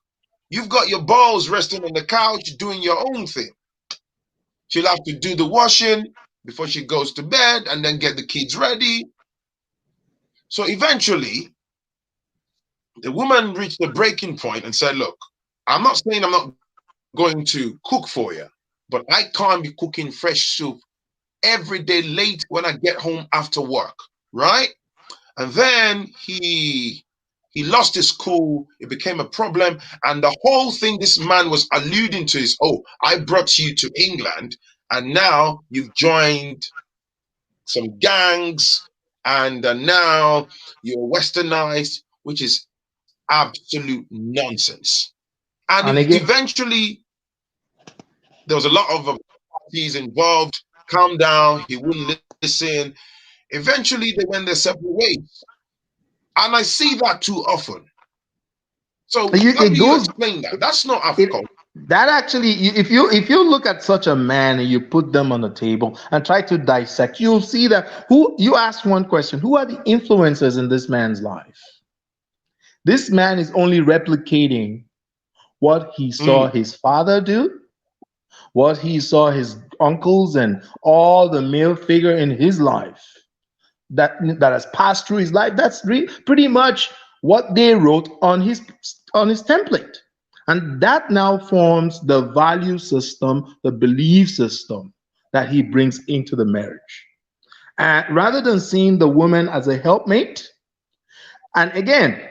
you've got your balls resting on the couch doing your own thing. She'll have to do the washing before she goes to bed and then get the kids ready. So eventually, the woman reached the breaking point and said, look, I'm not saying I'm not going to cook for you, but I can't be cooking fresh soup every day late when I get home after work, right? And then he lost his cool. It became a problem. And the whole thing this man was alluding to is, oh, I brought you to England and now you've joined some gangs and now you're westernized, which is absolute nonsense. And And again, eventually there was a lot of parties involved. Calm down. He wouldn't listen. Eventually they went their separate ways. And I see that too often. So how it do you goes. explain that? That's not It Africa. that actually, if you look at such a man and you put them on the table and try to dissect, you'll see that who you ask one question: who are the influencers in this man's life? This man is only replicating what he saw his father do, what he saw his uncles and all the male figure in his life that has passed through his life. That's pretty much what they wrote on his template, and that now forms the value system, the belief system that he brings into the marriage. And rather than seeing the woman as a helpmate, and again,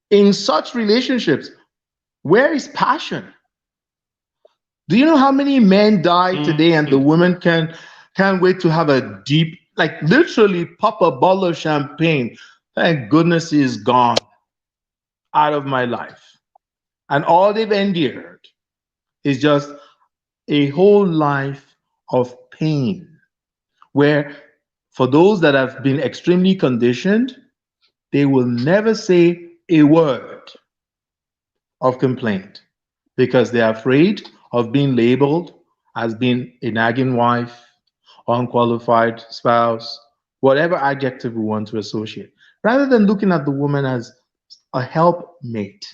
in such relationships, where is passion? Do you know how many men die today and the woman can't wait to have a deep, like literally pop a bottle of champagne? Thank goodness he is gone out of my life. And all they've endured is just a whole life of pain, where for those that have been extremely conditioned, they will never say a word of complaint because they're afraid of being labeled as being a nagging wife, unqualified spouse, whatever adjective we want to associate, rather than looking at the woman as a helpmate.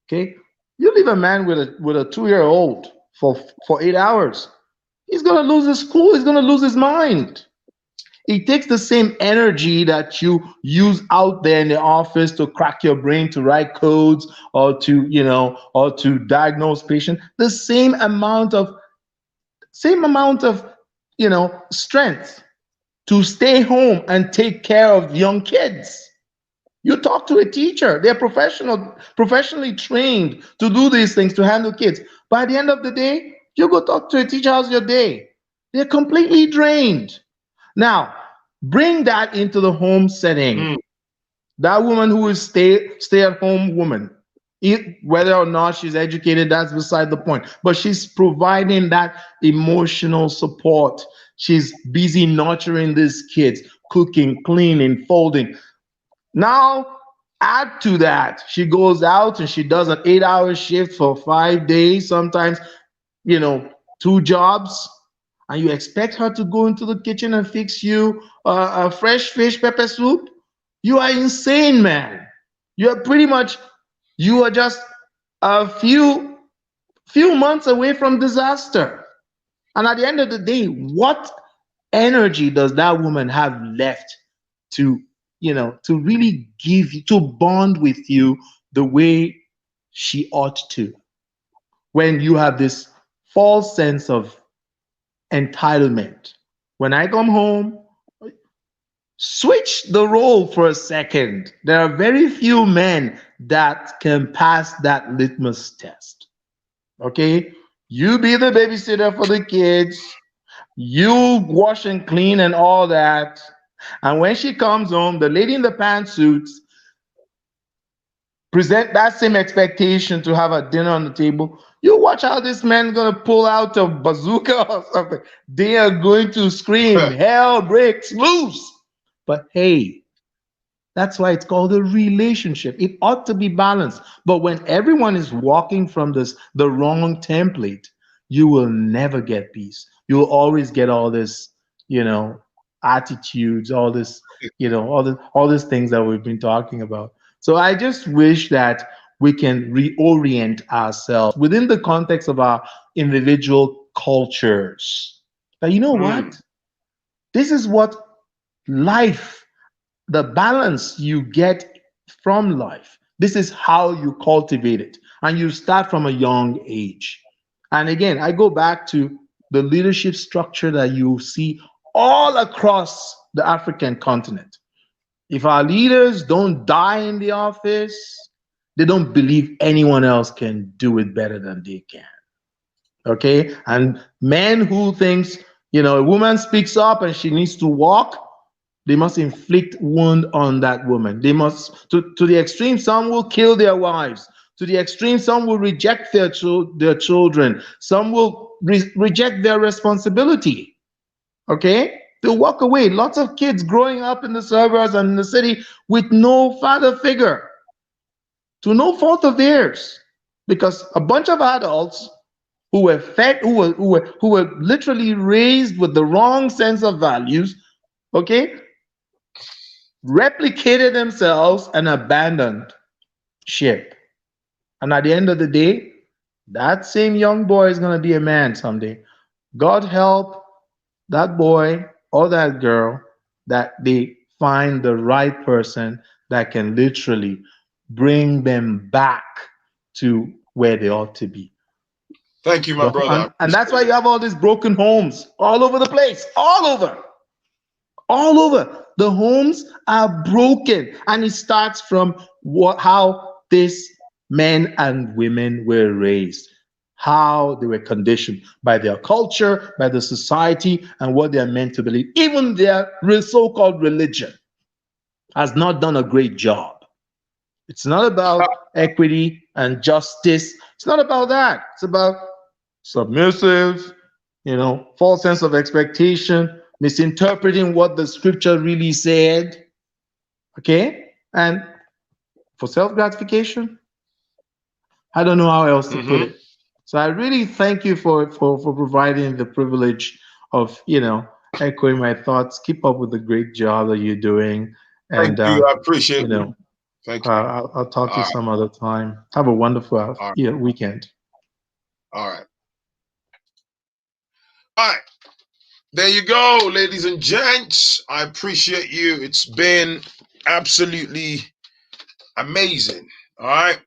Okay, you leave a man with a 2-year-old for 8 hours, he's gonna lose his cool, he's gonna lose his mind. It takes the same energy that you use out there in the office to crack your brain, to write codes, or to, or to diagnose patients. The same amount of, strength to stay home and take care of young kids. You talk to a teacher, they're professionally trained to do these things, to handle kids. By the end of the day, you go talk to a teacher, how's your day? They're completely drained. Now, bring that into the home setting. That woman who is stay-at-home woman, whether or not she's educated, that's beside the point. But she's providing that emotional support. She's busy nurturing these kids, cooking, cleaning, folding. Now, add to that, she goes out and she does an 8-hour shift for 5 days, sometimes, 2 jobs, and you expect her to go into the kitchen and fix you a fresh fish pepper soup? You are insane, man. You are just a few months away from disaster. And at the end of the day, what energy does that woman have left to really give you, to bond with you the way she ought to, when you have this false sense of entitlement? When I come home, switch the role for a second. There are very few men that can pass that litmus test. Okay? You be the babysitter for the kids, you wash and clean and all that. And when she comes home, the lady in the pantsuits present that same expectation to have a dinner on the table. You watch how this man gonna pull out a bazooka or something. They are going to scream, hell breaks loose. But hey, that's why it's called a relationship. It ought to be balanced. But when everyone is walking from the wrong template, you will never get peace. You will always get all this, attitudes, all this, all these things that we've been talking about. So I just wish that we can reorient ourselves within the context of our individual cultures. But you know what? This is what life, the balance you get from life, this is how you cultivate it. And you start from a young age. And again, I go back to the leadership structure that you see all across the African continent. If our leaders don't die in the office, they don't believe anyone else can do it better than they can. Okay? And men who thinks, a woman speaks up and she needs to walk, they must inflict wound on that woman. They must, to the extreme, some will kill their wives. To the extreme, some will reject their children. Some will reject their responsibility. Okay? They'll walk away. Lots of kids growing up in the suburbs and in the city with no father figure, to no fault of theirs, because a bunch of adults who were fed, who were literally raised with the wrong sense of values, okay, replicated themselves and abandoned ship. And at the end of the day, that same young boy is going to be a man someday. God help that boy or that girl that they find the right person that can literally bring them back to where they ought to be. Thank you, my brother. And that's why you have all these broken homes all over the place, all over. All over. The homes are broken. And it starts from how these men and women were raised, how they were conditioned by their culture, by the society, and what they are meant to believe. Even their so-called religion has not done a great job. It's not about equity and justice. It's not about that. It's about submissive, false sense of expectation, misinterpreting what the scripture really said. Okay? And for self-gratification, I don't know how else to put it. So I really thank you for providing the privilege of, echoing my thoughts. Keep up with the great job that you're doing. And thank you. I appreciate it. Thank you. I'll talk to you some other time. Have a wonderful weekend. All right. All right. There you go, ladies and gents. I appreciate you. It's been absolutely amazing. All right.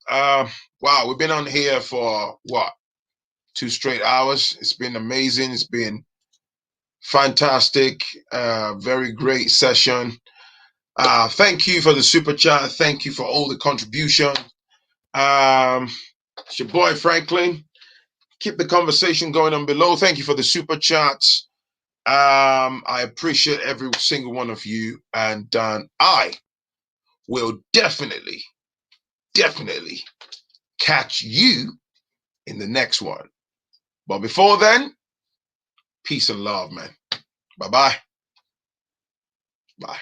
Wow, we've been on here for what? 2 straight hours. It's been amazing. It's been fantastic. Very great session. Thank you for the super chat. Thank you for all the contribution. It's your boy Phrankleen. Keep the conversation going on below. Thank you for the super chats. I appreciate every single one of you, and I will definitely catch you in the next one. But before then, peace and love, man. Bye-bye. Bye.